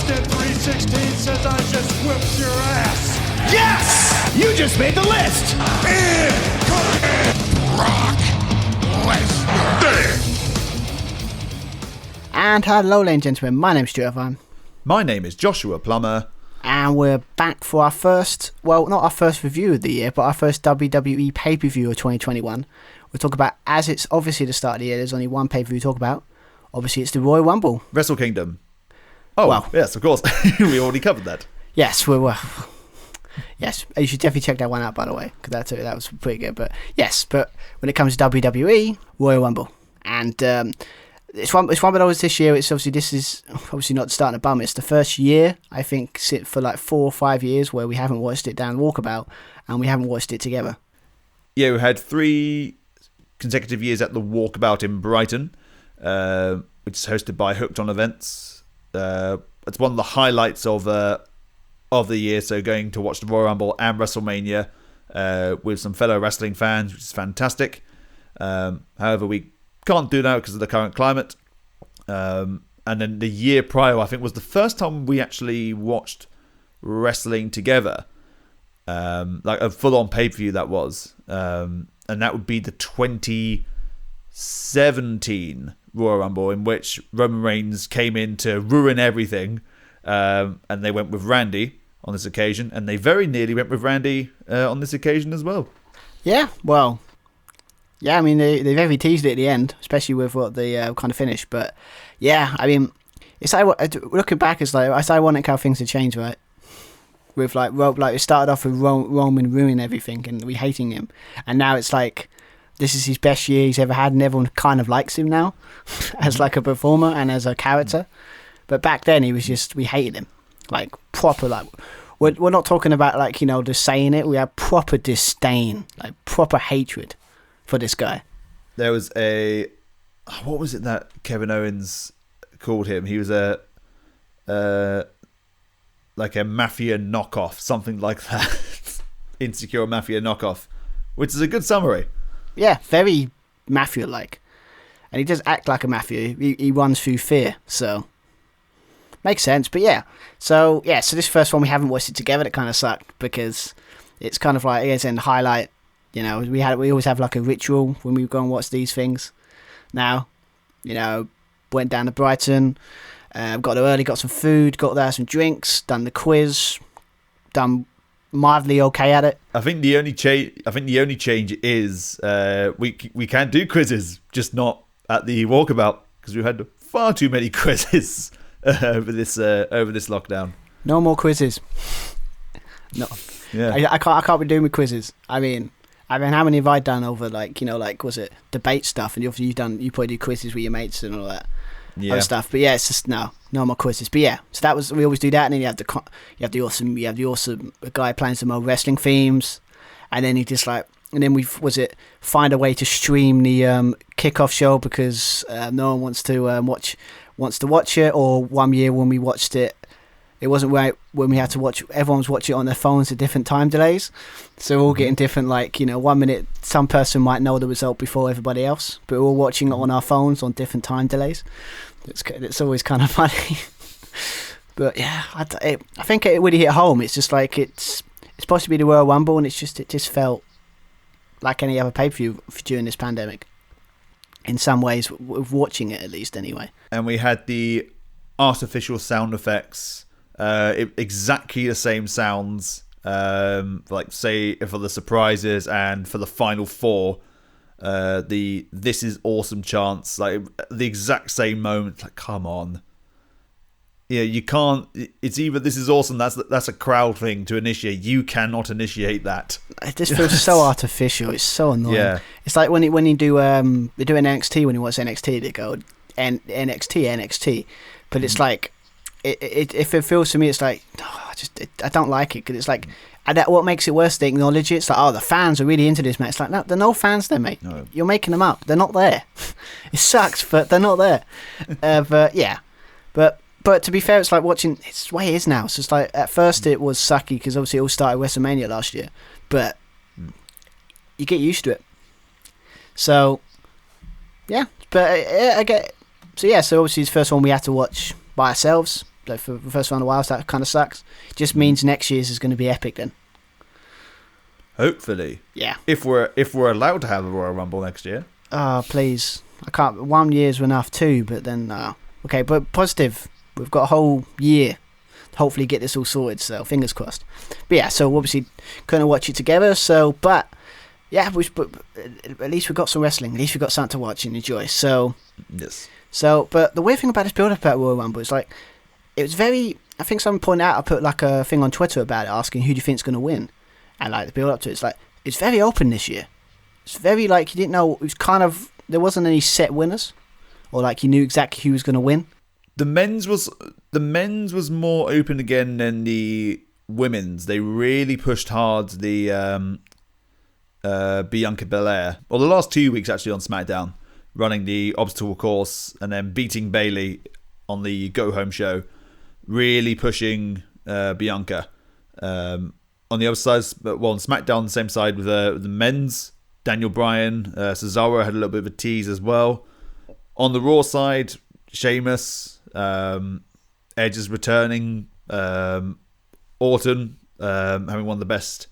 Austin 316 says I just whipped your ass. Yes! You just made the list! Brock Lesnar. And hello, ladies and gentlemen, my name's Stuart Van. My name is Joshua Plummer. And we're back for our first, well, not our first review of the year, but our first WWE pay-per-view of 2021. We'll talk about, as it's obviously the start of the year, there's only one pay-per-view to talk about. Obviously, it's the Royal Rumble. Wrestle Kingdom. Oh, well, yes, of course. We already covered that. Yes, we were. Yes, you should definitely check that one out, by the way, because that was pretty good. But yes, but when it comes to WWE, Royal Rumble. And it's one of those this year. This is obviously not starting a bum. It's the first year, I think, for like 4 or 5 years where we haven't watched it down Walkabout and we haven't watched it together. Yeah, we had 3 consecutive years at the Walkabout in Brighton, which is hosted by Hooked on Events. It's one of the highlights of the year, so going to watch the Royal Rumble and WrestleMania with some fellow wrestling fans, which is fantastic. However, we can't do that because of the current climate. And then the year prior, I think, was the first time we actually watched wrestling together, like a full-on pay-per-view that was. And that would be the 2017 Royal Rumble, in which Roman Reigns came in to ruin everything, and they went with Randy on this occasion, and they very nearly went with Randy on this occasion as well. Yeah, well, yeah, I mean, they very teased it at the end, especially with what the kind of finish. But yeah, I mean, it's like, looking back, it's ironic how things have changed, right? With like it started off with Roman ruining everything and we hating him, and now it's like this is his best year he's ever had, and everyone kind of likes him now as like a performer and as a character. But back then we hated him, like proper, like we're not talking about like, you know, just saying it. We had proper disdain, like proper hatred for this guy. There was what was it that Kevin Owens called him? He was like a mafia knockoff, something like that. Insecure mafia knockoff, which is a good summary. Yeah, very mafia-like. And he does act like a mafia. He runs through fear, so makes sense. But yeah, so this first one we haven't watched it together. That kind of sucked because it's kind of like, as in highlight. You know, we always have like a ritual when we go and watch these things. Now, you know, went down to Brighton, got there early, got some food, got there some drinks, done the quiz, done mildly okay at it. I think the only change is we can do quizzes, just not at the Walkabout, because we've had far too many quizzes over this lockdown. No more quizzes. No, yeah. I can't be doing with quizzes. I mean, how many have I done over, like, you know, like, was it debate stuff? And you probably do quizzes with your mates and all that other stuff. But yeah, it's just no more quizzes. But yeah, so we always do that, and then you have the awesome guy playing some old wrestling themes, and then we find a way to stream the kickoff show because no one wants to watch it. Or one year when we watched it, it wasn't right when we had to watch. Everyone was watching it on their phones at different time delays, so we're all getting different. Like, you know, 1 minute some person might know the result before everybody else, but we're all watching it on our phones on different time delays. It's always kind of funny. But yeah, I think it really hit home. It's just like it's supposed to be the Royal Rumble, and it just felt like any other pay-per-view during this pandemic. In some ways, with watching it at least, anyway. And we had the artificial sound effects. Exactly the same sounds, like say for the surprises and for the final 4, the "This is awesome" chants, like the exact same moment. Like, come on, yeah, you can't. It's either "This is awesome." That's a crowd thing to initiate. You cannot initiate that. It just feels so artificial. It's so annoying. Yeah. It's like when you do they do an NXT, when you watch NXT, they go NXT, but it's like. If it feels to me, it's like I don't like it, because it's like, and what makes it worse, they acknowledge it. It's like, oh, the fans are really into this, mate. It's like, no, there are no fans there, mate. No. You're making them up. They're not there. It sucks, but they're not there. But yeah, but to be fair, it's like watching. It's the way it is now. So it's like, at first it was sucky because obviously it all started WrestleMania last year, but you get used to it. So yeah, but I get. So yeah, so obviously it's the first one we had to watch by ourselves. like for the first round in a while, so that kind of sucks. Just means next year's is going to be epic then. Hopefully. Yeah. If we're allowed to have a Royal Rumble next year. Oh, please. I can't. 1 year's enough too, but then okay, but positive. We've got a whole year. Hopefully get this all sorted, so fingers crossed. But yeah, so obviously couldn't watch it together, so but yeah, but at least we got some wrestling. At least we got something to watch and enjoy. So yes. So, but the weird thing about this build-up at Royal Rumble is like, it was very. I think someone pointed out. I put like a thing on Twitter about it, asking who do you think's going to win, and like the build-up to it's like it's very open this year. It's very like you didn't know. It was kind of there wasn't any set winners, or like you knew exactly who was going to win. The men's was more open again than the women's. They really pushed hard the Bianca Belair. Well, the last 2 weeks actually on SmackDown, running the obstacle course and then beating Bayley on the Go Home show, really pushing Bianca. On the other side, well, on SmackDown, the same side with the men's, Daniel Bryan, Cesaro had a little bit of a tease as well. On the Raw side, Sheamus, Edge is returning, Orton having one of the best.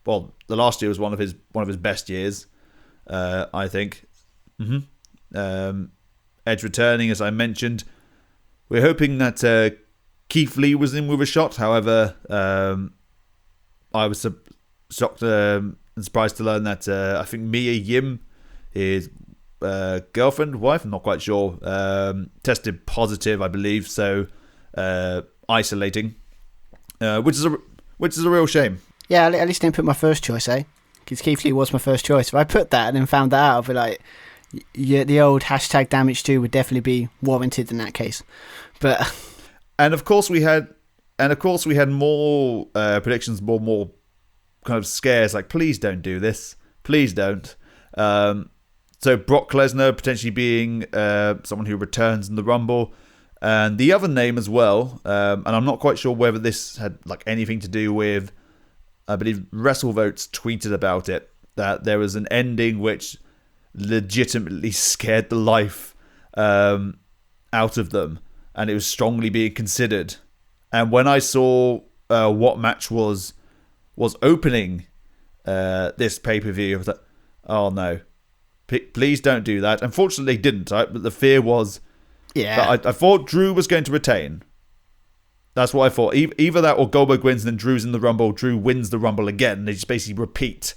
Well, the last year was one of his best years, I think. Edge returning, as I mentioned. We're hoping that Keith Lee was in with a shot. However, I was shocked and surprised to learn that I think Mia Yim, his girlfriend, wife, I'm not quite sure, tested positive, I believe. So isolating, which is a real shame. Yeah, at least I didn't put my first choice, because Keith Lee was my first choice. If I put that and then found that out, I'd be like, yeah, the old hashtag damage too would definitely be warranted in that case. But and of course we had more predictions, more kind of scares, like please don't do this, please don't. So Brock Lesnar potentially being someone who returns in the Rumble, and the other name as well. And I'm not quite sure whether this had like anything to do with. I believe WrestleVotes tweeted about it, that there was an ending which legitimately scared the life out of them, and it was strongly being considered. And when I saw what match was opening this pay-per-view, I was like, oh no, please don't do that. Unfortunately, they didn't, right? But the fear was, I thought Drew was going to retain. That's what I thought. Either that or Goldberg wins and then Drew's in the Rumble. Drew wins the Rumble again. They just basically repeat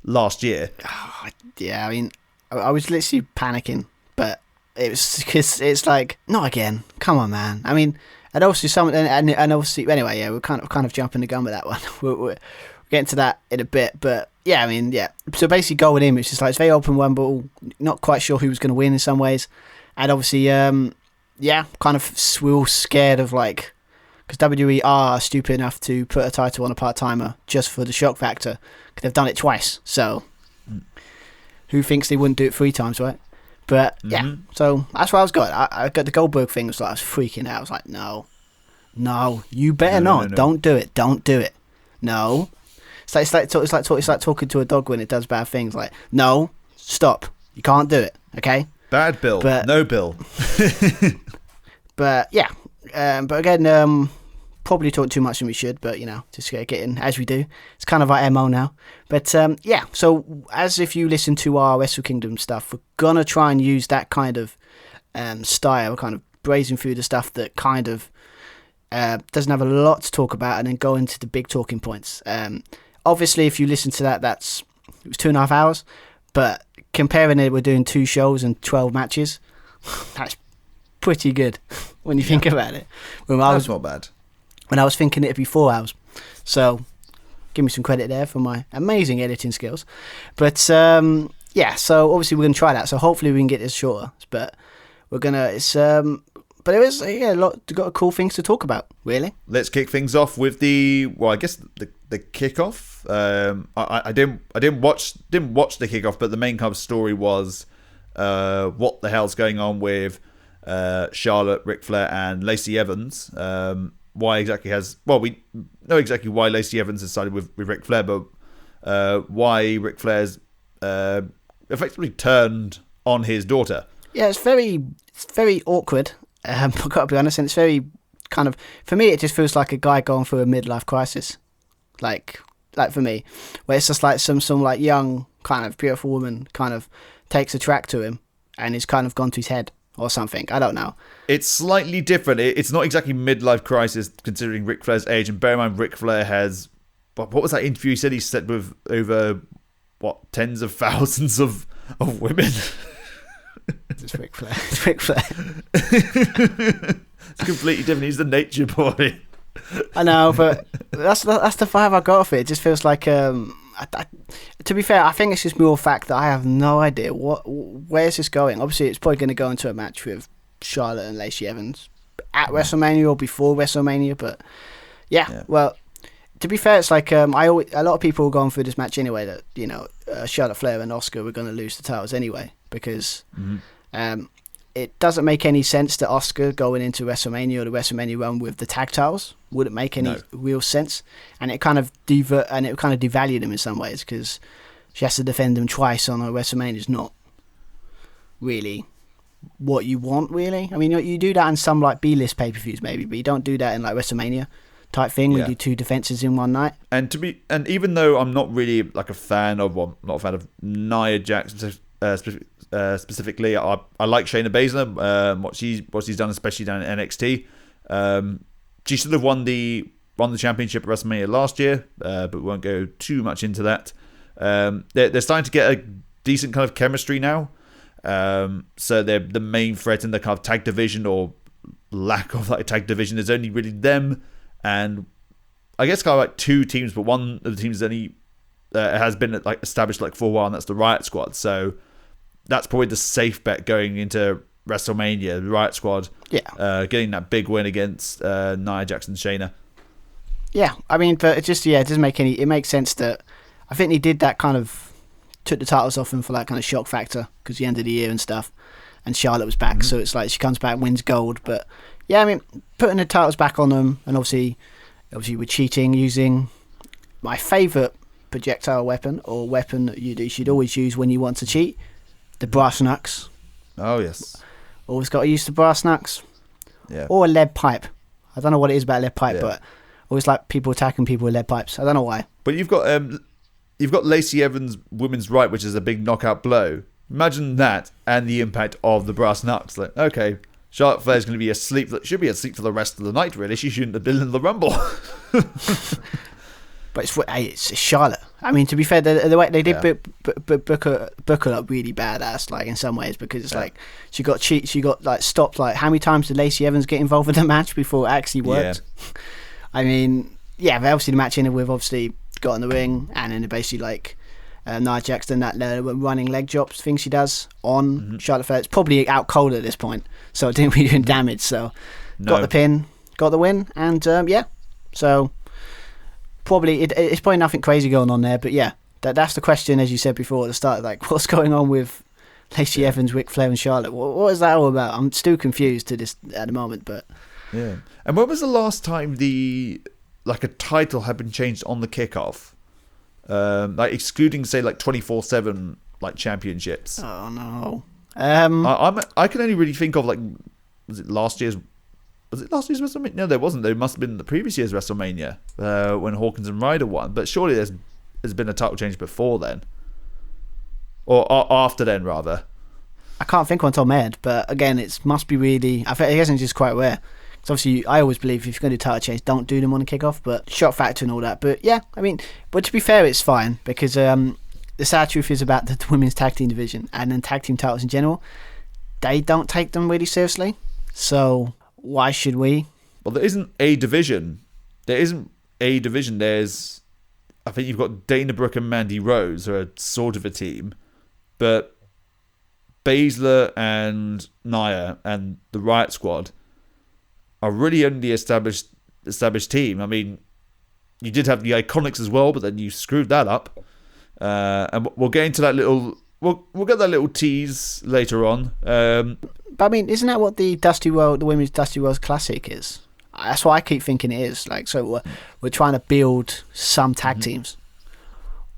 last year. Oh, yeah, I mean, I was literally panicking, but it was because it's like, not again. Come on, man. I mean, and obviously and obviously anyway, yeah, we're kind of jumping the gun with that one. we're getting to that in a bit, but yeah, I mean, yeah. So basically, going in, it's just like it's very open Rumble. Not quite sure who was going to win in some ways, and obviously, kind of we were scared of like. Because WWE are stupid enough to put a title on a part-timer just for the shock factor. Because they've done it twice. So, who thinks they wouldn't do it 3 times, right? But, yeah. So, that's where I was going. I got the Goldberg thing. Was like, I was freaking out. I was like, no, you better not. No. Don't do it. Don't do it. No. It's like talking to a dog when it does bad things. Like, no, stop. You can't do it, okay? Bad Bill. No Bill. But, yeah. But again, probably talk too much than we should, but just get in as we do. It's kind of our MO now. But so as if you listen to our Wrestle Kingdom stuff, we're gonna try and use that kind of style, kind of brazing through the stuff that kind of doesn't have a lot to talk about, and then go into the big talking points. Obviously, if you listen to that, it was 2.5 hours, but comparing it, we're doing 2 shows and 12 matches. That's pretty good when you think about it. That's not bad. When I was thinking it'd be 4 hours. So, give me some credit there for my amazing editing skills. But, so obviously we're going to try that. So, hopefully we can get this shorter. But, we're going to, but it was, a lot, got cool things to talk about, really. Let's kick things off with the kickoff. I didn't watch the kickoff, but the main kind of story was what the hell's going on with Charlotte, Ric Flair, and Lacey Evans. Why exactly we know exactly why Lacey Evans has sided with Ric Flair, but why Ric Flair's effectively turned on his daughter. Yeah, it's very awkward. I've got to be honest, and it's very kind of, for me, it just feels like a guy going through a midlife crisis. Like for me, where it's just like some like young kind of beautiful woman kind of takes a track to him and he's kind of gone to his head or something. I don't know. It's slightly different. It's not exactly midlife crisis considering Ric Flair's age. And bear in mind, Ric Flair has, what was that interview he said? He slept with over, tens of thousands of women. It's Ric Flair. It's Ric Flair. It's completely different. He's the nature boy. I know, but that's the vibe I got off it. It just feels like, to be fair, I think it's just more fact that I have no idea where's this going. Obviously, it's probably going to go into a match with Charlotte and Lacey Evans at WrestleMania or before WrestleMania. But yeah. Well, to be fair, it's like a lot of people are going through this match anyway. That Charlotte Flair and Asuka were going to lose the titles anyway because. It doesn't make any sense that Asuka going into WrestleMania or the WrestleMania run with the tag titles. Wouldn't make any real sense, and it kind of devalued them in some ways because she has to defend them twice on a WrestleMania. Is not really what you want, really. I mean, you do that in some like B-list pay-per-views maybe, but you don't do that in like WrestleMania type thing. We do 2 defenses in one night. And even though I'm not really like a fan of Nia Jax specifically, I like Shayna Baszler, what she's done, especially down in NXT. She should have won the championship at WrestleMania last year, but we won't go too much into that. They're starting to get a decent kind of chemistry now. So they're the main threat in the kind of tag division or lack of like tag division is only really them and I guess kind of like 2 teams, but one of the teams only has been like established like for a while, and that's the Riot Squad. So that's probably the safe bet going into WrestleMania. The Riot Squad, getting that big win against Nia Jax and Shayna. Yeah, I mean, but it doesn't make any. It makes sense that I think they did that kind of took the titles off them for that kind of shock factor because the end of the year and stuff. And Charlotte was back, so it's like she comes back, wins gold. But yeah, I mean, putting the titles back on them, and obviously we're cheating using my favourite projectile weapon or weapon that you should always use when you want to cheat, the brass knucks. Oh yes, always got to use the brass knucks. Yeah, or a lead pipe. I don't know what it is about lead pipe, but always like people attacking people with lead pipes. I don't know why. But you've got Lacey Evans' women's right, which is a big knockout blow. Imagine that and the impact of the brass knucks. Like, okay, Charlotte Flair's going to be asleep. Should be asleep for the rest of the night. Really, she shouldn't have been in the Rumble. But it's Charlotte. I mean, to be fair, the way they did book her up really badass, like in some ways, because it's like she got like stopped. Like, how many times did Lacey Evans get involved in the match before it actually worked? Yeah. I mean, yeah, but obviously the match ended with obviously got in the ring and then basically like Nia Jax done that running leg drops thing she does on Charlotte Flair. It's probably out cold at this point, so it didn't really do damage. So got the pin, got the win, and so. Probably it's probably nothing crazy going on there, but yeah, that's the question, as you said before at the start. Like, what's going on with Lacey Evans, Ric Flair, and Charlotte? What is that all about? I'm still confused to this at the moment. But yeah, and when was the last time a title had been changed on the kickoff? Like excluding say like 24/7 like championships. Oh no. I can only really think of like was it last year's WrestleMania? No, there wasn't. There must have been the previous year's WrestleMania when Hawkins and Ryder won. But surely there's been a title change before then, or after then, rather. I can't think on top of my head, but again, it must be really. I think it isn't just quite rare. So obviously, I always believe if you're going to do title change, don't do them on the kickoff. But shock factor and all that. But yeah, I mean, but to be fair, it's fine because the sad truth is about the women's tag team division and then tag team titles in general. They don't take them really seriously. So. Why should we? Well, there isn't a division. There's, I think you've got Dana Brooke and Mandy Rose, who are sort of a team, but Baszler and Nia and the Riot Squad are really only the established team. I mean, you did have the Iconics as well, but then you screwed that up. And we'll get into that little. We'll get that little tease later on. But I mean, isn't that what the Women's Dusty World Classic is? That's what I keep thinking it is. Like, so we're trying to build some tag teams,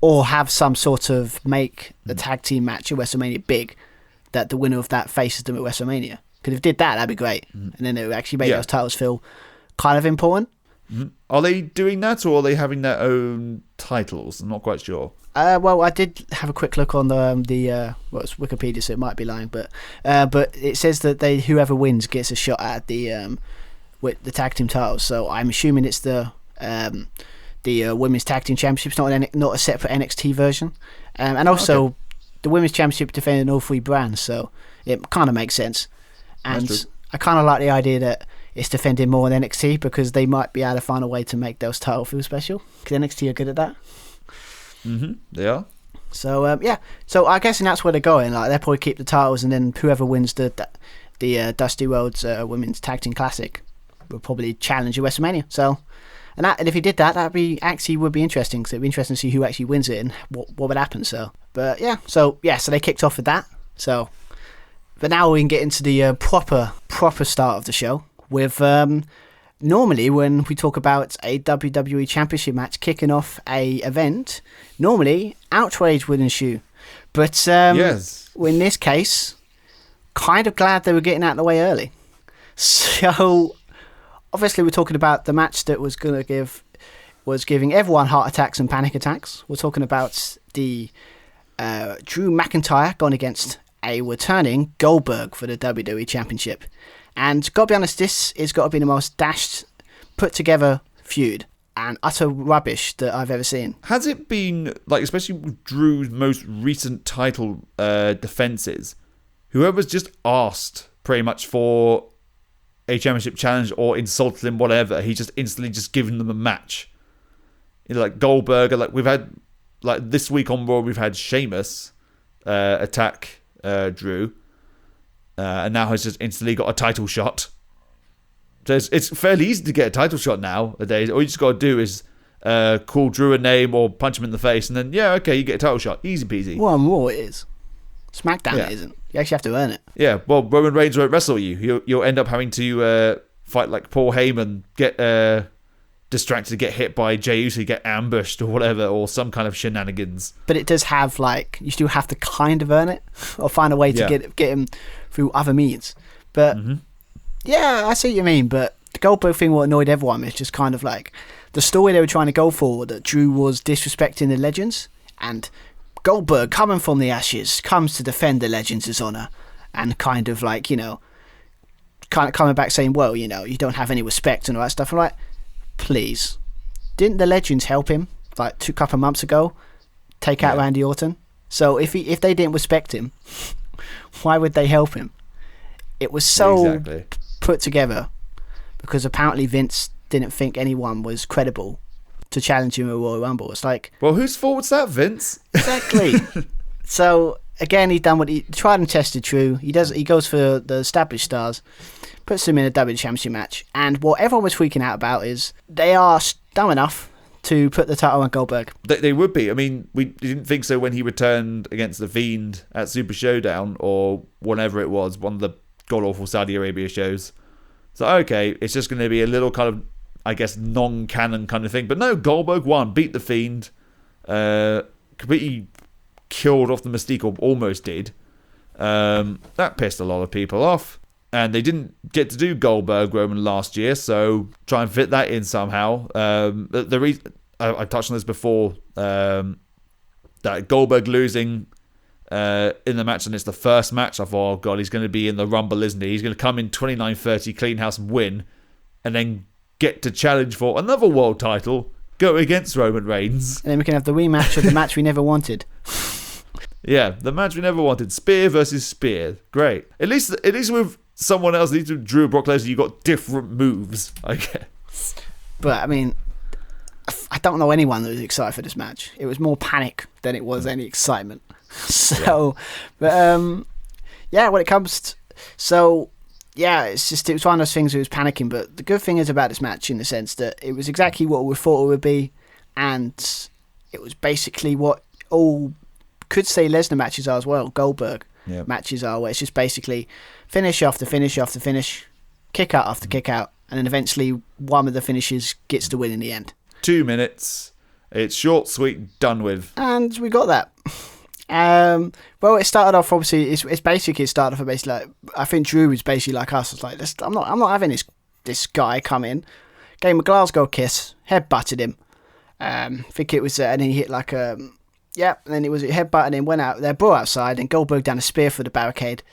or have some sort of make the tag team match at WrestleMania big, that the winner of that faces them at WrestleMania. Because if it did that, that'd be great, and then it would actually make those titles feel kind of important. Are they doing that, or are they having their own titles? I'm not quite sure. Well, I did have a quick look on well, it's Wikipedia, so it might be lying, but it says that whoever wins gets a shot at the with the tag team titles. So I'm assuming it's the women's tag team championships, not a separate NXT version, and also the women's championship defending all 3 brands. So it kind of makes sense, and I kind of like the idea that it's defending more in NXT because they might be able to find a way to make those titles feel special. Because NXT are good at that. They are. So so I guess that's where they're going. Like they'll probably keep the titles, and then whoever wins the Dusty Rhodes Women's Tag Team Classic will probably challenge at WrestleMania. So, and if he did that, would be interesting, because it'd be interesting to see who actually wins it and what would happen. So, but so they kicked off with that. So, but now we can get into the proper start of the show with. Normally, when we talk about a WWE Championship match kicking off a event, normally outrage would ensue. But yes, in this case, kind of glad they were getting out of the way early. So, obviously, we're talking about the match that was giving everyone heart attacks and panic attacks. We're talking about the Drew McIntyre going against a returning Goldberg for the WWE Championship. And got to be honest, this has got to be the most dashed, put together feud and utter rubbish that I've ever seen. Has it been, like, especially with Drew's most recent title defenses, whoever's just asked pretty much for a championship challenge or insulted him, whatever, he's just instantly just given them a match. You know, like Goldberg, like we've had, like this week on Raw, we've had Sheamus attack Drew. And now has just instantly got a title shot. So it's fairly easy to get a title shot nowadays. All you just got to do is call Drew a name or punch him in the face, and then, you get a title shot. Easy peasy. Well, on Raw it is. SmackDown it isn't. You actually have to earn it. Yeah, well, Roman Reigns won't wrestle you. You'll end up having to fight like Paul Heyman, get distracted, get hit by Jey Uso, get ambushed or whatever, or some kind of shenanigans. But it does have, you still have to kind of earn it, or find a way to get him through other means. But I see what you mean. But the Goldberg thing, what annoyed everyone is just kind of like the story they were trying to go for, that Drew was disrespecting the legends, and Goldberg, coming from the ashes, comes to defend the legends' honour, and kind of coming back saying, well, you don't have any respect and all that stuff. I'm like, please, didn't the legends help him a couple of months ago take out Randy Orton? So if they didn't respect him, why would they help him? It was so put together because apparently Vince didn't think anyone was credible to challenge him at Royal Rumble. It's like, well, whose fault was that, Vince? Exactly. So again, he's done what he tried and tested. True, he goes for the established stars, puts them in a WWE Championship match, and what everyone was freaking out about is they are dumb enough to put the title on Goldberg. They would be. I mean, we didn't think so when he returned against The Fiend at Super Showdown or whenever it was, one of the god-awful Saudi Arabia shows. So, okay, it's just going to be a little kind of, I guess, non-canon kind of thing. But no, Goldberg won, beat The Fiend, completely killed off the Mystique, or almost did. That pissed a lot of people off. And they didn't get to do Goldberg Roman last year, so try and fit that in somehow. The reason I touched on this before, that Goldberg losing in the match, and it's the first match, I thought, oh god, he's going to be in the Rumble, isn't he? He's going to come in 29-30, clean house and win, and then get to challenge for another world title, go against Roman Reigns. And then we can have the rematch of the match we never wanted. Yeah, the match we never wanted. Spear versus Spear. Great. At least with someone else, at least with Drew Brock Lesnar, you got different moves, I guess. But, I mean, I don't know anyone that was excited for this match. It was more panic than it was any excitement. So, when it comes to... So, it was one of those things that was panicking, but the good thing is about this match in the sense that it was exactly what we thought it would be, and it was basically what all could say Lesnar matches are as well, Goldberg matches are, where it's just basically finish after finish after finish, kick out after kick out, and then eventually one of the finishes gets the win in the end. 2 minutes. It's short, sweet, done with. And we got that. Well, it started off, obviously, it started off basically like, I think Drew was basically like us. It's like, I'm not having this guy come in gave him a Glasgow kiss, headbutted him. I think it was, and then he hit like a, and then it was a headbutt, and then went out there, brought outside, and Goldberg done a spear for the barricade.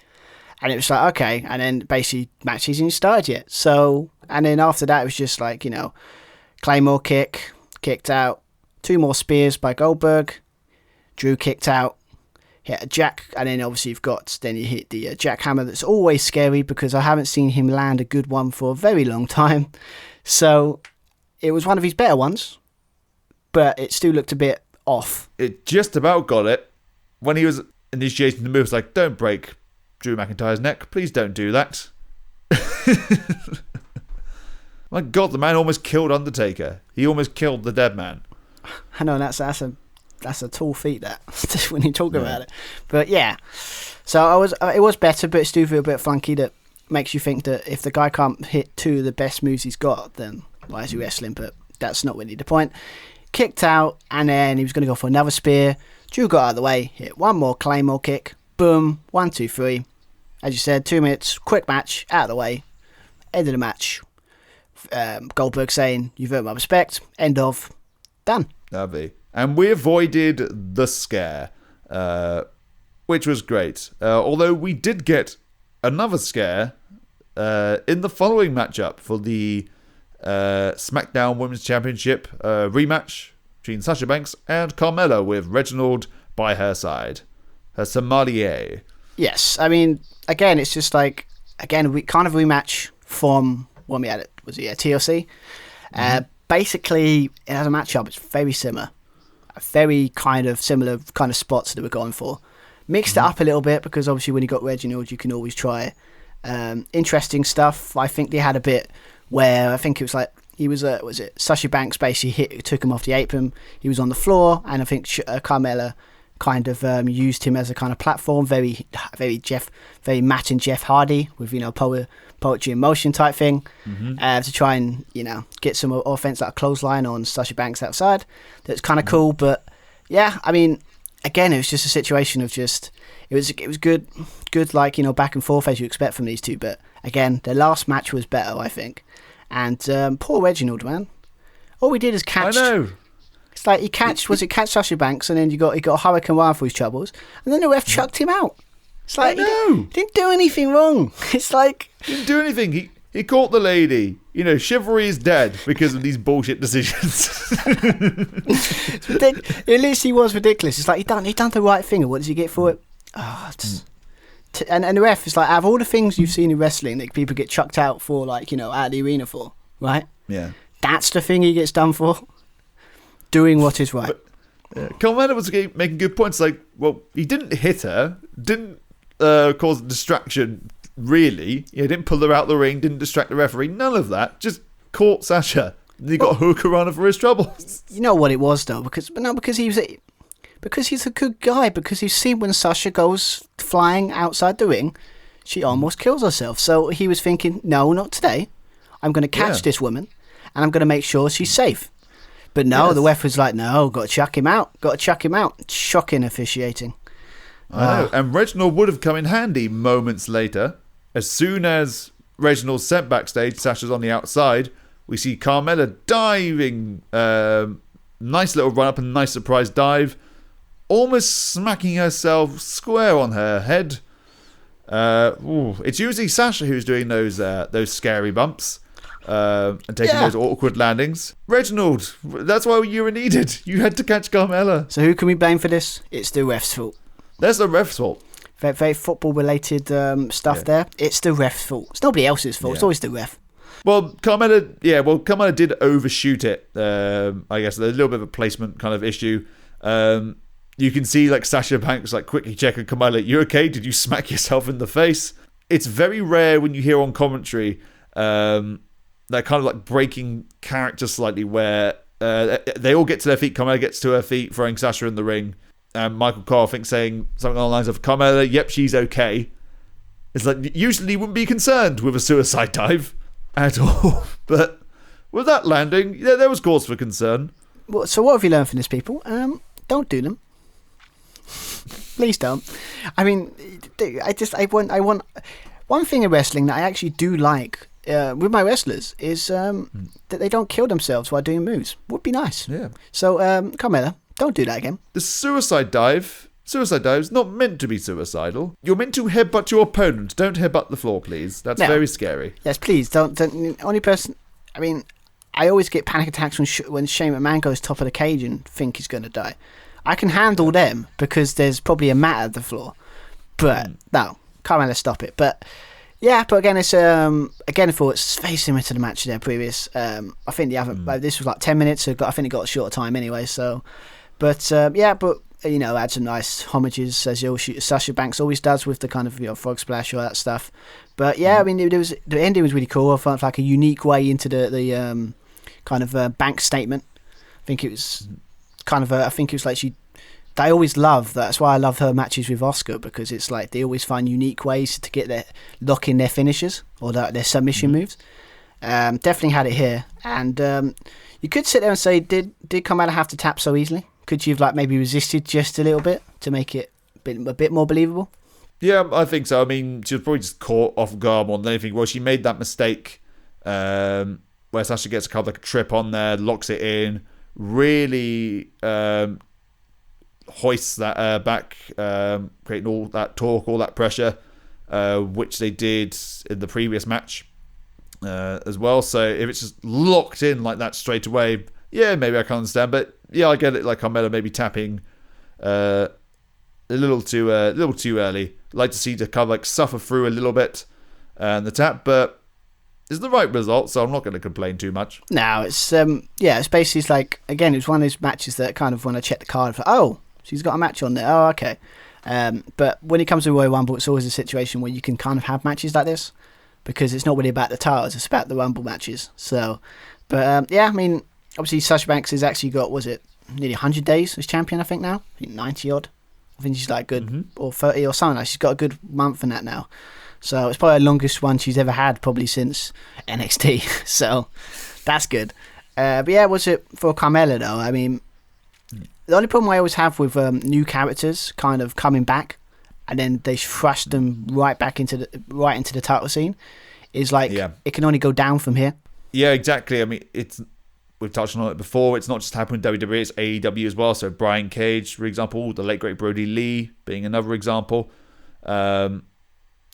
And it was like, okay, and then basically match hasn't started yet. So, and then after that, it was just like, Claymore kick, kicked out, 2 more spears by Goldberg, Drew kicked out, hit a jack, and then obviously then you hit the jackhammer. That's always scary because I haven't seen him land a good one for a very long time. So it was one of his better ones, but it still looked a bit off. It just about got it. When he was initiating the move, it's like, don't break Drew McIntyre's neck. Please don't do that. My God, the man almost killed Undertaker. He almost killed the dead man. I know, that's a tall feat, that, when you talk about it. But yeah, so it was better, but it's still a bit funky. That makes you think that if the guy can't hit 2 of the best moves he's got, then why is he wrestling? But that's not really the point. Kicked out, and then he was going to go for another spear. Drew got out of the way, hit 1 more Claymore kick. Boom, 1, 2, 3. As you said, 2 minutes, quick match, out of the way. End of the match. Goldberg saying, "You've earned my respect." End of. Done. That'd be. And we avoided the scare, which was great. Although we did get another scare in the following matchup for the SmackDown Women's Championship rematch between Sasha Banks and Carmella, with Reginald by her side, her sommelier. Yes, I mean, again, it's just like, we kind of rematch from when we had it. Was it TLC? Basically, as a matchup, it's very similar. Very kind of similar kind of spots that we're going for. Mixed it up a little bit because obviously when you got Reginald, you can always try interesting stuff. I think they had a bit where I think it was like he was Sasha Banks basically took him off the apron. He was on the floor, and I think Carmella kind of used him as a kind of platform, very Matt and Jeff Hardy with poetry in motion type thing, to try and get some offense, like a clothesline on Sasha Banks outside. That's kind of cool, but yeah, I mean, again, it was just a situation of just it was good like back and forth as you expect from these two. But again, the last match was better, I think. And poor Reginald, man, all we did is catch. I know. It's like he catch Sasha Banks, and then he got a Hurricane Rana for his troubles, and then the ref chucked him out. It's like, he didn't do anything wrong. It's like, he didn't do anything. He caught the lady. Chivalry is dead because of these bullshit decisions. It literally was ridiculous. It's like he done the right thing, and what does he get for it? And the ref is like, out of all the things you've seen in wrestling that people get chucked out for, like out of the arena for, right? Yeah, that's the thing he gets done for. Doing what is right. Carmella was making good points. Like, well, he didn't hit her, didn't cause a distraction, really. He didn't pull her out the ring, didn't distract the referee, none of that. Just caught Sasha. And he got a hooker for his troubles. You know what it was, though? Because he's a good guy. Because you've seen when Sasha goes flying outside the ring, she almost kills herself. So he was thinking, no, not today. I'm going to catch this woman, and I'm going to make sure she's safe. But no, the ref was like, no, got to chuck him out. Shocking officiating. I know. And Reginald would have come in handy moments later. As soon as Reginald's sent backstage, Sasha's on the outside, we see Carmella diving. Nice little run up and nice surprise dive. Almost smacking herself square on her head. It's usually Sasha who's doing those scary bumps. And taking those awkward landings. Reginald, that's why you were needed. You had to catch Carmella. So who can we blame for this? It's the ref's fault. That's the ref's fault. Very, very football related stuff there. It's the ref's fault. It's nobody else's fault. It's always the ref. Well, Carmella did overshoot it. I guess there's a little bit of a placement kind of issue. You can see like Sasha Banks like quickly checking Carmella, you okay? Did you smack yourself in the face? It's very rare when you hear on commentary that kind of like breaking character slightly, where they all get to their feet. Carmella gets to her feet, throwing Sasha in the ring, and Michael Cole, I think, saying something along the lines of, Carmella, yep, she's okay. It's like, usually you wouldn't be concerned with a suicide dive at all, but with that landing, there was cause for concern. So what have you learned from this, people? Don't do them. Please don't. I mean, I want one thing in wrestling that I actually do like with my wrestlers is that they don't kill themselves while doing moves. Would be nice. Yeah. So, Carmella, don't do that again. The suicide dive is not meant to be suicidal. You're meant to headbutt your opponent. Don't headbutt the floor, please. That's very scary. Yes, please don't. Only person. I mean, I always get panic attacks when Shane McMahon goes top of the cage and think he's going to die. I can handle them because there's probably a mat at the floor. But no, Carmella, stop it. But yeah, but again, it's again for it's very similar to the match there previous. I think the other this was like 10 minutes. So I think it got a shorter time anyway. So, but you know, had some nice homages as Sasha Banks always does with the kind of frog splash, all that stuff. But yeah, I mean, the ending was really cool. I felt like a unique way into the kind of bank statement. I think it was kind of I think it was like they always love that. That's why I love her matches with Asuka, because it's like they always find unique ways to get lock in their finishes or their submission moves. Definitely had it here, and you could sit there and say, did Carmella have to tap so easily? Could you have like maybe resisted just a little bit to make it a bit more believable? Yeah, I think so. I mean, she was probably just caught off guard more than anything. Well, she made that mistake where Sasha gets kind of like a trip on there, locks it in, really hoists that back, creating all that torque, all that pressure, which they did in the previous match as well. So if it's just locked in like that straight away, yeah, maybe I can understand. But yeah, I get it. Like Carmella maybe tapping a little too early. Like to see the kind of like suffer through a little bit the tap, but it's the right result, so I'm not going to complain too much. No, it's it's basically like, again, it was one of those matches that kind of when I check the card, oh, she's got a match on there. Oh, okay. But when it comes to Royal Rumble, it's always a situation where you can kind of have matches like this because it's not really about the titles, it's about the Rumble matches. So, but I mean, obviously Sasha Banks has actually got, was it nearly 100 days as champion, I think now? I think 90 odd. I think she's like good, or 30 or something. Like she's got a good month in that now. So it's probably the longest one she's ever had, probably since NXT. So that's good. But yeah, was it for Carmella though? I mean, the only problem I always have with new characters kind of coming back and then they thrust them right into the title scene is like it can only go down from here. Yeah, exactly. I mean, we've touched on it before. It's not just happening in WWE, it's AEW as well. So Brian Cage, for example, the late great Brody Lee being another example.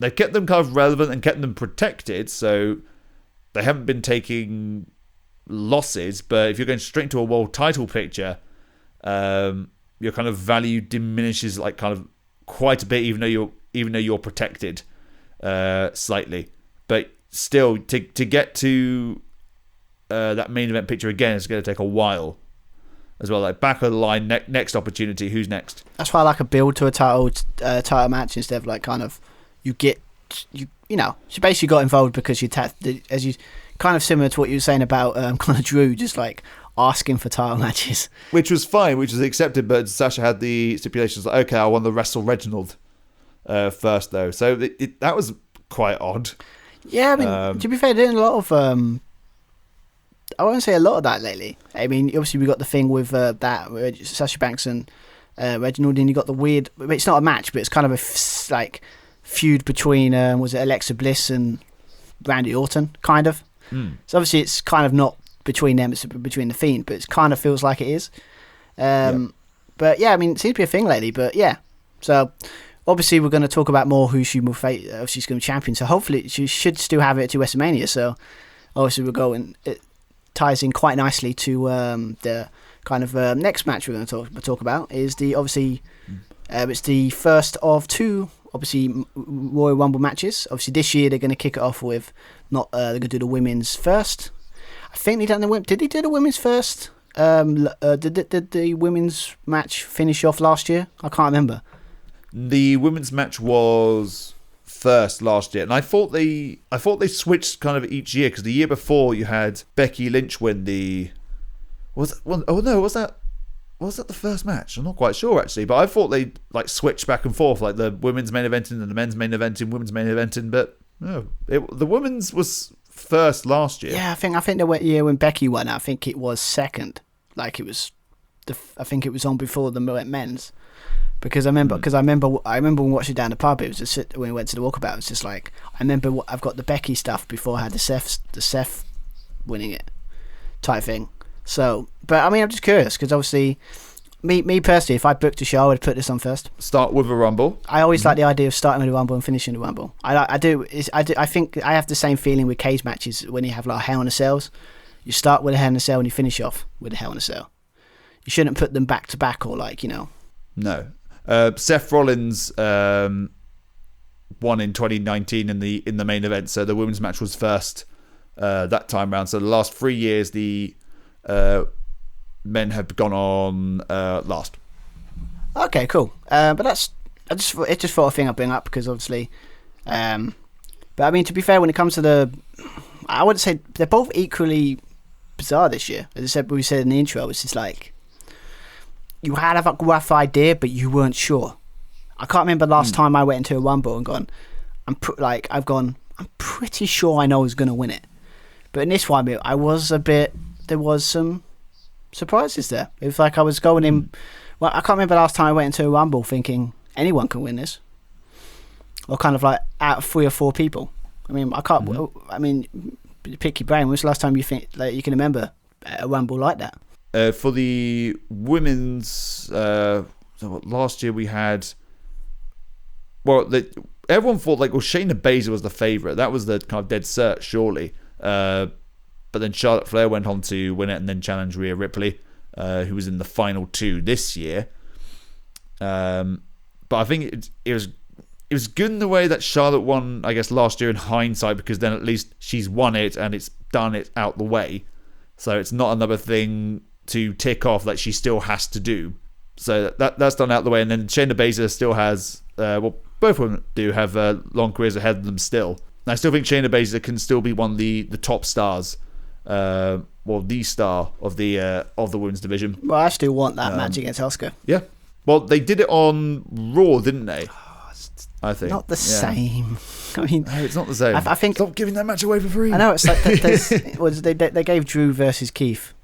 They've kept them kind of relevant and kept them protected, so they haven't been taking losses. But if you're going straight into a world title picture, your kind of value diminishes like kind of quite a bit, even though you're protected slightly. But still, to get to that main event picture again, it's going to take a while as well. Like back of the line, next opportunity. Who's next? That's why I like a build to a title match instead of like kind of you know she basically got involved because you as you kind of similar to what you were saying about kind of Drew just like asking for title matches, which was fine, which was accepted. But Sasha had the stipulations like, okay, I want to wrestle Reginald first though, so that was quite odd. Yeah, I mean, to be fair, doing a lot of I won't say a lot of that lately. I mean, obviously we got the thing with that Sasha Banks and Reginald, and you got the weird. It's not a match, but it's kind of a like feud between was it Alexa Bliss and Randy Orton, kind of. So obviously it's kind of not between them; it's between the Fiend, but it kind of feels like it is. But yeah, I mean, it seems to be a thing lately. But yeah, so obviously we're going to talk about more who she will face. She's going to be champion, so hopefully she should still have it to WrestleMania. So obviously we're going. It ties in quite nicely to the kind of next match we're going to talk about. Is the obviously it's the first of two obviously Royal Rumble matches. Obviously this year they're going to kick it off with they're going to do the women's first. I think they done the women. Did they do the women's first? Did the women's match finish off last year? I can't remember. The women's match was first last year, and I thought they switched kind of each year, because the year before you had Becky Lynch win the was that the first match? I'm not quite sure actually, but I thought they like switched back and forth, like the women's main eventing and the men's main eventing, women's main eventing, but no, the women's was first last year. Yeah, I think the year when Becky won, I think it was second. Like it was I think it was on before the men's. Because I remember when watching down the pub, it was just when we went to the walkabout. It was just like I remember I've got the Becky stuff before I had the Seth winning it type thing. So, but I mean, I'm just curious because obviously, me personally, if I booked a show, I'd put this on first. Start with a Rumble. I always like the idea of starting with a Rumble and finishing the Rumble. I do. I think I have the same feeling with cage matches when you have like Hell in a Cells. You start with a Hell in a Cell and you finish off with a Hell in a Cell. You shouldn't put them back to back or like No. Seth Rollins won in 2019 in the main event, so the women's match was first that time round. So the last 3 years, the men have gone on last. Okay, cool. But it's just thought a thing I bring up because obviously, but I mean to be fair, when it comes to I would say they're both equally bizarre this year. As we said in the intro, it's just like. You had a rough idea, but you weren't sure. I can't remember the last time I went into a Rumble and gone. I'm pretty sure I know who's going to win it. But in this one, I was there was some surprises there. It was like I was going in. Well, I can't remember the last time I went into a Rumble thinking anyone can win this, or kind of like out of 3 or 4 people. I mean, I can't. I mean, pick your brain. When was the last time you think like you can remember a Rumble like that? For the women's, last year we had. Well, everyone thought Shayna Baszler was the favourite. That was the kind of dead cert, surely. But then Charlotte Flair went on to win it and then challenge Rhea Ripley, who was in the final 2 this year. But I think it was good in the way that Charlotte won, I guess, last year in hindsight, because then at least she's won it and it's done it out the way. So it's not another thing to tick off that she still has to do. So that's done out the way. And then Shayna Baszler still has, both of them do have long careers ahead of them still. And I still think Shayna Baszler can still be one of the top stars, the star of the women's division. Well, I still want that match against Asuka. Yeah. Well, they did it on Raw, didn't they? I think not the same. I mean, no, it's not the same. I think stop giving that match away for free. I know it's like they gave Drew versus Keith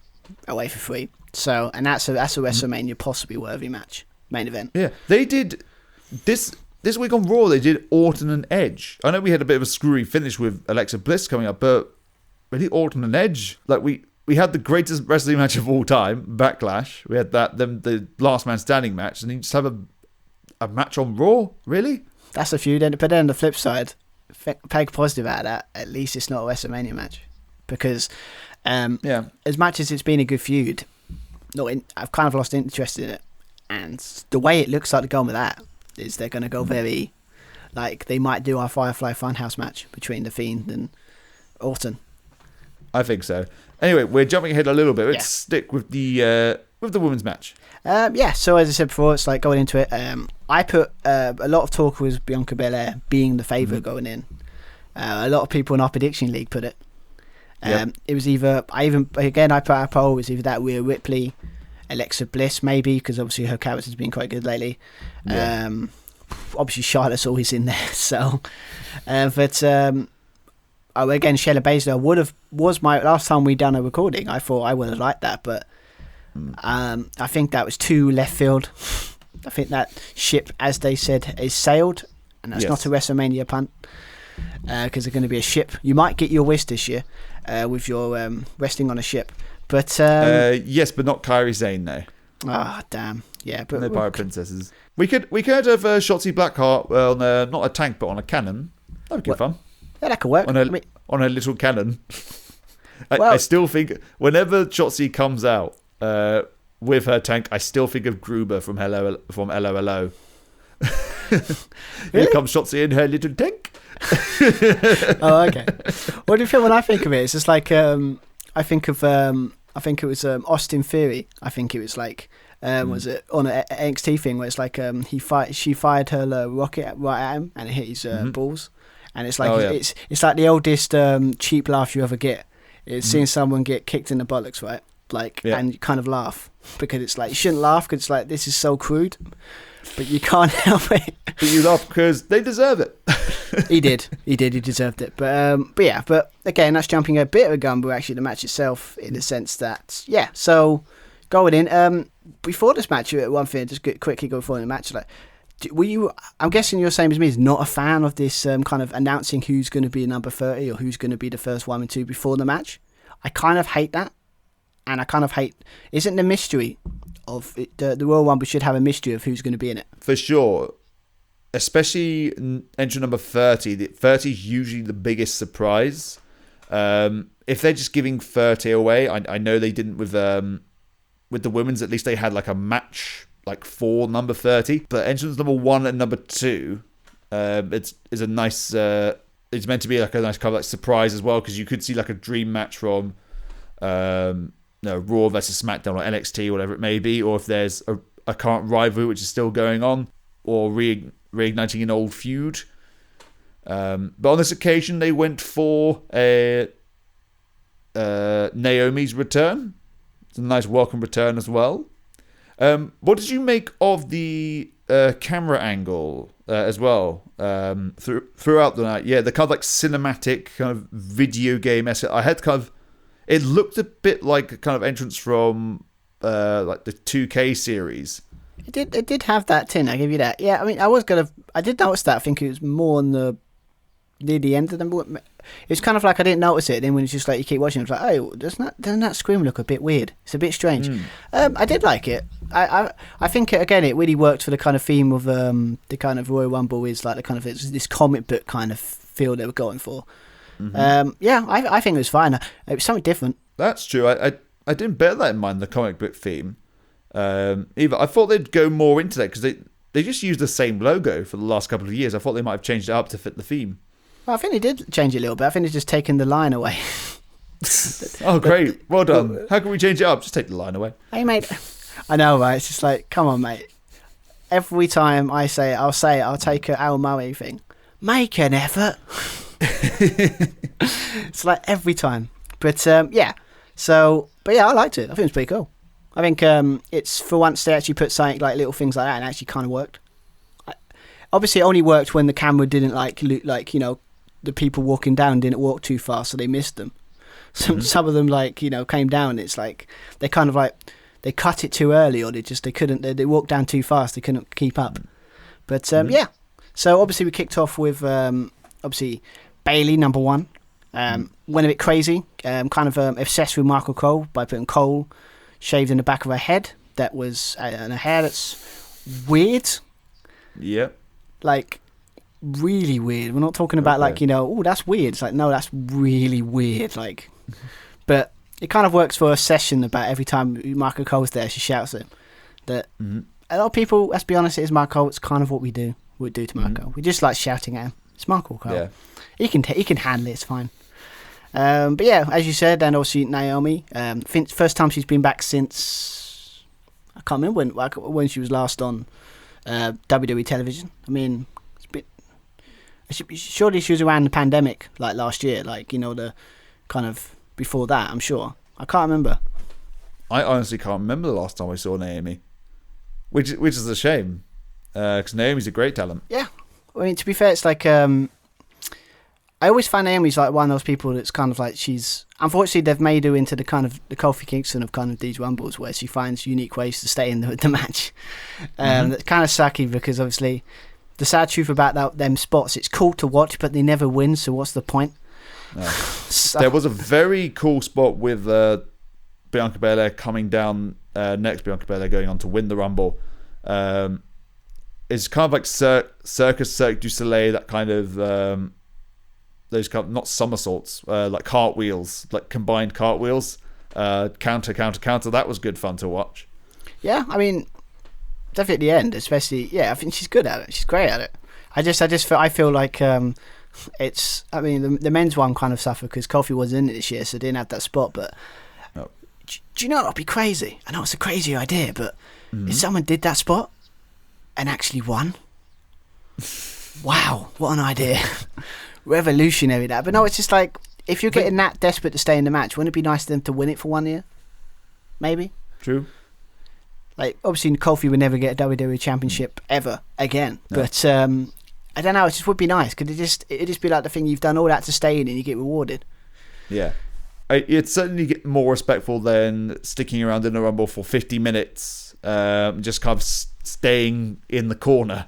away for free. So, and that's a WrestleMania possibly worthy match, main event. Yeah, they did this week on Raw. They did Orton and Edge. I know we had a bit of a screwy finish with Alexa Bliss coming up, but really Orton and Edge, like we had the greatest wrestling match of all time, Backlash. We had the last man standing match, and you just have a match on Raw, really. That's a feud, but then on the flip side, take positive out of that. At least it's not a WrestleMania match, because as much as it's been a good feud, I've kind of lost interest in it. And the way it looks like they're going with that is they're going to go very, like they might do our Firefly Funhouse match between the Fiend and Orton. I think so. Anyway, we're jumping ahead a little bit. Let's stick with the women's match. So as I said before, it's like going into it. I put a lot of talk was Bianca Belair being the favourite going in. A lot of people in our prediction league put it. It was either I put out a poll. It was either that Rhea Ripley, Alexa Bliss maybe, because obviously her character's been quite good lately. Obviously Charlotte's always in there. So, again, Shayna Baszler was my last time we done a recording. I thought I would have liked that, but I think that was too left field. I think that ship, as they said, is sailed, and that's not a WrestleMania punt, because they're going to be a ship. You might get your wish this year with your resting on a ship, but yes, but not Kairi Sane, no. Ah, damn, yeah, but no pirate princesses. We could have Shotzi Blackheart on not a tank but on a cannon. That'd be good fun. Yeah, that could work. On a little cannon. I still think whenever Shotzi comes out with her tank, I still think of Gruber from Hello Hello. Here comes Shotzi in her little tank. Oh, okay. What do you feel when I think of it? It's just like I think it was Austin Theory. I think it was like was it on an NXT thing where it's like she fired her rocket right at him and it hit his balls, and it's like it's like the oldest cheap laugh you ever get. It's seeing someone get kicked in the bollocks, right? And you kind of laugh because it's like you shouldn't laugh because it's like this is so crude, but you can't help it. But you laugh because they deserve it. He deserved it. But again, that's jumping a bit of a gun. But actually, the match itself, in the sense that so going in, before this match, one thing, just quickly go forward in the match, like, were you? I'm guessing you're the same as me. Is not a fan of this kind of announcing who's going to be number 30 or who's going to be the first 1 and 2 before the match. I kind of hate that, and I kind of hate. Isn't the mystery of it, the Royal Rumble should have a mystery of who's going to be in it? For sure, especially entry number 30. 30 is usually the biggest surprise. If they're just giving 30 away, I know they didn't with the women's. At least they had like a match. Like for number 30, but entrance number 1 and number 2, it's a nice. It's meant to be like a nice kind of like surprise as well, because you could see like a dream match from, Raw versus SmackDown or NXT or whatever it may be, or if there's a current rivalry which is still going on, or reigniting an old feud. But on this occasion, they went for Naomi's return. It's a nice welcome return as well. What did you make of the camera angle as well throughout the night? Yeah, the kind of like cinematic kind of video game. I had kind of, it looked a bit like a kind of entrance from like the 2K series. It did have that tin. I give you that. Yeah, I mean, I did notice that. I think it was more on near the end of them. It's kind of like I didn't notice it. Then when it's just like you keep watching, it's like, oh, doesn't that scream look a bit weird? It's a bit strange. I did like it. I think it really worked for the kind of theme of the kind of Royal Rumble is like the kind of this comic book kind of feel they were going for. I think it was fine. It was something different. That's true. I didn't bear that in mind, the comic book theme. Either I thought they'd go more into that because they just used the same logo for the last couple of years. I thought they might have changed it up to fit the theme. Well, I think they did change it a little bit. I think they've just taken the line away. Oh, great. Well done. How can we change it up? Just take the line away. Hey, mate. I know, right? It's just like, come on, mate. Every time I'll take a Al Murray thing. Make an effort. It's like every time. But, yeah. So, but yeah, I liked it. I think it was pretty cool. I think it's, for once, they actually put something like little things like that and it actually kind of worked. Obviously, it only worked when the camera didn't the people walking down didn't walk too fast, so they missed them. Some of them came down. It's like they kind of like they cut it too early, or they couldn't. They walked down too fast. They couldn't keep up. But yeah. So obviously we kicked off with obviously Bayley number 1. Went a bit crazy. Kind of obsessed with Michael Cole by putting Cole shaved in the back of her head. That was and a hair that's weird. Yeah. Like. Really weird. We're not talking about oh, that's weird. It's like, no, that's really weird. Like, but it kind of works for a session. About every time Michael Cole's there, she shouts at him. That a lot of people, let's be honest, it is Michael Cole. It's kind of what we do to Michael. We just like shouting at him. It's Michael Cole. Yeah. He can handle it. It's fine. But yeah, as you said, and obviously Naomi. First time she's been back since I can't remember when she was last on WWE television. I mean. Surely she was around the pandemic, like last year, the kind of before that, I'm sure. I can't remember. I honestly can't remember the last time I saw Naomi, which is a shame, because Naomi's a great talent. Yeah. I mean, to be fair, it's like, I always find Naomi's like one of those people that's kind of like unfortunately they've made her into the kind of the Kofi Kingston of kind of these Rumbles, where she finds unique ways to stay in the match. That's kind of sucky, because obviously... The sad truth about them spots, it's cool to watch, but they never win, so what's the point? No. There was a very cool spot with Bianca Belair coming down, next Bianca Belair going on to win the Rumble. It's kind of like Cirque du Soleil, that kind of, those kind of, not somersaults, like cartwheels, like combined cartwheels, counter. That was good fun to watch. Yeah, I mean... Definitely at the end, especially. Yeah, I think she's good at it. She's great at it. I feel like it's. I mean, the men's one kind of suffered because Kofi wasn't in it this year, so didn't have that spot. But do you know what'd be crazy? I know it's a crazy idea, but if someone did that spot and actually won, wow, what an idea! Revolutionary that. But no, it's just like if you're getting that desperate to stay in the match, wouldn't it be nice for them to win it for 1 year? Maybe. True. Like, obviously, Kofi would never get a WWE Championship ever again. No. But, I don't know, it just would be nice. Could it'd just be like the thing you've done all that to stay in and you get rewarded. Yeah. It's certainly more respectful than sticking around in a Rumble for 50 minutes, just kind of staying in the corner,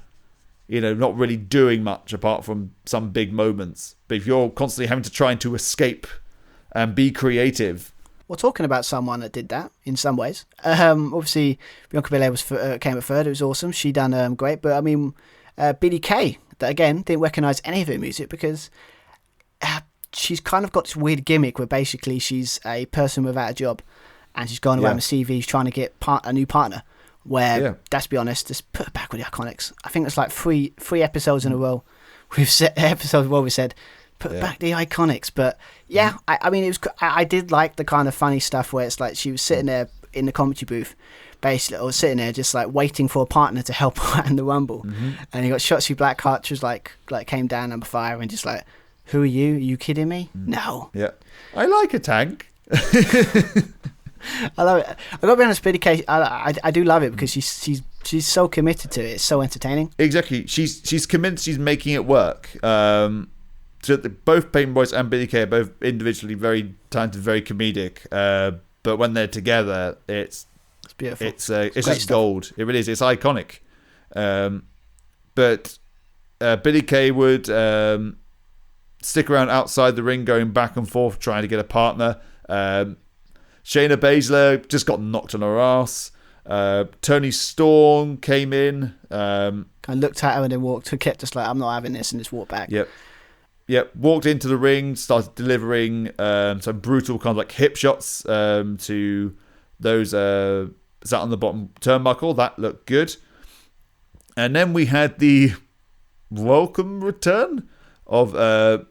not really doing much apart from some big moments. But if you're constantly having to try to escape and be creative. Well, talking about someone that did that in some ways, obviously Bianca Belair came at third. It was awesome. She done great. But I mean, Billie Kay, that again didn't recognise any of her music because she's kind of got this weird gimmick where basically she's a person without a job and she's going around with CVs trying to get a new partner. Where, let's be honest, just put her back with the Iconics. I think it's like three episodes in a row. We said put back the Iconics. But yeah, I mean, it was. I did like the kind of funny stuff where it's like she was sitting there in the commentary booth, basically, or sitting there just like waiting for a partner to help her out in the Rumble. And you got Shotzi Blackheart, who's like came down number 5 and just like, who are you? Are you kidding me? No. Yeah, I like a tank. I love it. I gotta be honest, Billie Kay, I do love it because she's so committed to it. It's so entertaining. Exactly. She's convinced she's making it work. So both Peyton Royce and Billie Kay are both individually very talented, very comedic. But when they're together, it's beautiful. It's just gold. It really is. It's iconic. But Billie Kay would stick around outside the ring, going back and forth, trying to get a partner. Shayna Baszler just got knocked on her ass. Toni Storm came in. Kind of looked at her and then walked. Kept just like, I'm not having this, and just walked back. Yep. Walked into the ring, started delivering some brutal kind of like hip shots to those sat on the bottom turnbuckle. That looked good. And then we had the welcome return of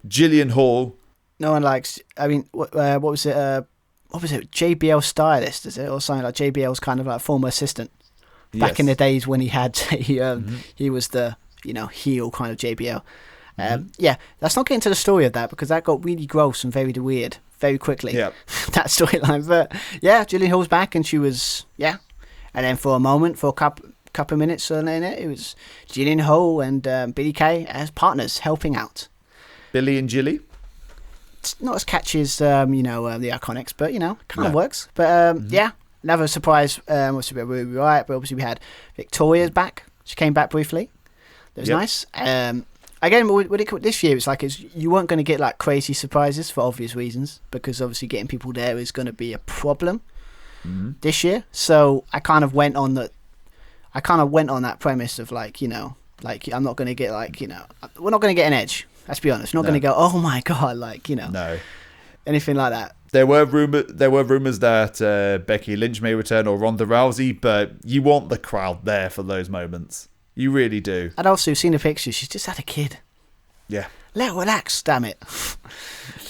Jillian Hall. No one likes. I mean, what was it? What was it? JBL stylist, is it, or something like JBL's kind of like former assistant back in the days when he had he was the heel kind of JBL. Yeah, let's not get into the story of that because that got really gross and very weird very quickly. Yeah, that storyline. But yeah, Jillian Hall's back and she was and then for a moment, for a couple of minutes in it was Jillian Hall and Billie Kay as partners helping out. Billy and Jilly. It's not as catchy as the Iconics, but kind of works. But yeah, another surprise. Obviously we were right, but obviously we had Victoria's back. She came back briefly. That was nice. Again, with this year, it's like you weren't going to get like crazy surprises for obvious reasons because obviously getting people there is going to be a problem this year. So I kind of went on that. I kind of went on that premise of like I'm not going to get we're not going to get an Edge. Let's be honest. We're not going to go, oh my god, no, anything like that. There were rumors that Becky Lynch may return or Ronda Rousey, but you want the crowd there for those moments. You really do. And also, seen the pictures. She's just had a kid. Yeah. Let her relax, damn it.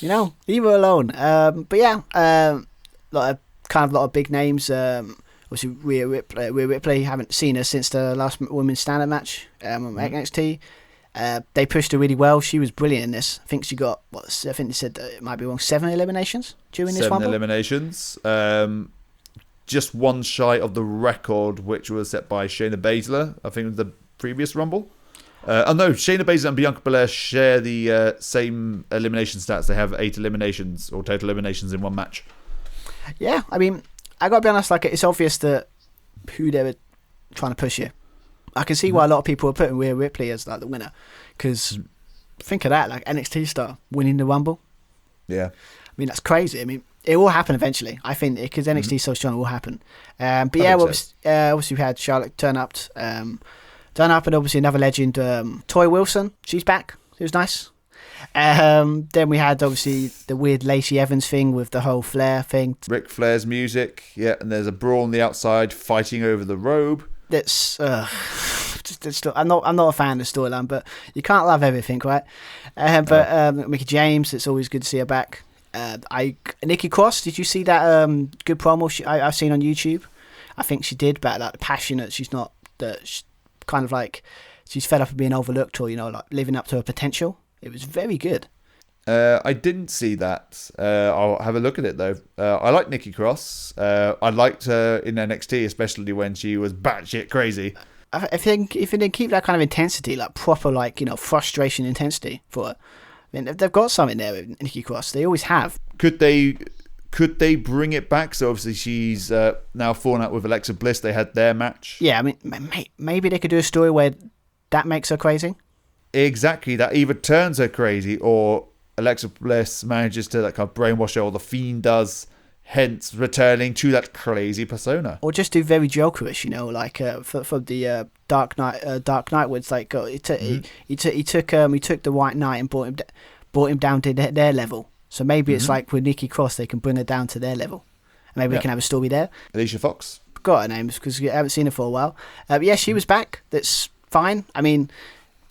Leave her alone. But yeah, a lot of big names. Obviously, Rhea Ripley. Haven't seen her since the last women's standard match on NXT. They pushed her really well. She was brilliant in this. I think she got I think they said it might be wrong. 7 eliminations during this Rumble. 7 eliminations. Just one shy of the record, which was set by Shayna Baszler. I think the previous Rumble. Shayna Baszler and Bianca Belair share the same elimination stats. They have 8 eliminations or total eliminations in one match. Yeah, I mean, I gotta be honest. Like, it's obvious that who they were trying to push here. I can see why a lot of people are putting Rhea Ripley as like the winner, because think of that, like NXT star winning the Rumble. Yeah, I mean that's crazy. I mean it will happen eventually. I think because NXT is so strong, it will happen. But yeah, obviously we had Charlotte turn up, and obviously another legend, Toy Wilson. She's back. It was nice. Then we had obviously the weird Lacey Evans thing with the whole Flair thing. Ric Flair's music, and there's a brawl on the outside, fighting over the robe. That's I'm not a fan of the storyline, but you can't love everything, right? Mickey James, it's always good to see her back. Nikki Cross, did you see that good promo I've seen on YouTube? I think she did, but like passionate. She's not she's kind of like she's fed up of being overlooked, or like living up to her potential. It was very good. I didn't see that. I'll have a look at it though. I like Nikki Cross. I liked her in NXT, especially when she was batshit crazy. I think if they keep that kind of intensity, like proper, frustration intensity for her, I mean, they've got something there with Nikki Cross. They always have. Could they Could they bring it back? So obviously she's now fallen out with Alexa Bliss. They had their match. Yeah, I mean, maybe they could do a story where that makes her crazy. Exactly. That either turns her crazy or Alexa Bliss manages to like kind of brainwash her, or the Fiend does, hence returning to that crazy persona. Or just do very Jokerish, like for the Dark Knight, where it's like he took the White Knight and brought him down to their level. So maybe it's like with Nikki Cross, they can bring her down to their level, and maybe we can have a story there. Alicia Fox. Forgot her name because I haven't seen her for a while. Yeah, she was back. That's fine. I mean,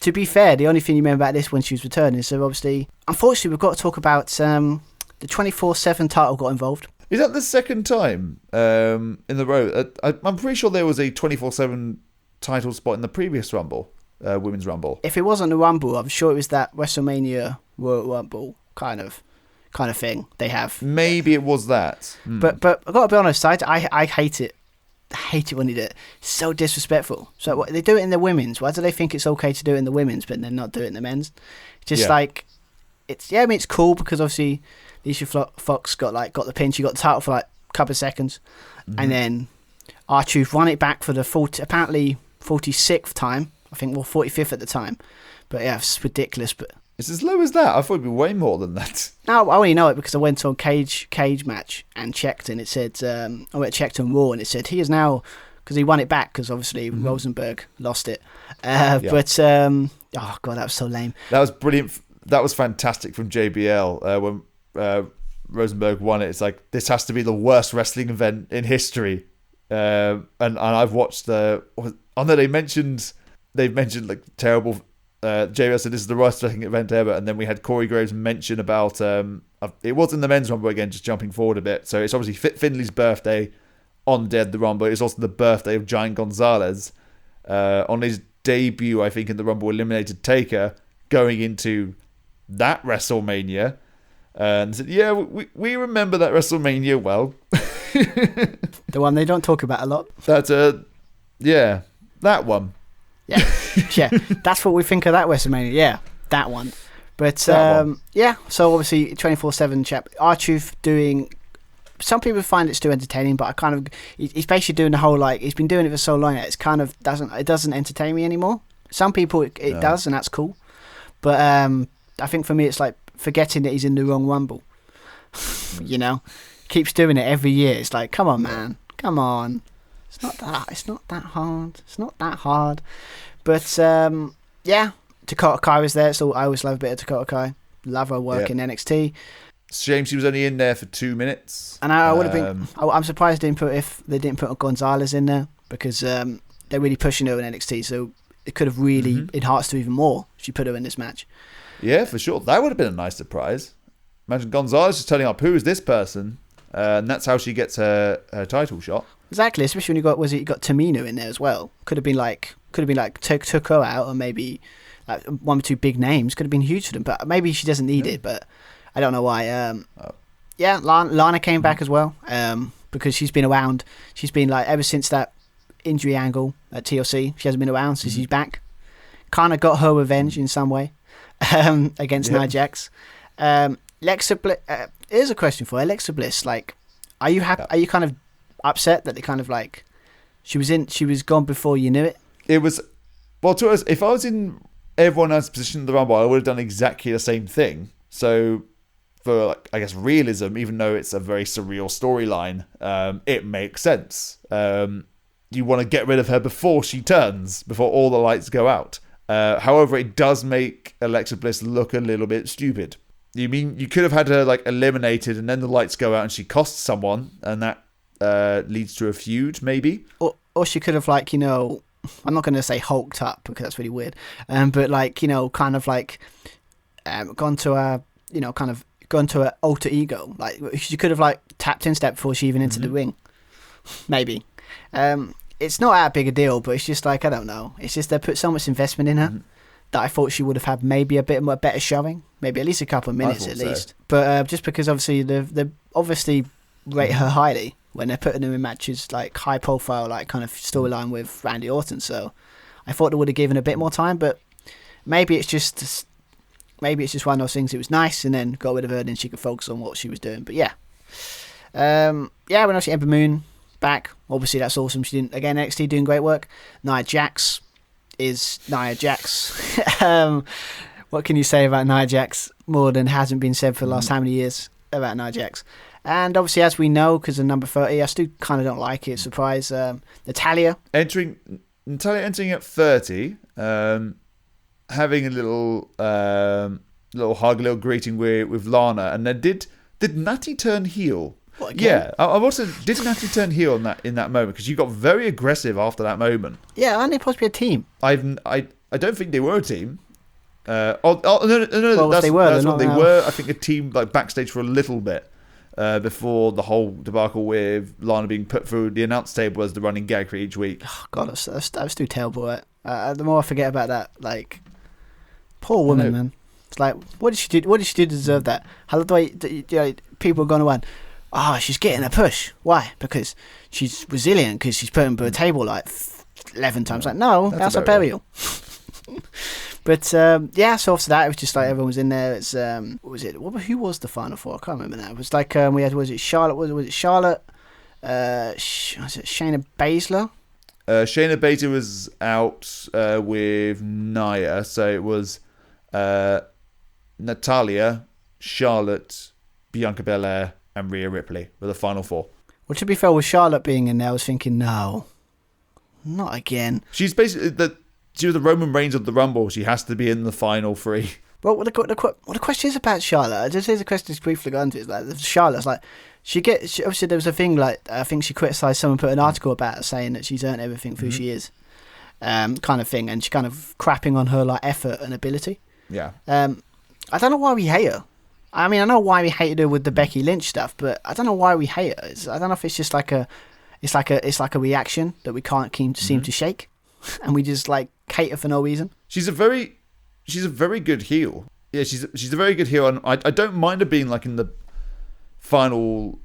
to be fair, the only thing you remember about this when she was returning. So obviously, unfortunately, we've got to talk about the 24/7 title got involved. Is that the second time in the row? I'm pretty sure there was a 24/7 title spot in the previous Rumble, Women's Rumble. If it wasn't the Rumble, I'm sure it was that WrestleMania Royal Rumble kind of thing they have. Maybe it was that. But I've got to be honest, I hate it. I hate it when they do it. It's so disrespectful. So they do it in the women's. Why do they think it's okay to do it in the women's, but then not do it in the men's? Just like it's. Yeah, I mean it's cool because obviously Alicia Fox got the pin. She got the title for like a couple of seconds, and then R-Truth won it back for the 46th time. I think 45th at the time. But yeah, it's ridiculous. But it's as low as that. I thought it'd be way more than that. No, I only know it because I went on cage match and checked, and it said I checked on Raw, and it said he is now, because he won it back because obviously Rosenberg lost it. But oh god, that was so lame. That was brilliant. That was fantastic from JBL when Rosenberg won it. It's like, this has to be the worst wrestling event in history. And I've watched they've mentioned like terrible. JBL said this is the worst wrestling event ever, and then we had Corey Graves mention about it was in the men's Rumble again, just jumping forward a bit. So it's obviously Finley's birthday on Dead the Rumble. It's also the birthday of Giant Gonzalez on his debut, I think, in the Rumble, eliminated Taker going into that WrestleMania, and said, yeah, we remember that WrestleMania well. The one they don't talk about a lot. That's that one. Yeah, yeah, that's what we think of that WrestleMania. Yeah, that one. But yeah, so obviously 24/7 chap R-Truth doing. Some people find it's too entertaining, but he's basically doing the whole he's been doing it for so long that it's kind of doesn't entertain me anymore. Some people it does, and that's cool. But I think for me it's like forgetting that he's in the wrong Rumble. Keeps doing it every year. It's like, come on, man, come on. It's not that hard. But yeah, Dakota Kai was there, so I always love a bit of Dakota Kai. Love her work in NXT. Shame she was only in there for 2 minutes. And I would have been. I'm surprised if they didn't put Gonzalez in there, because they're really pushing her in NXT. So it could have really enhanced her even more if you put her in this match. Yeah, for sure. That would have been a nice surprise. Imagine Gonzalez just turning up. Who is this person? And that's how she gets her title shot. Exactly, especially when you got Tamina in there as well. Could have been like took her out, or maybe like one or two big names. Could have been huge for them, but maybe she doesn't need it. But I don't know why. Yeah, Lana came back as well, because she's been around. She's been ever since that injury angle at TLC. She hasn't been around, so she's back. Kind of got her revenge in some way against Nia Jax. Alexa Bliss. Here's a question for Alexa Bliss. Are you happy? Are you kind of upset that they kind of she was gone before you knew it? It was, well, to us, if I was in everyone else's position in the Rumble, I would have done exactly the same thing. So for I guess realism, even though it's a very surreal storyline, it makes sense. You want to get rid of her before she turns, before all the lights go out. However, it does make Alexa Bliss look a little bit stupid. You mean you could have had her eliminated and then the lights go out and she costs someone, and that leads to a feud, maybe? Or she could have I'm not going to say hulked up because that's really weird, but gone to a alter ego. She could have tapped in step before she even entered the ring, maybe. It's not that big a deal, but it's just I don't know. It's just they put so much investment in her that I thought she would have had maybe a bit more better showing, maybe at least a couple of minutes at least. But just because obviously they obviously rate her highly when they're putting her in matches high profile, kind of storyline with Randy Orton. So I thought they would have given a bit more time, but maybe it's just one of those things. It was nice, and then got rid of her, and then she could focus on what she was doing. But yeah, Yeah, when I see Ember Moon back, obviously that's awesome. She didn't again NXT doing great work. Nia Jax is Nia Jax. What can you say about Nia Jax more than hasn't been said for the last how many years about Nia Jax? And obviously, as we know, because of number 30, I still kind of don't like it. Surprise, Natalia entering at 30, having a little hug, a little greeting with Lana, and then did Natty turn heel? What, again? Yeah, I also did Natty turn heel in that moment, because you got very aggressive after that moment. Yeah, aren't they supposed to be a team? I don't think they were a team. No, Well, that's they were. That's They're what they not now. were. I think a team like backstage for a little bit before the whole debacle with Lana being put through the announce table as the running gag for each week. Oh, God, that was too terrible. Right? The more I forget about that, like, poor woman, man. It's like, what did she do? What did she do to deserve that? How the way people are going to win? She's getting a push. Why? Because she's resilient. Because she's put him through a table like 11 times. Like, no, that's a burial. But so after that, it was just like everyone was in there. It's what was it? Who was the final four? I can't remember now. It was like we had Charlotte? Was it Charlotte? Was it Shayna Baszler? Shayna Baszler was out with Nia, so it was Natalia, Charlotte, Bianca Belair, and Rhea Ripley were the final four. Well, to be fair, with Charlotte being in there, I was thinking, no, not again. She's basically she was the Roman Reigns of the Rumble. She has to be in the final three. Well, what the question is about Charlotte, here's a question to briefly go into. Is like Charlotte's like obviously there was a thing like I think she criticised someone put an article about her saying that she's earned everything for who she is, kind of thing, and she kind of crapping on her like effort and ability. Yeah. I don't know why we hate her. I mean, I know why we hated her with the Becky Lynch stuff, but I don't know why we hate her. I don't know if it's just like a reaction that we can't seem to shake, and we just like hate her for no reason. She's a very good heel. Yeah, she's a very good heel, and I don't mind her being like in the final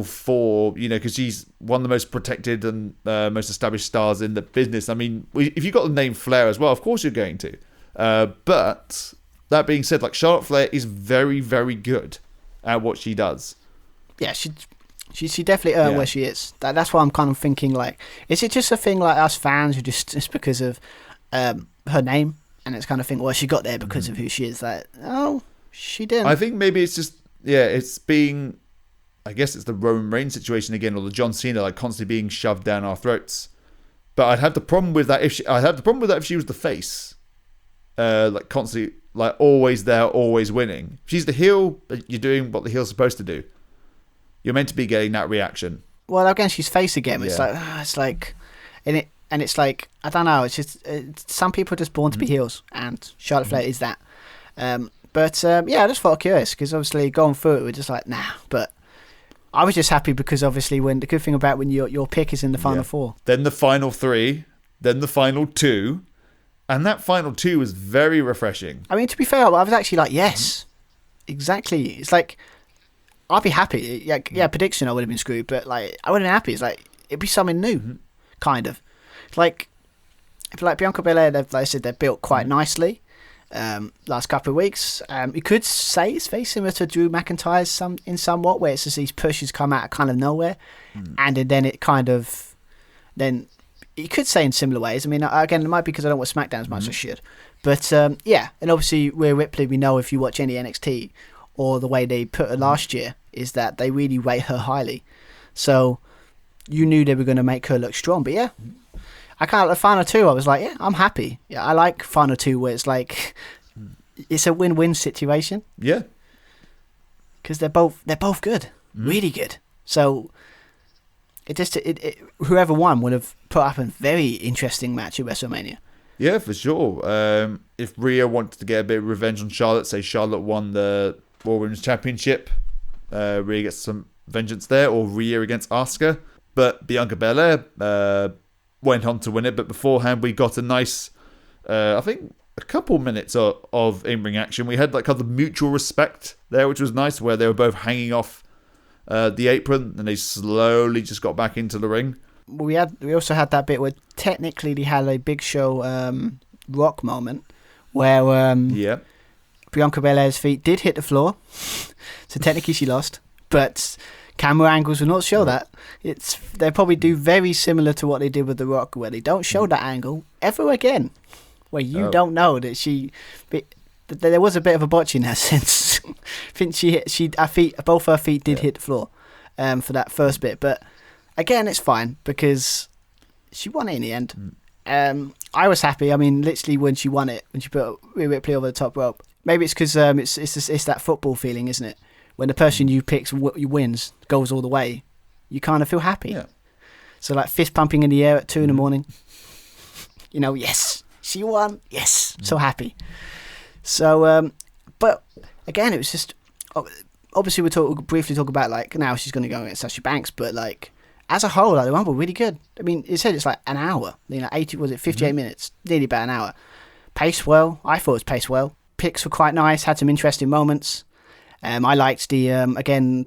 four, because she's one of the most protected and most established stars in the business. I mean, if you got the name Flair as well, of course you're going to. But that being said, like Charlotte Flair is very, very good at what she does. Yeah, she definitely earned where she is. That's why I'm kind of thinking, like, is it just a thing like us fans who just because of her name, and it's kind of think, well, she got there because of who she is. Like, oh, she didn't. I think maybe it's just it's being, I guess it's the Roman Reigns situation again, or the John Cena, like constantly being shoved down our throats. But I'd have the problem with that if she was the face, like constantly, like always there, always winning. If she's the heel, you're doing what the heel's supposed to do. You're meant to be getting that reaction. Well, again, she's face again. It's like, and it's like, I don't know. It's just some people are just born to be heels, and Charlotte Flair is that. But I just thought curious because obviously going through it, we're just like, nah. But I was just happy because obviously when the good thing about when your pick is in the final four, then the final three, then the final two, and that final two was very refreshing. I mean, to be fair, I was actually like, yes, exactly. It's like, I'd be happy. Yeah, prediction I would have been screwed, but like I would have been happy. It's like it'd be something new, kind of. Like Bianca Belair, like I said, they're built quite nicely. Last couple of weeks, you could say it's very similar to Drew McIntyre's in somewhat, where it's just these pushes come out of kind of nowhere, and then it kind of then you could say in similar ways. I mean, again, it might be because I don't watch SmackDown as much as I should, but and obviously Rhea Ripley, we know if you watch any NXT. Or the way they put her last year is that they really rate her highly. So you knew they were going to make her look strong. But yeah, I kind of, the final two, I was like, yeah, I'm happy. Yeah, I like final two where it's like, it's a win-win situation. Yeah. Because they're both good. Really good. So whoever won would have put up a very interesting match at WrestleMania. Yeah, for sure. If Rhea wanted to get a bit of revenge on Charlotte, say Charlotte won the Raw Women's Championship, Rhea gets some vengeance there, or Rhea against Asuka. But Bianca Belair went on to win it. But beforehand, we got a nice, I think, a couple minutes of in-ring action. We had like kind of mutual respect there, which was nice, where they were both hanging off the apron, and they slowly just got back into the ring. We also had that bit where technically they had a Big Show Rock moment where Bianca Belair's feet did hit the floor, so technically she lost. But camera angles will not show that. They probably do very similar to what they did with The Rock, where they don't show that angle ever again, where you don't know that there was a bit of a botch in that sense. I think both her feet did hit the floor for that first bit, but again, it's fine because she won it in the end. I was happy. I mean, literally when she won it, when she put Rhea Ripley over the top rope. Maybe it's because it's that football feeling, isn't it? When the person you pick wins, goes all the way, you kind of feel happy. Yeah. So like fist pumping in the air at 2 in the morning. Yes, she won. Yes, so happy. So, but again, it was just obviously we briefly talk about like now she's going to go against Sasha Banks, but like as a whole, like the Rumble really good. I mean, it said it's like an hour. 58 minutes, nearly about an hour. Paced well. I thought it was paced well. Picks were quite nice. Had some interesting moments. I liked the again.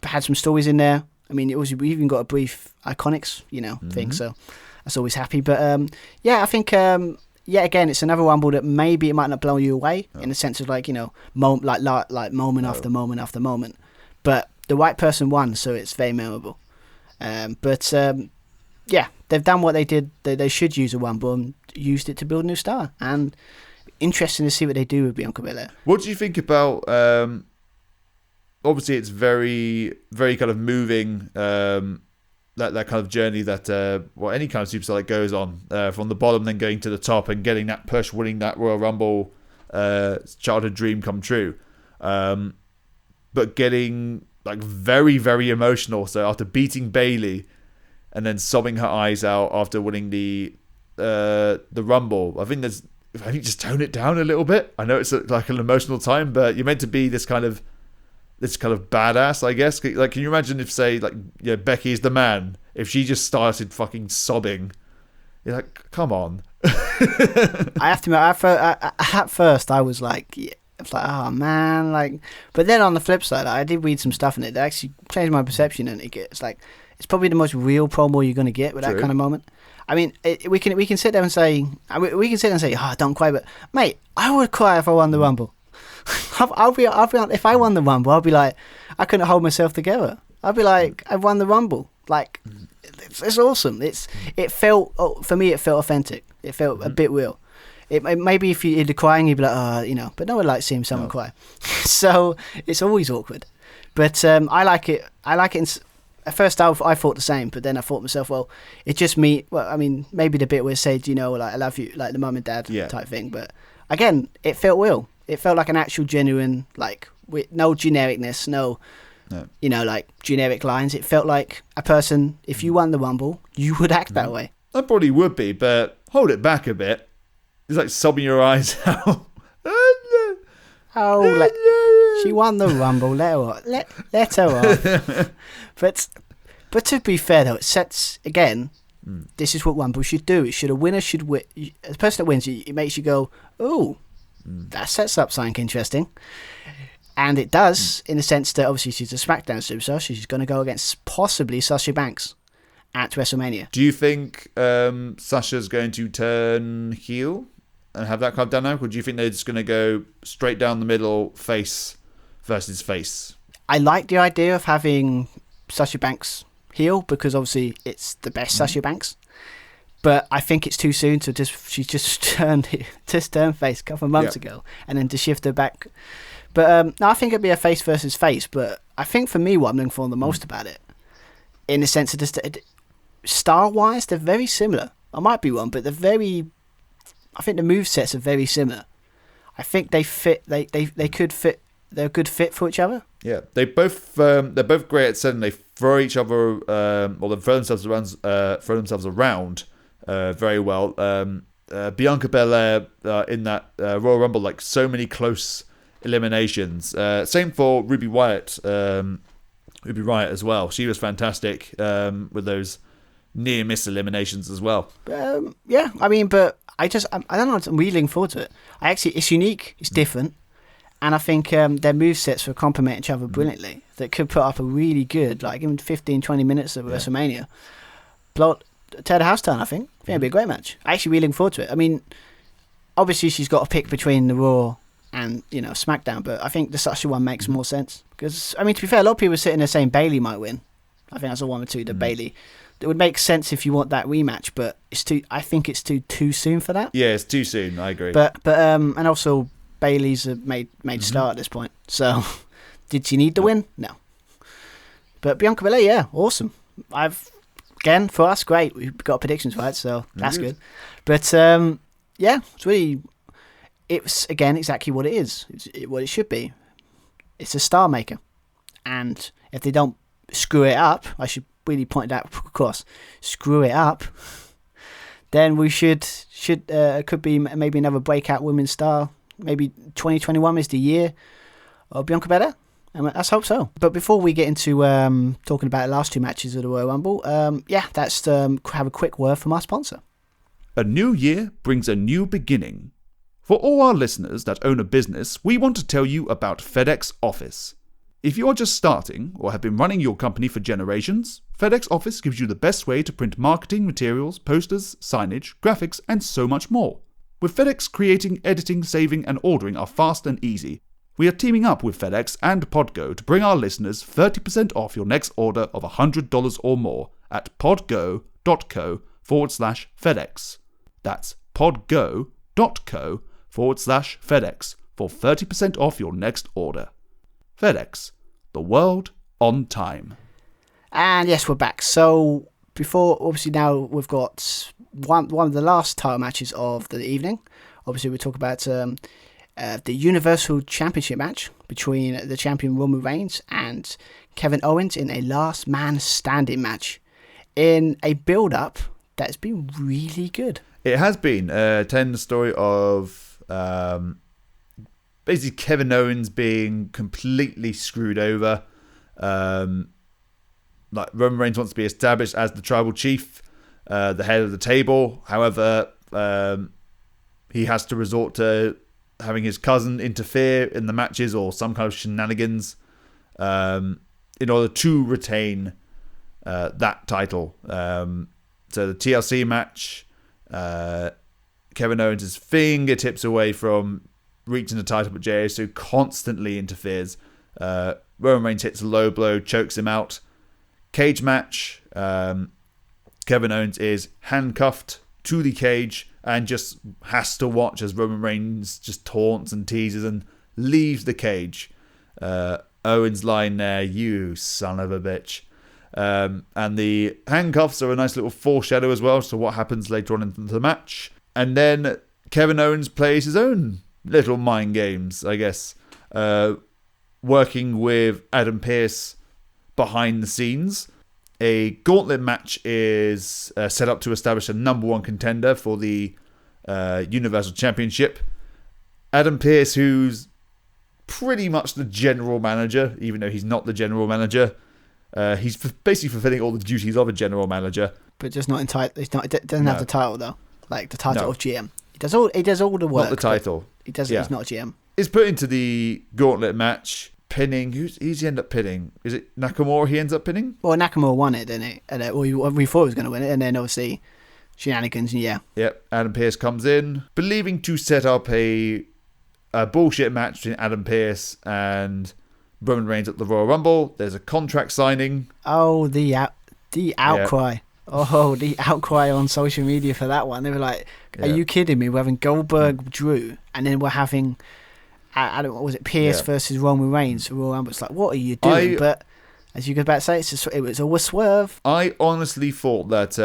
Had some stories in there. I mean, we even got a brief Iconics, thing. So that's always happy. But I think. Again, it's another Rumble that maybe it might not blow you away in the sense of like moment after moment after moment, but the right person won, so it's very memorable. They've done what they did. They should use a Rumble and used it to build a new star. And interesting to see what they do with Bianca Belair. What do you think about? Obviously, it's very, very kind of moving. That kind of journey that any kind of superstar that goes on from the bottom, then going to the top and getting that push, winning that Royal Rumble, childhood dream come true, but getting like very, very emotional. So after beating Bayley, and then sobbing her eyes out after winning the Rumble, I think just tone it down a little bit. I know it's like an emotional time, but you're meant to be this kind of badass, I guess. Like, can you imagine if, say, like, Becky's the man, if she just started fucking sobbing? You're like, come on. I have to admit, at first I was like, oh man, like. But then on the flip side, I did read some stuff in it that actually changed my perception, and it's probably the most real promo you're going to get with that kind of moment. I mean, we can sit there and say, oh, don't cry, but mate, I would cry if I won the Rumble. I'll be if I won the Rumble, I'll be like, I couldn't hold myself together. I'll be like, I've won the Rumble. Like, it's awesome. It felt for me, it felt authentic. It felt a bit real. It maybe if you're crying, you'd be like, but no one likes seeing someone cry. So it's always awkward. But I like it. At first, I thought the same, but then I thought to myself, well, it's just me. Well, I mean, maybe the bit where it said, like, I love you, like the mum and dad type thing. But again, it felt real. It felt like an actual genuine, like, with no genericness, no, like generic lines. It felt like a person, if you won the Rumble, you would act that way. I probably would be, but hold it back a bit. It's like sobbing your eyes out. She won the Rumble. Let her off. But to be fair though, it sets again. This is what Rumble should do. A winner should win. The person that wins, it makes you go, "Oh, that sets up something interesting." And it does, in the sense that obviously she's a SmackDown superstar. She's going to go against possibly Sasha Banks at WrestleMania. Do you think Sasha's going to turn heel and have that kind of dynamic, or do you think they're just going to go straight down the middle, face versus face? I like the idea of having Sasha Banks heel because obviously it's the best Sasha Banks. But I think it's too soon to she's just turned face a couple of months ago, and then to shift her back. But no, I think it'd be a face versus face. But I think for me, what I'm looking for the most about it, in the sense of just style-wise, they're very similar. I might be wrong, but I think the movesets are very similar. I think they fit. They could fit. They're a good fit for each other. Yeah, they're both great at setting. They throw each other, or they throw themselves around very well. Bianca Belair in that Royal Rumble, like so many close eliminations. Same for Ruby Riott as well. She was fantastic with those near miss eliminations as well. Yeah, I mean, but I don't know. I'm really looking forward to it. It's unique. It's different. And I think their movesets will complement each other brilliantly. That could put up a really good, like, even 15-20 minutes of WrestleMania. Tear the house down, I think. I think it'd be a great match. I'm actually really looking forward to it. I mean, obviously she's got to pick between the Raw and SmackDown. But I think the Sasha one makes more sense because to be fair, a lot of people are sitting there saying Bayley might win. I think that's a 1 or 2 that Bayley. It would make sense if you want that rematch, but it's too. I think it's too soon for that. Yeah, it's too soon. I agree. But and also Bayley's a made star at this point. So did she need the win? No. But Bianca Belair, yeah, awesome. Again, for us, great. We've got predictions right, so that's good. But yeah, it's again exactly what it is. It's what it should be. It's a star maker, and if they don't screw it up, I should really point out, of course, screw it up, then we should could be maybe another breakout women's star. Maybe 2021 is the year of Bianca Belair. Let's hope so. But before we get into talking about the last 2 matches of the Royal Rumble, let's have a quick word from our sponsor. A new year brings a new beginning. For all our listeners that own a business, we want to tell you about FedEx Office. If you are just starting or have been running your company for generations, FedEx Office gives you the best way to print marketing materials, posters, signage, graphics, and so much more. With FedEx, creating, editing, saving, and ordering are fast and easy. We are teaming up with FedEx and Podgo to bring our listeners 30% off your next order of $100 or more at podgo.co/FedEx. That's podgo.co/FedEx for 30% off your next order. FedEx, the world on time. And yes, we're back. So before, obviously now we've got one of the last title matches of the evening. Obviously we talk about the Universal Championship match between the champion Roman Reigns and Kevin Owens in a last man standing match in a build-up that's been really good. It has been. Telling the story of basically Kevin Owens being completely screwed over. Roman Reigns wants to be established as the tribal chief, the head of the table. However, he has to resort to having his cousin interfere in the matches or some kind of shenanigans in order to retain that title. So the TLC match, Kevin Owens is fingertips away from reaching the title, but Jey Uso constantly interferes. Roman Reigns hits a low blow, chokes him out. Cage match, Kevin Owens is handcuffed to the cage and just has to watch as Roman Reigns just taunts and teases and leaves the cage. Owens lying there, you son of a bitch. And the handcuffs are a nice little foreshadow as well to what happens later on in the match. And then Kevin Owens plays his own little mind games, I guess, working with Adam Pearce behind the scenes. A gauntlet match is set up to establish a number 1 contender for the Universal Championship. Adam Pearce, who's pretty much the general manager, even though he's not the general manager. He's basically fulfilling all the duties of a general manager, but just not entitled. It doesn't have the title though, like the title of GM. He does all the work. Not the title. He does. Yeah. He's not a GM. It's put into the gauntlet match. Pinning. Who's he end up pinning? Is it Nakamura he ends up pinning? Well, Nakamura won it, didn't he? And we thought he was going to win it, and then obviously shenanigans. And yeah. Yep. Adam Pearce comes in, believing to set up a bullshit match between Adam Pearce and Roman Reigns at the Royal Rumble. There's a contract signing. Oh, the outcry. Yeah. Oh, the outcry on social media for that one. They were like, "Are you kidding me? We're having Goldberg, Drew, and then we're having." I don't know, was it Pierce versus Roman Reigns? Royal Rumble. It's like, what are you doing? But as you go back to say, it was always swerve. I honestly thought that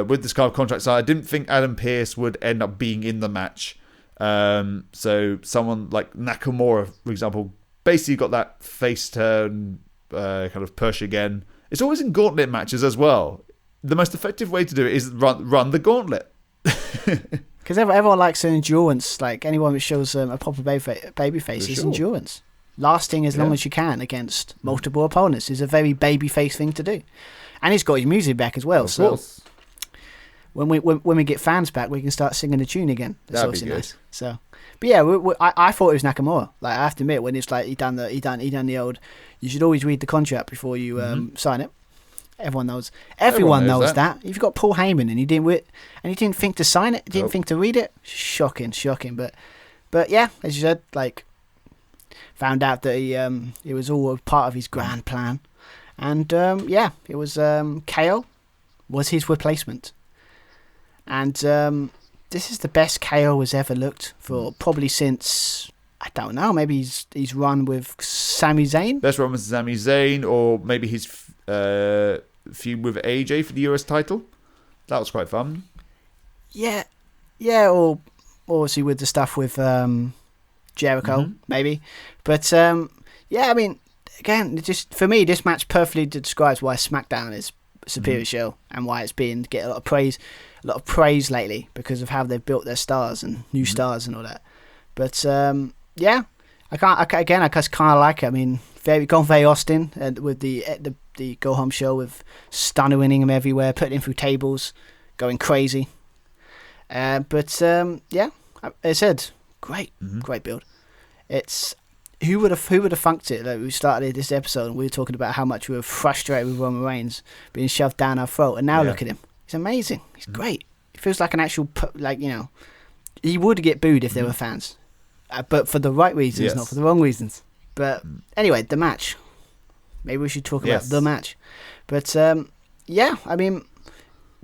with this kind of contract, I didn't think Adam Pearce would end up being in the match. So someone like Nakamura, for example, basically got that face turn kind of push again. It's always in gauntlet matches as well. The most effective way to do it is run the gauntlet. Because everyone likes an endurance. Like anyone that shows a proper babyface is endurance. Lasting as long as you can against multiple opponents is a very babyface thing to do. And he's got his music back as well. Of course. When we get fans back, we can start singing the tune again. That's That'd be good. Nice. So, but yeah, I thought it was Nakamura. Like I have to admit, when it's like he done the old, you should always read the contract before you sign it. Everyone knows. Everyone knows that. If you've got Paul Heyman and he didn't think to sign it, didn't think to read it, shocking. But But yeah, as you said, like, found out that it was all a part of his grand plan. And yeah, it was KO was his replacement. And this is the best KO has ever looked for probably since, I don't know, maybe he's run with Sami Zayn. Best run with Sami Zayn, or maybe his feud with AJ for the US title. That was quite fun. Yeah, or obviously with the stuff with Jericho, maybe. But yeah, I mean, again, just for me, this match perfectly describes why SmackDown is a superior show and why it's been getting a lot of praise lately because of how they've built their stars and new stars and all that. But yeah, I just kind of like it. I mean, gone very Austin with the Go Home show with Stunner winning him everywhere, putting him through tables, going crazy. But yeah, as I said, great build. It's who would have funked it? Like, we started this episode and we were talking about how much we were frustrated with Roman Reigns being shoved down our throat, and now look at him. He's amazing. He's great. He feels like an actual, like, you know, he would get booed if there were fans, but for the right reasons, not for the wrong reasons. But anyway, the match. Maybe we should talk about the match. But yeah, I mean,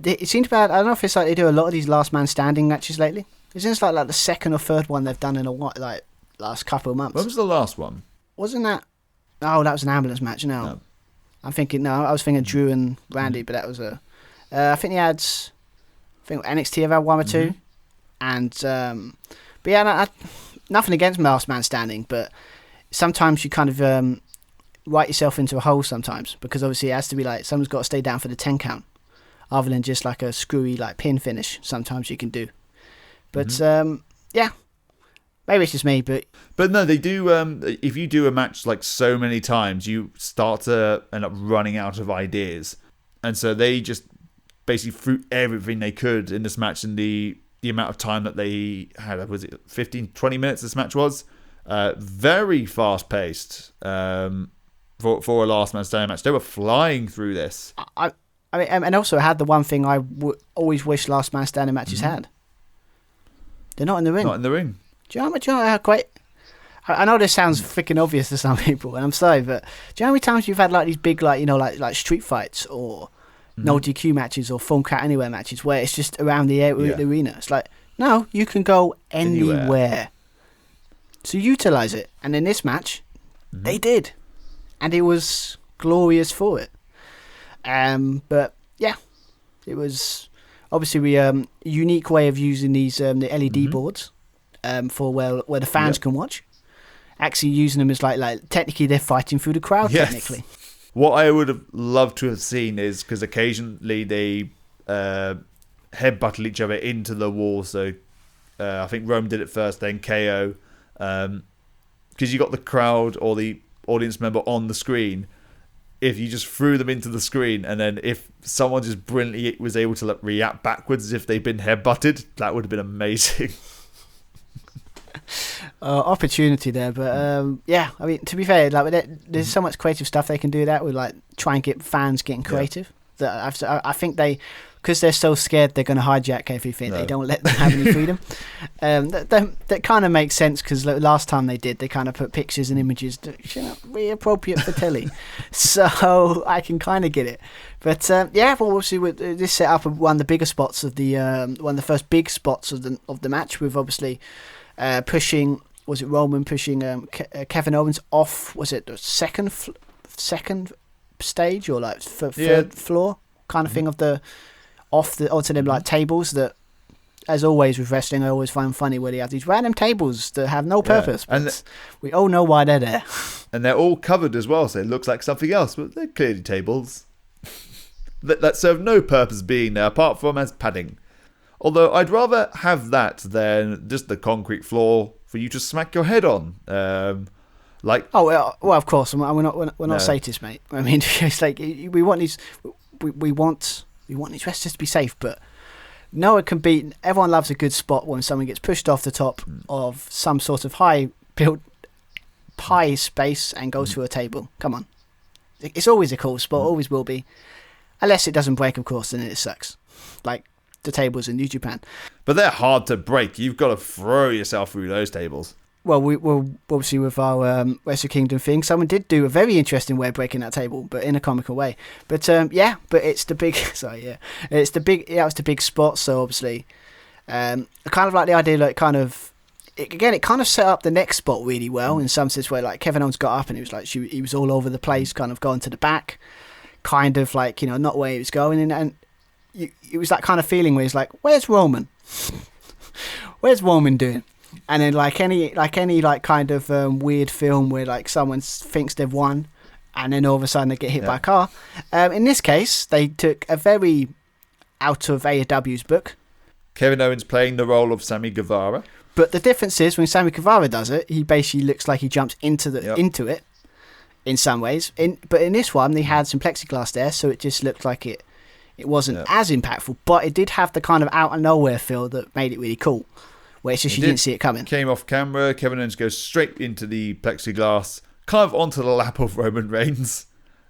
it seems bad. I don't know if it's like they do a lot of these last man standing matches lately. Isn't it like the second or third one they've done in a while, like last couple of months? When was the last one? Wasn't that? Oh, that was an ambulance match. No. I was thinking Drew and Randy, but that was a. I think NXT have had one or two, and but yeah, nothing against last man standing, but sometimes you kind of write yourself into a hole sometimes, because obviously it has to be like someone's got to stay down for the 10 count, other than just like a screwy like pin finish. Sometimes you can do, but yeah, maybe it's just me, but no, they do. If you do a match like so many times, you start to end up running out of ideas, and so they just basically threw everything they could in this match, and the amount of time that they had, was it 15-20 minutes this match was, very fast paced for a last man standing match. They were flying through this. I mean, and also it had the one thing I always wish last man standing matches had. They're not in the ring. Not in the ring. Do you know how great? I know this sounds freaking obvious to some people, and I'm sorry, but do you know how many times you've had like these big, like, you know, like street fights or no DQ matches or Full Count Anywhere matches where it's just around the arena? It's like, no, you can go anywhere. So utilize it. And in this match, they did, and it was glorious for it. But yeah, it was obviously a unique way of using these the LED boards for where the fans can watch. Actually using them as like technically they're fighting through the crowd. Technically. What I would have loved to have seen is, because occasionally they headbutted each other into the wall. So I think Rome did it first, then KO. Because you got the crowd or the audience member on the screen. If you just threw them into the screen, and then if someone just brilliantly was able to react backwards as if they'd been headbutted, that would have been amazing. Opportunity there, but yeah, I mean, to be fair, like there's so much creative stuff they can do that with, like try and get fans getting creative. That I think they, because they're so scared they're going to hijack everything, they don't let them have any freedom. That kind of makes sense, because last time they kind of put pictures and images that shouldn't be appropriate for telly, so I can kind of get it. But yeah, well, obviously with this set up one of the bigger spots of the one of the first big spots of the match, with obviously pushing, was it Roman pushing Kevin Owens off, was it the second stage or like third floor kind of thing of the onto them like tables that, as always with wrestling, I always find funny where they have these random tables that have no purpose, but we all know why they're there. And they're all covered as well, so it looks like something else, but they're clearly tables that serve no purpose being there apart from as padding. Although I'd rather have that than just the concrete floor for you to smack your head on. Well, of course, we're not sadists, mate. I mean, it's like we want these wrestlers to be safe, but no, it can be. Everyone loves a good spot when someone gets pushed off the top of some sort of high space and goes through a table. Come on, it's always a cool spot, always will be, unless it doesn't break, of course, then it sucks. Like the tables in New Japan. But they're hard to break. You've got to throw yourself through those tables. Well, we'll obviously with our Wrestle Kingdom thing, someone did do a very interesting way of breaking that table, but in a comical way. But but it's the big, it's the big, it's the big spot. So obviously, I kind of like the idea, like it kind of set up the next spot really well in some sense, where like Kevin Owens got up and he was like, he was all over the place, kind of going to the back, kind of like, not where he was going, and it was that kind of feeling where he's like, where's Roman? Where's Roman doing? And then like any kind of weird film where like someone thinks they've won, and then all of a sudden they get hit by a car. In this case, they took a very out of AEW's book. Kevin Owens playing the role of Sammy Guevara. But the difference is when Sammy Guevara does it, he basically looks like he jumps into it in some ways. But in this one, they had some plexiglass there, so it just looked like it wasn't as impactful. But it did have the kind of out of nowhere feel that made it really cool. Where it's just you didn't see it coming. Came off camera. Kevin Owens goes straight into the plexiglass, kind of onto the lap of Roman Reigns,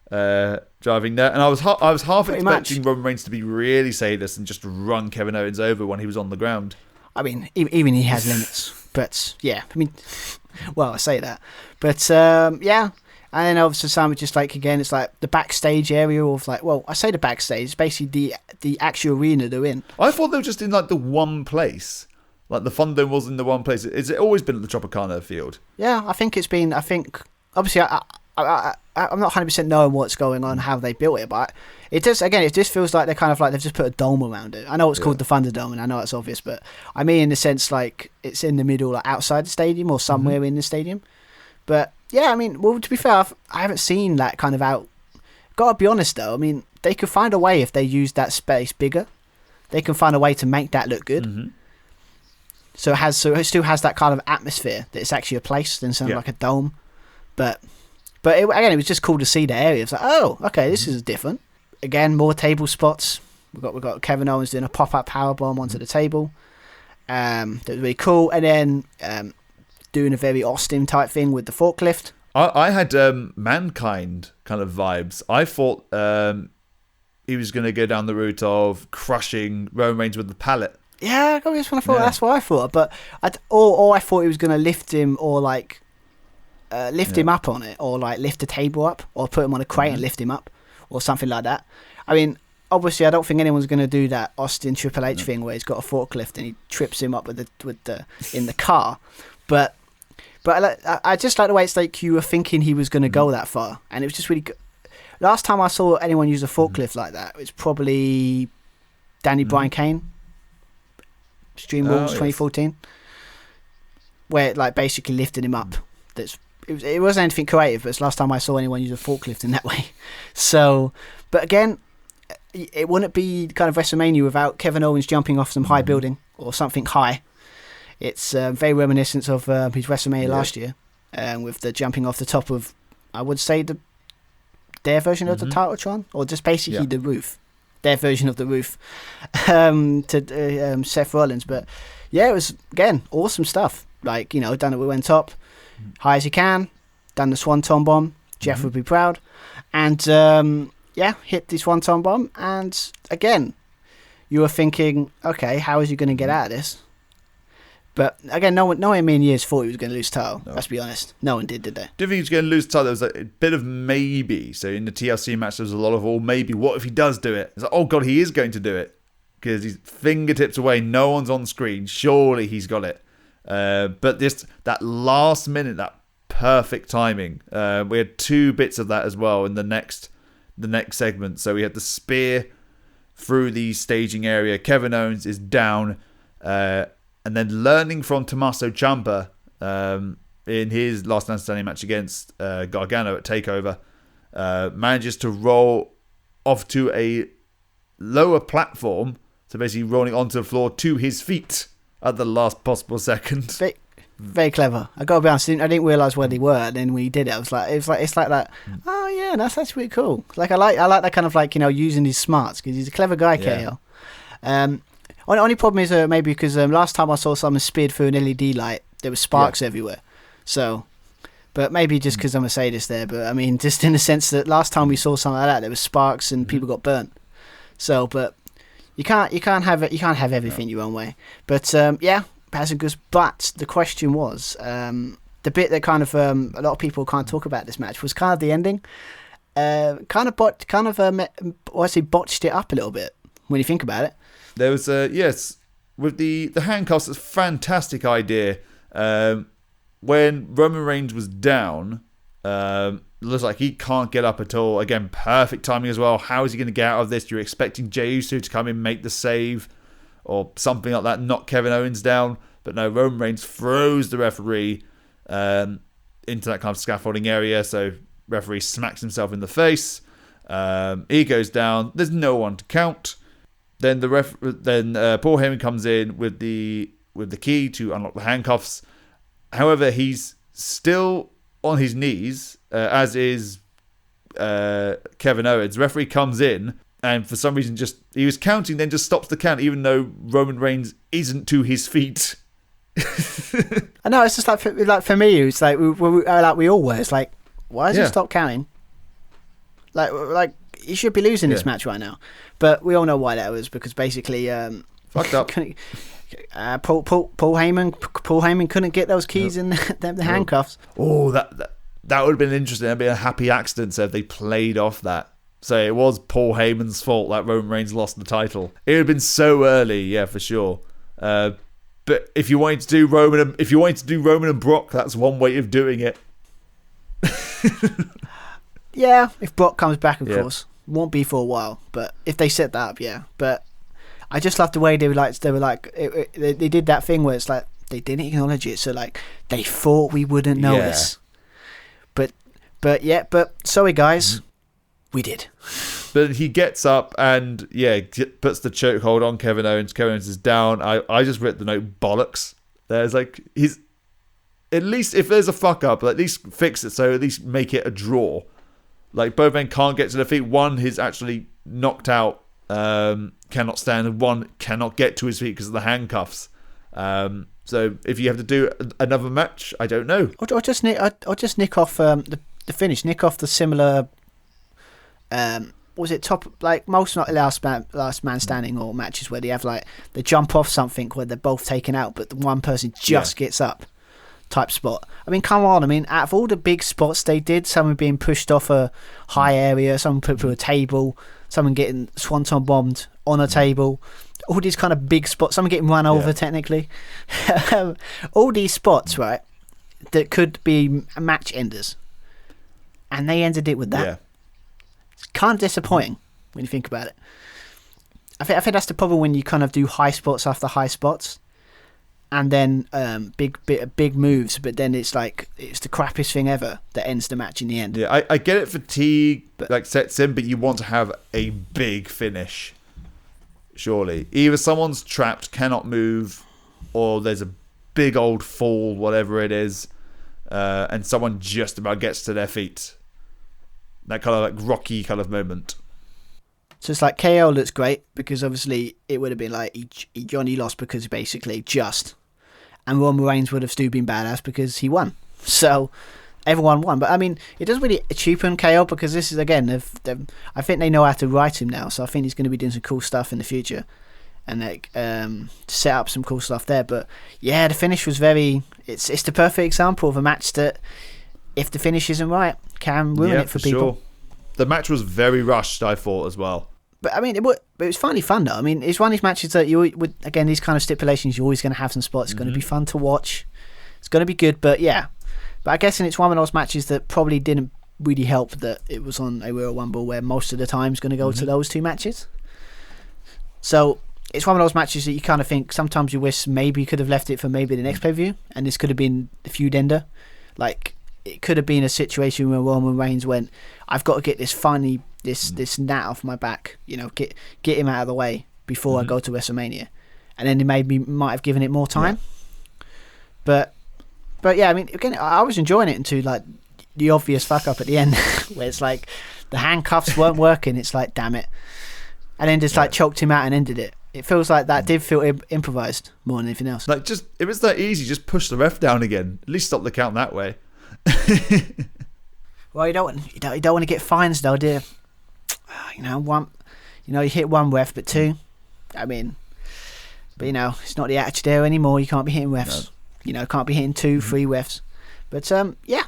driving there. And I was half expecting Roman Reigns to be really sadist and just run Kevin Owens over when he was on the ground. I mean, even he has limits. But yeah, I mean, well, I say that, but yeah. And then obviously Sam just like, again, it's like the backstage area of like, well, I say the backstage, it's basically the actual arena they're in. I thought they were just in like the one place. Like the Thunderdome was in the one place. Has it always been at the Tropicana field? Yeah, I think it's been. I think obviously I'm not 100% knowing what's going on, how they built it, but it does. Again, it just feels like they're kind of like they've just put a dome around it. I know it's called the Thunderdome, and I know it's obvious, but I mean in the sense like it's in the middle, like outside the stadium or somewhere in the stadium. But yeah, I mean, well, to be fair, I haven't seen that kind of out. Gotta be honest though, I mean, they could find a way if they use that space bigger. They can find a way to make that look good. Mm-hmm. So it still has that kind of atmosphere that it's actually a place instead of like a dome. But again, it was just cool to see the area. It's like, oh, okay, this is different. Again, more table spots. We've got Kevin Owens doing a pop-up powerbomb onto the table. That was really cool. And then doing a very Austin type thing with the forklift. I had Mankind kind of vibes. I thought he was going to go down the route of crushing Roman Reigns with the pallet. Yeah, that's what I thought. But I thought he was going to lift him or like lift him up on it, or like lift the table up, or put him on a crate and lift him up, or something like that. I mean, obviously, I don't think anyone's going to do that Austin Triple H thing where he's got a forklift and he trips him up with the in the car. But I just like the way it's like you were thinking he was going to go that far, and it was just really good. Last time I saw anyone use a forklift like that, it was probably Danny Bryan Kane. Stream Rules 2014, where it like basically lifted him up. It wasn't anything creative, but it's the last time I saw anyone use a forklift in that way. So, but again, it wouldn't be kind of WrestleMania without Kevin Owens jumping off some high building or something high. It's very reminiscent of his WrestleMania last year, with the jumping off the top of, I would say, their version of the Titletron, or just basically the roof. Their version of the roof to Seth Rollins. But yeah, it was, again, awesome stuff. Like, done it, we went up high as you can, done the Swanton Bomb. Jeff would be proud. And hit the Swanton Bomb. And again, you were thinking, okay, how is he going to get out of this? But again, no one in a million years thought he was going to lose the title. No. Let's be honest. No one did they? Do you think he was going to lose the title? There was a bit of maybe. So in the TLC match, there was a lot of maybe. What if he does do it? It's like, oh God, he is going to do it. Because he's fingertips away. No one's on screen. Surely he's got it. But that last minute, that perfect timing. We had two bits of that as well in the next segment. So we had the spear through the staging area. Kevin Owens is down. And then learning from Tommaso Ciampa in his last man standing match against Gargano at TakeOver, manages to roll off to a lower platform, so basically rolling onto the floor to his feet at the last possible second. Very, very clever. I gotta be honest, I didn't realise where they were, and then when he did it, it's like that. Oh yeah, that's pretty cool. Like I like that kind of like using his smarts, because he's a clever guy, KO. Only problem is maybe because last time I saw someone speared through an LED light, there were sparks everywhere. So, but maybe just because I'm a sadist there. But I mean, just in the sense that last time we saw something like that, there was sparks and people got burnt. So, but You can't have it. You can't have everything your own way. But yeah, Baszler. But the question was the bit that kind of a lot of people can't talk about this match was kind of the ending. Botched it up a little bit when you think about it. There was yes, with the handcuffs. It's a fantastic idea. When Roman Reigns was down, looks like he can't get up at all. Again, perfect timing as well. How is he going to get out of this? You're expecting Jey Uso to come in, make the save, or something like that, knock Kevin Owens down. But no, Roman Reigns throws the referee into that kind of scaffolding area. So referee smacks himself in the face. He goes down. There's no one to count. Then Paul Heyman comes in with the key to unlock the handcuffs. However, he's still on his knees, as is Kevin Owens. Referee comes in, and for some reason, he was counting, then just stops the count, even though Roman Reigns isn't to his feet. I know, it's just like for me, it's like we all were. It's like, why does he stop counting? Like he should be losing this match right now, but we all know why that was, because basically fucked up. Paul Heyman couldn't get those keys in the handcuffs. Oh, that would have been interesting. That'd be a happy accident. So if they played off that, so it was Paul Heyman's fault that Roman Reigns lost the title. It would have been so early, yeah, for sure. But if you wanted to do Roman and Brock, that's one way of doing it. Yeah, if Brock comes back, of course, won't be for a while. But if they set that up, yeah. But I just love the way they did that thing where it's like they didn't acknowledge it, so like they thought we wouldn't notice. But sorry guys, we did. But he gets up and puts the chokehold on Kevin Owens. Kevin Owens is down. I just wrote the note bollocks. There's like he's at least if there's a fuck up, at least fix it. So at least make it a draw. Like both men can't get to their feet. One is actually knocked out, cannot stand, and one cannot get to his feet because of the handcuffs. So if you have to do another match, I don't know. Or just nick off the finish. Nick off the similar. Was it top like most not last man standing or matches where they have like they jump off something where they're both taken out, but the one person just gets up. Type spot. I mean, come on. I mean, out of all the big spots they did, someone being pushed off a high area, someone put through a table, someone getting swanton bombed on a table, all these kind of big spots, someone getting run over technically. All these spots, right, that could be match enders. And they ended it with that. Yeah. It's kind of disappointing when you think about it. I think that's the problem when you kind of do high spots after high spots. And then big moves, but then it's like it's the crappiest thing ever that ends the match in the end. Yeah, I get it. Fatigue sets in, but you want to have a big finish. Surely, either someone's trapped, cannot move, or there's a big old fall, whatever it is, and someone just about gets to their feet. That kind of like Rocky kind of moment. So it's like KO looks great because obviously it would have been like Johnny lost because basically and Roman Reigns would have still been badass because he won. So everyone won. But I mean, it doesn't really cheapen KO because this is again, I think they know how to write him now. So I think he's going to be doing some cool stuff in the future and like set up some cool stuff there. But yeah, the finish was it's the perfect example of a match that if the finish isn't right, can ruin it for people. Sure. The match was very rushed, I thought, as well. But I mean, it was finally fun, though. I mean, it's one of these matches that again, these kind of stipulations, you're always going to have some spots. It's going to be fun to watch. It's going to be good, but yeah. But I guess it's one of those matches that probably didn't really help that it was on a Royal Rumble where most of the time is going to go to those two matches. So it's one of those matches that you kind of think sometimes you wish maybe you could have left it for maybe the next pay-per-view, and this could have been the feud ender. Like, it could have been a situation where Roman Reigns went, I've got to get this gnat off my back, get him out of the way before I go to WrestleMania, and then he might have given it more time. But yeah, I mean, again, I was enjoying it until like the obvious fuck up at the end, where it's like the handcuffs weren't working. It's like, damn it, and then just like choked him out and ended it. It feels like that did feel improvised more than anything else. Like it was that easy. Just push the ref down again. At least stop the count that way. Well, you don't want to get fines though, do you? You hit one ref, but two, I mean, but it's not the Attitude Era anymore. You can't be hitting refs. No. Can't be hitting 2, 3 refs. But yeah.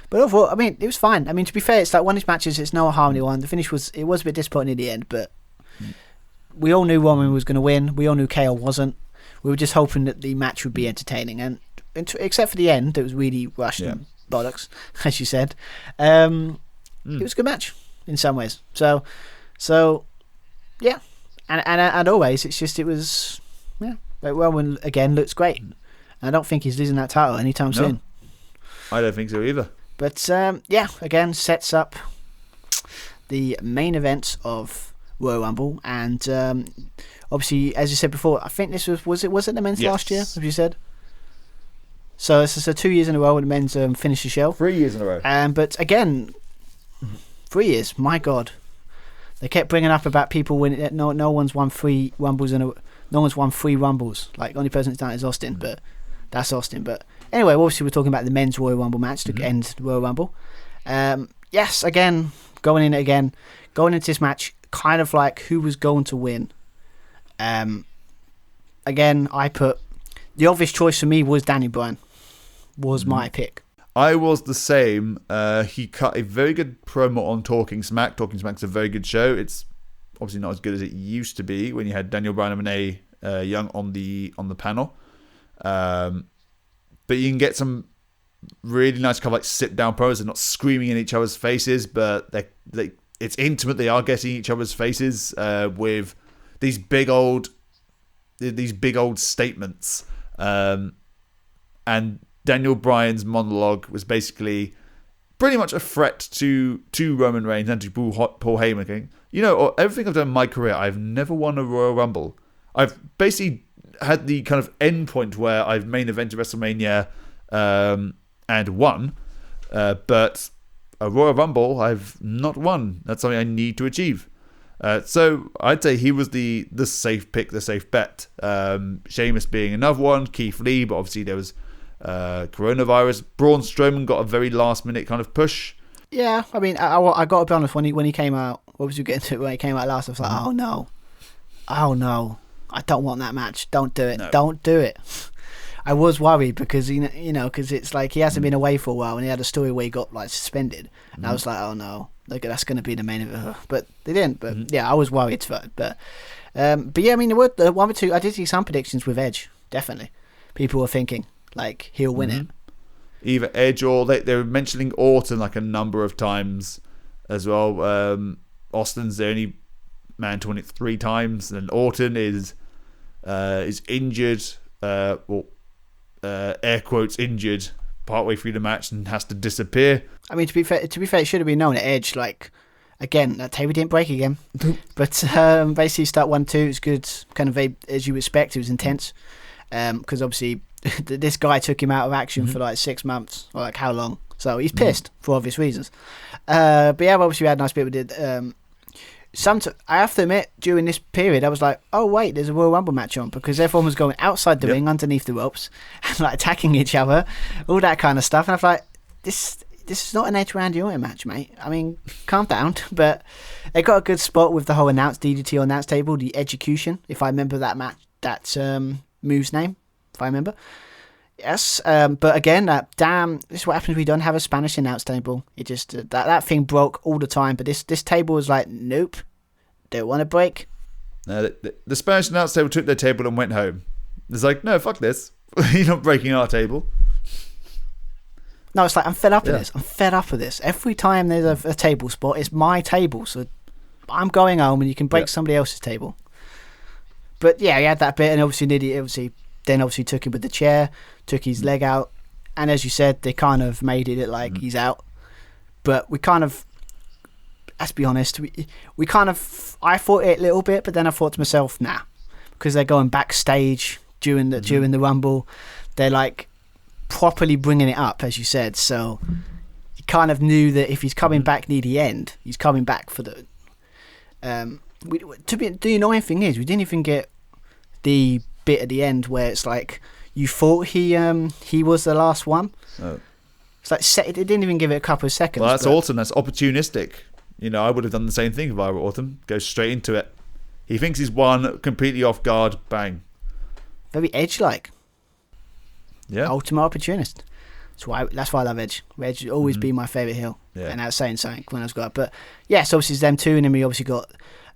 But overall, I mean, it was fine. I mean, to be fair, it's like one of these matches. It's no Harmony one. The finish was a bit disappointing in the end, but we all knew Roman was going to win. We all knew KO wasn't. We were just hoping that the match would be entertaining, and except for the end, it was really rushed and bollocks, as you said. It was a good match in some ways. So yeah, and always it was Roman again looks great. And I don't think he's losing that title anytime soon. I don't think so either. But again sets up the main event of Royal Rumble, and obviously, as you said before, I think this was it the men's last year, as you said. So it's 2 years in a row when the men's finished the show. 3 years in a row. But again, 3 years. My God, they kept bringing up about people winning. No one's won 3 Rumbles no one's won 3 Rumbles. Like, only person that's done it is Austin, but that's Austin. But anyway, obviously we're talking about the men's Royal Rumble match to end the Royal Rumble. Yes, again, going into this match, kind of like who was going to win. Again, I put the obvious choice for me was Daniel Bryan. Was my pick. I was the same. He cut a very good promo on Talking Smack. Talking Smack's a very good show. It's obviously not as good as it used to be when you had Daniel Bryan and Renee Young on the panel. But you can get some really nice kind of like sit down promos. They're not screaming in each other's faces, but it's intimate. They are getting each other's faces with these big old statements. And Daniel Bryan's monologue was basically pretty much a threat to Roman Reigns and to Paul Heyman. Going, everything I've done in my career, I've never won a Royal Rumble. I've basically had the kind of end point where I've main evented WrestleMania and won, but a Royal Rumble I've not won. That's something I need to achieve. So I'd say he was the safe pick, the safe bet. Sheamus being another one, Keith Lee, but obviously there was coronavirus. Braun Strowman got a very last minute kind of push. Yeah, I mean, I got to be honest, when he came out, what was you getting to when he came out last? I was like, oh no, I don't want that match. Don't do it. No. Don't do it. I was worried because because it's like he hasn't been away for a while, and he had a story where he got like suspended, and I was like, oh no, look, that's going to be the main event. But they didn't. But yeah, I was worried for it. But yeah, I mean, the one or two, I did see some predictions with Edge. Definitely, people were thinking like he'll win it. Either Edge or they were mentioning Orton like a number of times as well. Austin's the only man to win it 3 times, and Orton is injured. Air quotes injured partway through the match and has to disappear. I mean, to be fair, it should have been known at Edge. Like, again, that table didn't break again. But basically, start 1-2. It's good, kind of as you expect. It was intense because obviously this guy took him out of action for like 6 months, or like how long? So he's pissed for obvious reasons. But yeah, obviously we had a nice bit with it. I have to admit, during this period, I was like, oh wait, there's a Royal Rumble match on, because everyone was going outside the ring, underneath the ropes, and like attacking each other, all that kind of stuff. And I was like, this is not an Edge Randy Orton match, mate. I mean, calm down. But they got a good spot with the whole DDT on announce table, the execution, if I remember that that move's name, if I remember. Yes, but again, this is what happens when we don't have a Spanish announce table. It just that thing broke all the time. But this table was like, nope, don't want to break. The Spanish announce table took their table and went home. It's like, no, fuck this. You're not breaking our table. No, it's like, I'm fed up with this. I'm fed up with this. Every time there's a table spot, it's my table. So I'm going home and you can break somebody else's table. But yeah, he had that bit, and obviously took him with the chair, took his leg out, and as you said, they kind of made it like he's out. But we kind of, let's be honest, we kind of, I thought it a little bit, but then I thought to myself, nah, because they're going backstage during the Rumble, they're like properly bringing it up, as you said. So you kind of knew that if he's coming back near the end, he's coming back for the. The annoying thing is, we didn't even get the bit at the end where it's like you thought he was the last one. It's like it didn't even give it a couple of seconds. Well, that's awesome. That's opportunistic. I would have done the same thing if I were Orton. Go straight into it. He thinks he's won, completely off guard, bang. Very Edge-like. Yeah. Ultimate opportunist. That's why I love Edge. Edge will always be my favourite heel. Yeah. And that's saying something when I was got. But yes, obviously it's them two, and then we obviously got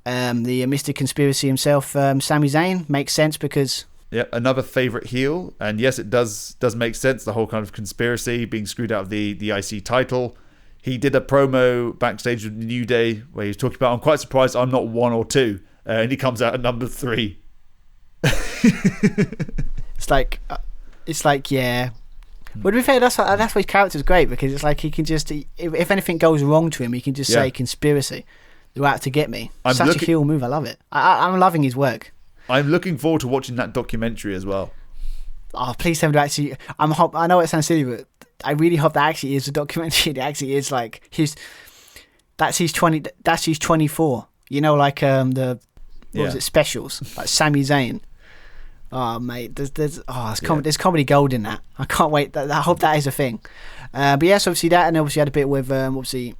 the Mr. Conspiracy himself, Sami Zayn. Makes sense because yeah, another favourite heel, and yes, it does make sense. The whole kind of conspiracy, being screwed out of the IC title. He did a promo backstage with the New Day where he was talking about, I'm quite surprised I'm not 1 or 2, and he comes out at number 3. It's like yeah. But to be fair, that's why his character's great, because it's like he can just, if anything goes wrong to him, he can just say conspiracy. They're out to get me. Such a heel move. I love it. I'm loving his work. I'm looking forward to watching that documentary as well. Oh, please tell me to actually. I know it sounds silly, but I really hope that actually is a documentary. It actually is like that's his 24. You know, like what was it, specials like Sami Zayn. Oh mate, there's comedy gold in that. I can't wait. I hope that is a thing. But yes, obviously that, and obviously had a bit with what was it?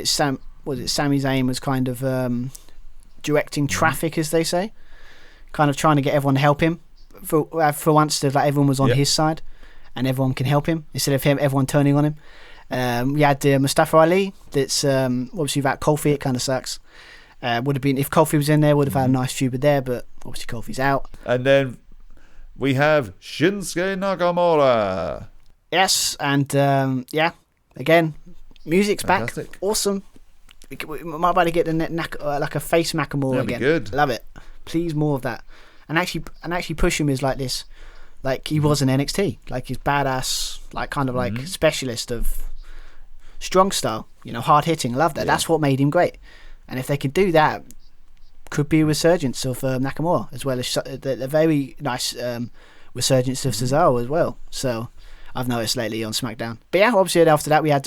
Sami Zayn was kind of directing traffic, as they say, kind of trying to get everyone to help him. For once, like everyone was on his side, and everyone can help him instead of everyone turning on him. We had Mustafa Ali. That's obviously that Kofi. It kind of sucks. Would have been if Kofi was in there, would have had a nice feud there, but obviously Kofi's out. And then we have Shinsuke Nakamura. Yes, and again, music's Fantastic. back. Awesome. We might be able to get the like a face Nakamura again. Good. Love it. Please, more of that. And actually push him as like this, like he was in NXT, like he's badass, like kind of like specialist of strong style, hard hitting. Love that. That's what made him great. And if they could do that, could be a resurgence of Nakamura, as well as the very nice resurgence of Cesaro as well. So I've noticed lately on SmackDown. But yeah, obviously after that we had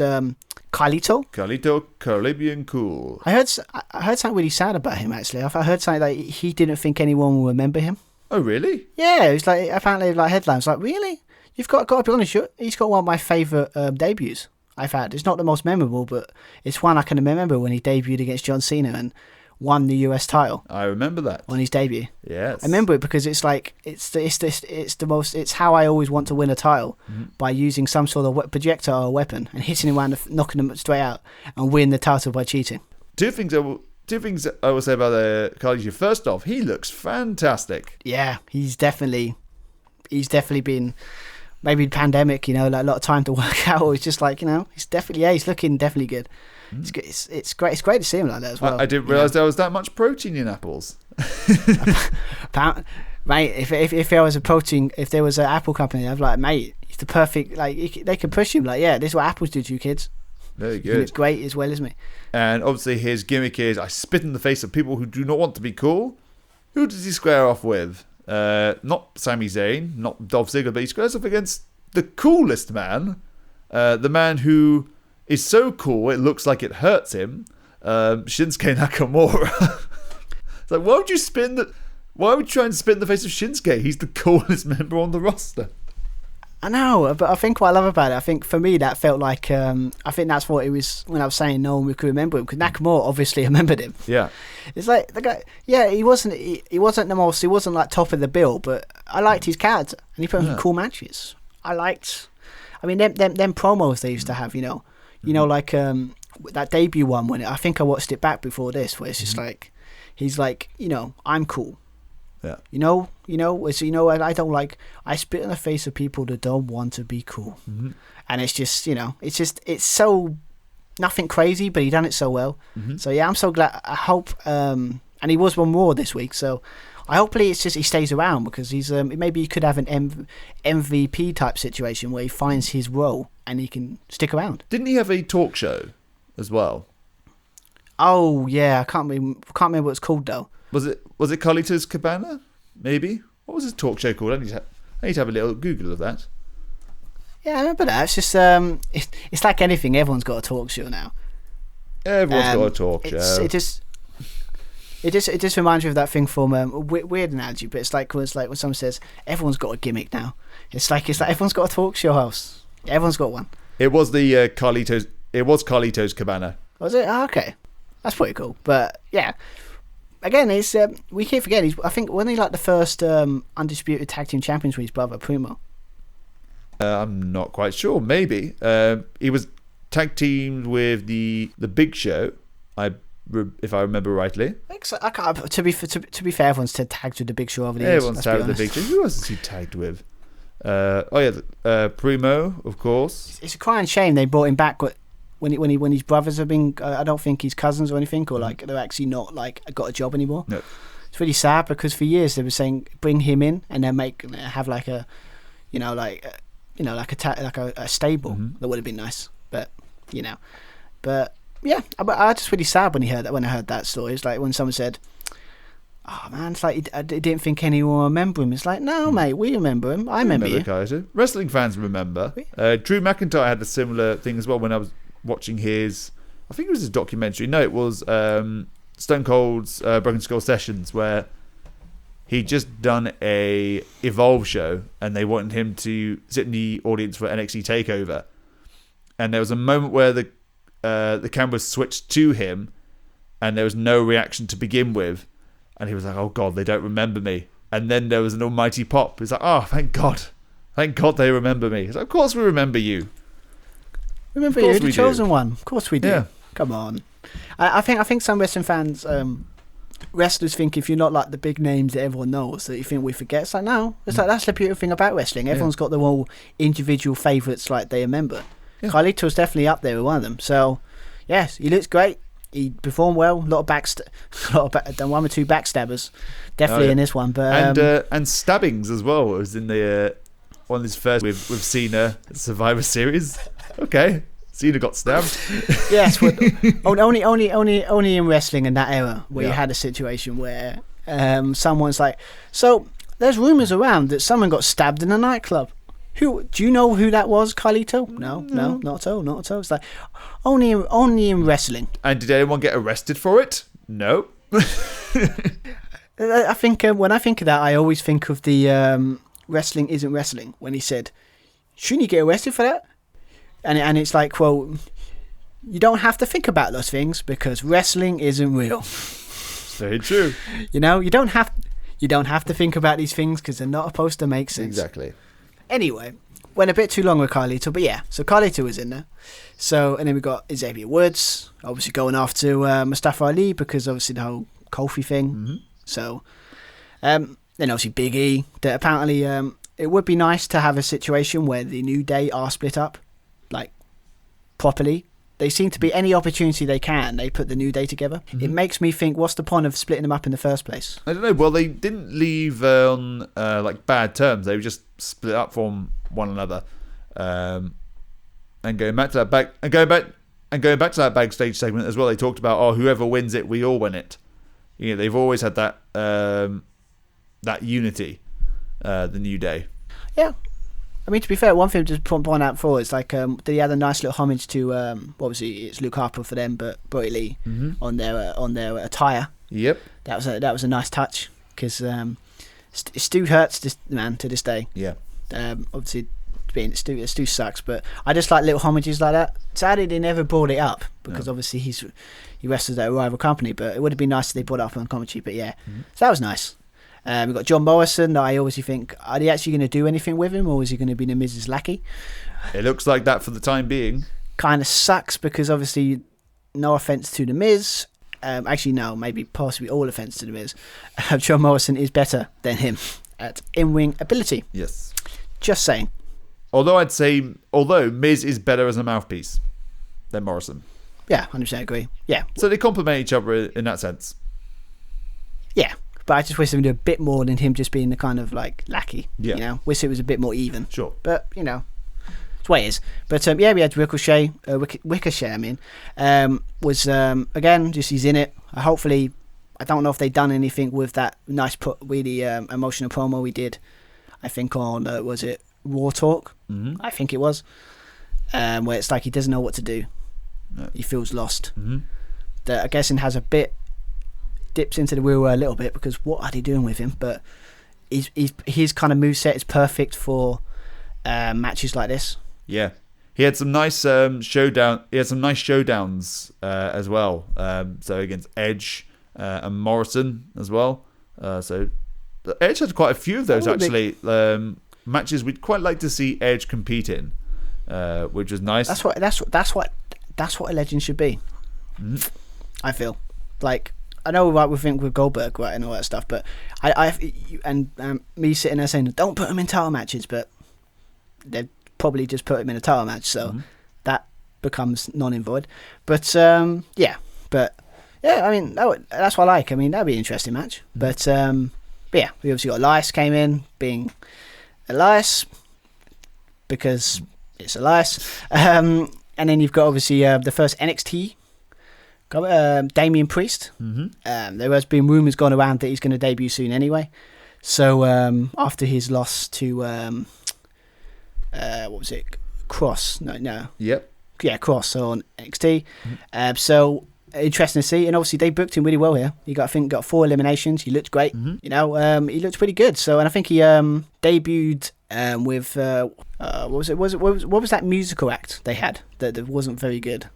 Carlito Caribbean Cool. I heard something really sad about him, actually. I heard something like he didn't think anyone will remember him. Oh really? Yeah, it was like apparently like headlines like, really? You've got to be honest. He's got one of my favourite debuts I've had. It's not the most memorable, but it's one I can remember when he debuted against John Cena and won the US title. I remember that on his debut. Yes, I remember it because it's like it's how I always want to win a title, by using some sort of projectile weapon and hitting him around, knocking him straight out, and win the title by cheating. Two things I will say about Carlito. First off, he looks fantastic. Yeah, he's definitely been. Maybe the pandemic, like a lot of time to work out. Or it's just like, he's looking definitely good. It's great. It's great to see him like that as well. I didn't realise there was that much protein in apples. Mate, if there was if there was an apple company, I'd be like, mate, he's the perfect. Like they could push him. Like, yeah, this is what apples do to you kids. Very good. It's great as well, isn't it? And obviously his gimmick is, I spit in the face of people who do not want to be cool. Who does he square off with? Not Sami Zayn, not Dolph Ziggler, but he squares off against the coolest man, the man who is so cool it looks like it hurts him, Shinsuke Nakamura. It's like, why would you try and spit in the face of Shinsuke? He's the coolest member on the roster. I know, but I think what I love about it, I think for me that felt like, I think that's what it was when I was saying no one could remember him, because Nakamura obviously remembered him. Yeah. It's like, the guy, yeah, he wasn't like top of the bill, but I liked his character, and he put on some cool matches. them promos they used to have, like that debut one, when I think I watched it back before this, where it's just like, he's like, I'm cool. Yeah. I don't like, I spit in the face of people that don't want to be cool. And it's just, it's so nothing crazy, but he done it so well. So yeah, I'm so glad. I hope, and he was one more this week, so hopefully it's just he stays around, because he's maybe he could have an MVP type situation where he finds his role and he can stick around. Didn't he have a talk show as well? Oh yeah, I can't remember what it's called though. Was it Carlito's Cabana? Maybe. What was his talk show called? I need to have a little Google of that. Yeah, I remember that. It's just it's like anything. Everyone's got a talk show now. Everyone's got a talk show. It just reminds me of that thing from weird analogy, but it's like when someone says everyone's got a gimmick now. It's like everyone's got a talk show host. Everyone's got one. It was the Carlito's. It was Carlito's Cabana. Was it? Oh, okay, that's pretty cool. But yeah, again, it's we keep forgetting. I think when he like the first undisputed tag team champions with his brother Primo. I'm not quite sure. Maybe he was tag teamed with the Big Show. If I remember rightly. To be fair, everyone's tagged with the Big Show over the years. Everyone's tagged with the Big Show. Who else is he tagged with? Primo, of course. It's a crying shame they brought him back when his brothers have been. I don't think his cousins or anything, or like they're actually not like got a job anymore. No. It's really sad because for years they were saying bring him in and then have like a, like a stable. That would have been nice, but. Yeah, but I was just really sad when I heard that story. It's like when someone said, "Oh man, it's like I didn't think anyone would remember him." It's like, no, mate, we remember him. I remember you. Kaiser. Wrestling fans remember. Drew McIntyre had a similar thing as well when I was watching his. I think it was his documentary. No, it was Stone Cold's Broken Skull Sessions, where he'd just done a Evolve show and they wanted him to sit in the audience for NXT Takeover, and there was a moment where the camera switched to him and there was no reaction to begin with, and he was like, oh god, they don't remember me. And then there was an almighty pop. He's like, oh, thank god they remember me. He's like, of course we remember you. Remember you, the chosen one. Of course we do. Yeah. Come on. I think some wrestling fans, wrestlers think if you're not like the big names that everyone knows, that you think we forget. It's like, no, it's like that's the beautiful thing about wrestling. Everyone's got their own individual favourites like they remember. Yeah. Carlito's definitely up there with one of them. So, yes, he looks great. He performed well. A lot of done one or two backstabbers, definitely in this one. But and stabbings as well. It was in the one of his first with Cena Survivor Series. Okay, Cena got stabbed. Yes, but only in wrestling in that era where you had a situation where someone's like, so there's rumours around that someone got stabbed in a nightclub. Do you know who that was, Carlito? No, not at all. It's like only in wrestling. And did anyone get arrested for it? No. I think when I think of that, I always think of the wrestling isn't wrestling when he said, "Shouldn't you get arrested for that?" And it's like, well, you don't have to think about those things because wrestling isn't real. Very true. You don't have to think about these things because they're not supposed to make sense. Exactly. Anyway, went a bit too long with Carlito, but yeah, so Carlito was in there. So, and then we got Xavier Woods, obviously going off to Mustafa Ali because obviously the whole Kofi thing. Mm-hmm. So, then obviously Big E. That apparently it would be nice to have a situation where the New Day are split up, like properly. They seem to be any opportunity they can. They put the New Day together. Mm-hmm. It makes me think, what's the point of splitting them up in the first place? I don't know. Well, they didn't leave on like bad terms. They were just split up from one another, and going back to that backstage segment as well. They talked about whoever wins it, we all win it. They've always had that that unity, the New Day. Yeah. I mean, to be fair, one thing to point out before is like they had a nice little homage to obviously it's Luke Harper for them, but Brody Lee on their attire. Yep, that was a nice touch because Stu hurts this man to this day. Yeah, obviously Stu sucks, but I just like little homages like that. Sadly, they never brought it up because obviously he wrestles at a rival company, but it would have been nice if they brought it up on commentary. But yeah, so that was nice. We've got John Morrison. I obviously think, are they actually going to do anything with him, or is he going to be the Miz's lackey? It looks like that for the time being. Kind of sucks because obviously, no offense to the Miz. Actually, no, maybe possibly all offense to the Miz. John Morrison is better than him at in-ring ability. Yes. Just saying. Although Miz is better as a mouthpiece than Morrison. Yeah, 100% agree. Yeah. So they complement each other in that sense. Yeah. But I just wish them to do a bit more than him just being the kind of like lackey. Yeah. Wish it was a bit more even. Sure. But, it's the way it is. But yeah, we had Ricochet, was, again, just he's in it. Hopefully, I don't know if they've done anything with that nice, really emotional promo we did, I think on, was it Raw Talk? Mm-hmm. I think it was. Where it's like he doesn't know what to do. No. He feels lost. Mm-hmm. That, I guess, has a bit... dips into the wheel a little bit because what are they doing with him? But his kind of moveset is perfect for matches like this. Yeah, he had some nice showdown. He had some nice showdowns as well. So against Edge and Morrison as well. So Edge had quite a few of those actually. Matches we'd quite like to see Edge compete in, which was nice. That's what a legend should be. I feel like I know we think with Goldberg, right, and all that stuff, but me sitting there saying don't put him in title matches, but they'd probably just put him in a title match, so that becomes non-void. But I mean that's what I like. I mean that'd be an interesting match. But yeah, we obviously got Elias came in being Elias because it's Elias, and then you've got obviously the first NXT. Damian Priest. There has been rumours going around that he's going to debut soon anyway. So after his loss to what was it? Cross? No. Yep. Yeah, Cross on NXT. So interesting to see, and obviously they booked him really well here. He got 4 eliminations. He looked great. He looked pretty good. So, and I think he debuted with what was it? What was that musical act they had that wasn't very good?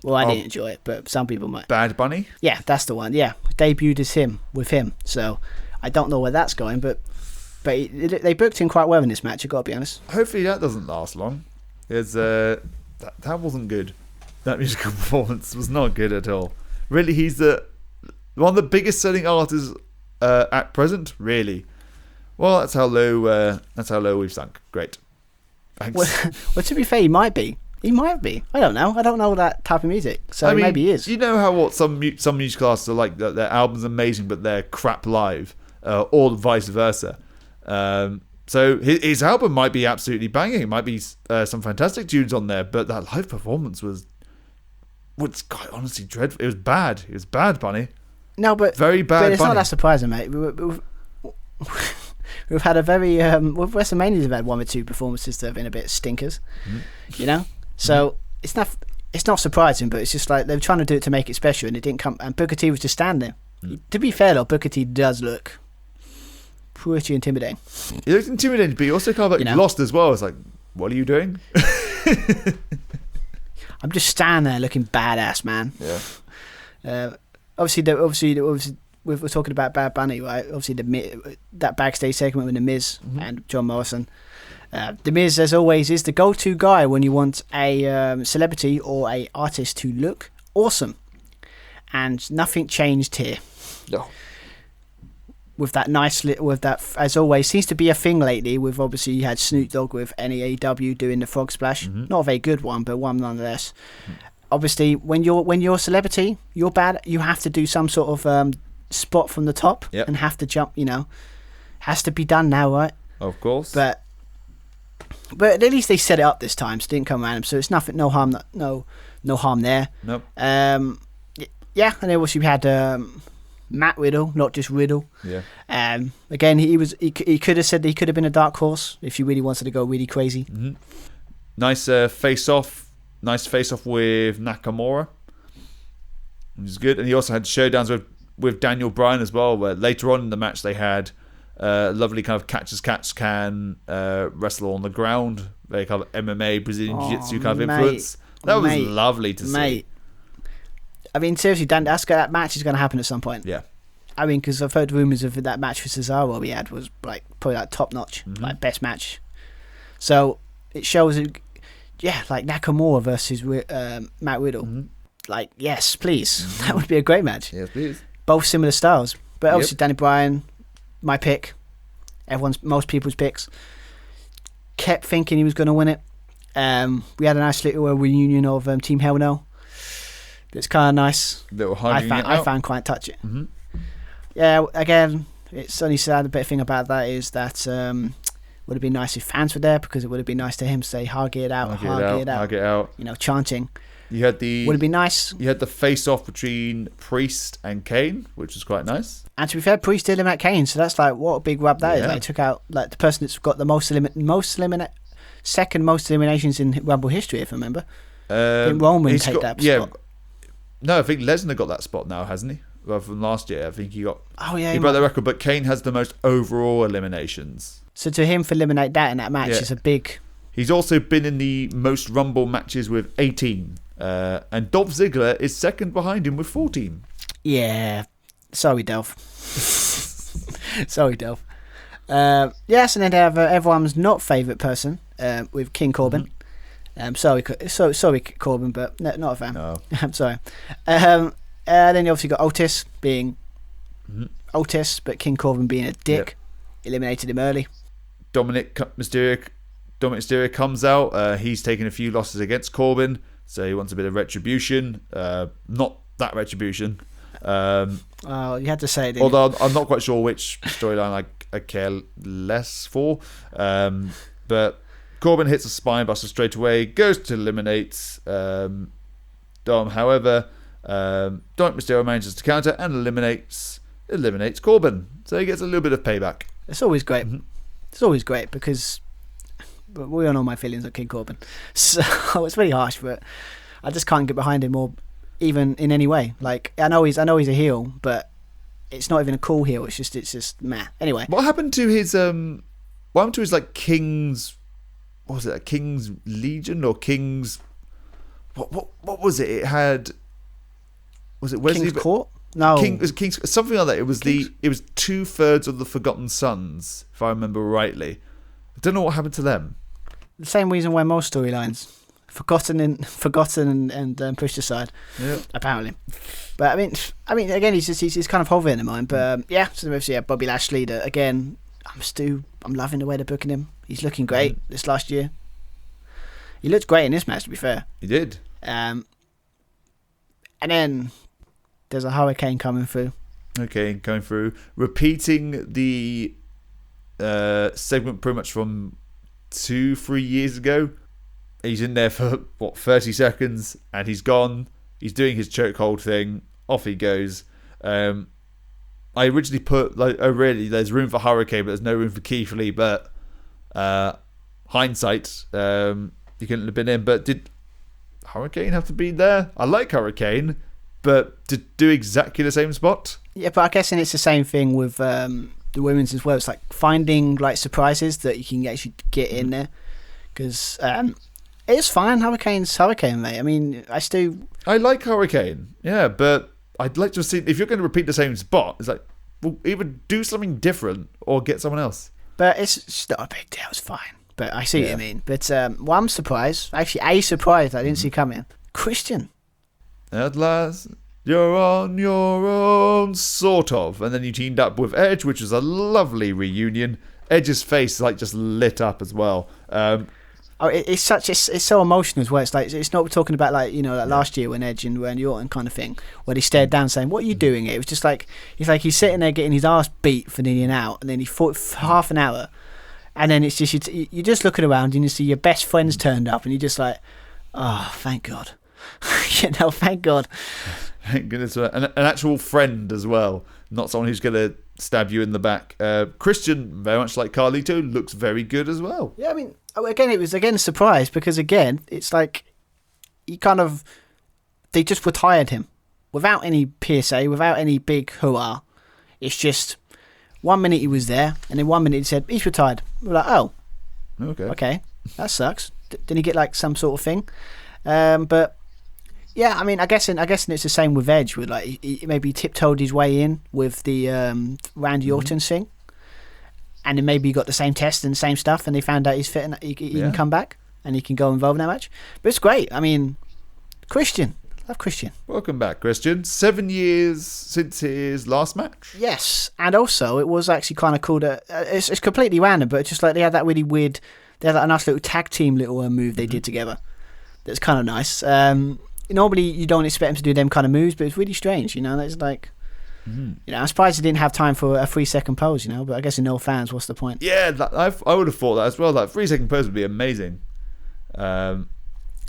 Well, I didn't enjoy it, but some people might. Bad Bunny? Yeah, that's the one. Yeah, debuted as with him. So I don't know where that's going, but they booked him quite well in this match. I've got to be honest. Hopefully that doesn't last long. That wasn't good. That musical performance was not good at all. Really, he's one of the biggest selling artists at present. Really. Well, that's how low we've sunk. Great. Thanks. Well, to be fair, he might be. He might be. I don't know. I don't know that type of music. So maybe he is. You know how some music artists are like, their album's amazing, but they're crap live, or vice versa. So his album might be absolutely banging. It might be some fantastic tunes on there, but that live performance was quite honestly dreadful. It was bad. It was bad, Bunny. No, but very bad. But it's Bunny. Not that surprising, mate. We've had a very with WrestleMania's have had 1 or 2 performances that have been a bit stinkers, you know. So it's not surprising, but it's just like they were trying to do it to make it special, and it didn't come. And Booker T was just standing there. To be fair, though, Booker T does look pretty intimidating. He looks intimidating, but he also kind of lost as well. It's like, what are you doing? I'm just standing there looking badass, man. Yeah. Obviously, we're talking about Bad Bunny, right? Obviously, that backstage segment with The Miz and John Morrison. The Miz, as always, is the go-to guy when you want a celebrity or a artist to look awesome, and nothing changed here. No. With that as always, seems to be a thing lately. With obviously, you had Snoop Dogg with NEAW doing the frog splash, not a very good one, but one nonetheless. Obviously, when you're a celebrity, you're bad. You have to do some sort of spot from the top and have to jump. Has to be done now, right? Of course. But at least they set it up this time, so it didn't come random. So it's nothing, no harm there. Nope. Yeah, and then obviously we had Matt Riddle, not just Riddle. Yeah. Again, he could have said that he could have been a dark horse if you really wanted to go really crazy. Nice face off with Nakamura, which is good. And he also had showdowns with Daniel Bryan as well, where later on in the match they had lovely kind of catch as catch can wrestle on the ground, very kind of MMA Brazilian Jiu-Jitsu kind of influence. That was lovely to see. I mean, seriously, Dan Asuka, that match is going to happen at some point. Yeah. I mean, because I've heard rumours of that match for Cesaro we had was like probably like top notch, like best match. So it shows, like Nakamura versus Matt Riddle. Like, yes, please, that would be a great match. Yes, please. Both similar styles, but obviously Danny Bryan, my pick, most people's picks. Kept thinking he was going to win it. We had a nice little reunion of Team Hell No. It's kind of nice. I found quite touching. Yeah, again, it's only sad. The bit thing about that is that would have been nice if fans were there, because it would have been nice to him say "Hug it out, hug it out," chanting. You had the would have been nice. You had the face off between Priest and Kane, which was quite nice. And to be fair, Priest did eliminate Kane, so that's like what a big rub that is. Like, took out like the person that's got the second most eliminations in Rumble history, if I remember. I think Roman take that spot. No, I think Lesnar got that spot now, hasn't he? Rather than last year, I think he got. Oh yeah, he broke the record, but Kane has the most overall eliminations. So to him to eliminate that in that match is a big. He's also been in the most Rumble matches with 18, and Dolph Ziggler is second behind him with 14. Yeah, Sorry, Delph. Sorry, Delph. Yes, and then they have everyone's not favourite person with King Corbin. Sorry, Corbin, but no, not a fan. No. I'm sorry. Then you obviously got Otis being Otis, but King Corbin being a dick. Eliminated him early. Dominic Mysterio comes out. He's taken a few losses against Corbin, so he wants a bit of retribution. Not that retribution. Oh, you had to say it. Although I'm not quite sure which storyline I care less for. But Corbin hits a spine buster straight away, goes to eliminate Dom. However, Dominic Mysterio manages to counter and eliminates Corbin. So he gets a little bit of payback. It's always great. It's always great because we all know my feelings on King Corbin. So it's really harsh, but I just can't get behind him or even in any way. Like I know he's a heel, but it's not even a cool heel. It's just meh. Anyway, what happened to his like King's? What was it? A King's Legion or King's? What was it? It had. Was it Wesley? King's Court? No, King's something like that. It was 2/3 of the Forgotten Sons, if I remember rightly. I don't know what happened to them. The same reason why most storylines forgotten and pushed aside. Yeah. Apparently, but I mean, again, he's kind of hovering in mind. But so Bobby Lashley. Again, I'm loving the way they're booking him. He's looking great this last year. He looked great in this match, to be fair. He did. And then there's a hurricane coming through. Okay, going through, repeating the segment pretty much from 2-3 years ago. He's in there for 30 seconds and he's gone. He's doing his chokehold thing. Off he goes. I originally put really there's room for Hurricane, but there's no room for Keith Lee. But hindsight, he couldn't have been in. But did Hurricane have to be there? I like Hurricane, but to do exactly the same spot. Yeah, but I guess it's the same thing with the women's as well. It's like finding like surprises that you can actually get in there because. It's fine. Hurricane's Hurricane, mate. I mean, I like Hurricane, yeah, but I'd like to see if you're going to repeat the same spot. It's like, well, either do something different or get someone else. But it's not a big deal. It's fine. But I see what you mean. But I'm surprised. Actually, I didn't see coming. Christian. At last, you're on your own, sort of. And then you teamed up with Edge, which was a lovely reunion. Edge's face just lit up as well. It's so emotional as well. It's like it's not talking about last year when Edge and Randy Orton kind of thing, where he stared down saying, "What are you doing here?" It was just like he's sitting there getting his ass beat for nearly an hour, and then he fought for half an hour, and then it's just you're just looking around and you see your best friends turned up, and you're just like, "Oh, thank God." Thank God. Thank goodness. An actual friend as well, not someone who's going to stab you in the back. Christian, very much like Carlito, looks very good as well. Yeah, I mean, again, it was a surprise because again, it's like they just retired him without any PSA, without any big hurrah. It's just 1 minute he was there, and then 1 minute he said he's retired. We're like, oh, okay, that sucks. Didn't he get like some sort of thing? But yeah, I mean, I guess it's the same with Edge. With he maybe tiptoed his way in with the Randy Orton thing, and then maybe he got the same test and the same stuff, and they found out he's fit and he can come back and he can go involved in that match. But it's great. I mean, Christian, love Christian. Welcome back, Christian. 7 years since his last match. Yes, and also it was actually kind of cool that it's completely random, but it's just like they had that really weird. They had a nice little tag team little move they did together. That's kind of nice. Normally you don't expect them to do them kind of moves, but it's really strange, It's like, I'm surprised they didn't have time for a 3-second pose, But I guess in no fans, what's the point? Yeah, I would have thought that as well. That 3-second pose would be amazing. And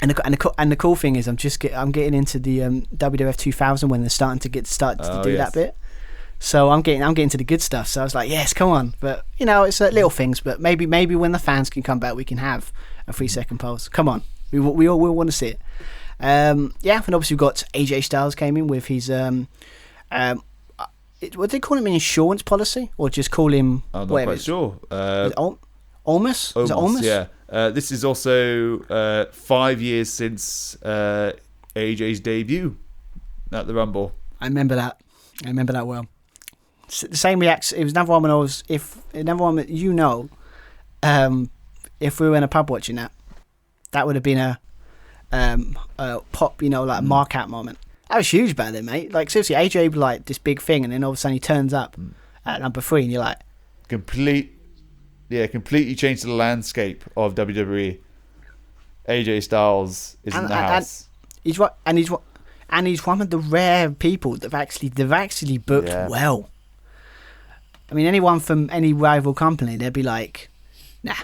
the cool thing is, I'm getting into the WWF 2000 when they're starting to do that bit. So I'm getting to the good stuff. So I was like, yes, come on. But it's little things. But maybe when the fans can come back, we can have a 3-second pose. Come on, we all want to see it. And obviously we've got AJ Styles came in with his what do they call him, an insurance policy, or just call him? I'm not quite sure. Olmus? Is it Olmus? Yeah. This is also 5 years since AJ's debut at the Rumble. I remember that well. the same reaction. It was another one when I was if we were in a pub watching that would have been a pop, like mark out moment. That was huge back then, mate. Like seriously, AJ was like this big thing, and then all of a sudden he turns up at number 3, and you're like, completely changed the landscape of WWE. AJ Styles is in the house. He's one of the rare people that they've actually booked well. I mean, anyone from any rival company, they'd be like, nah.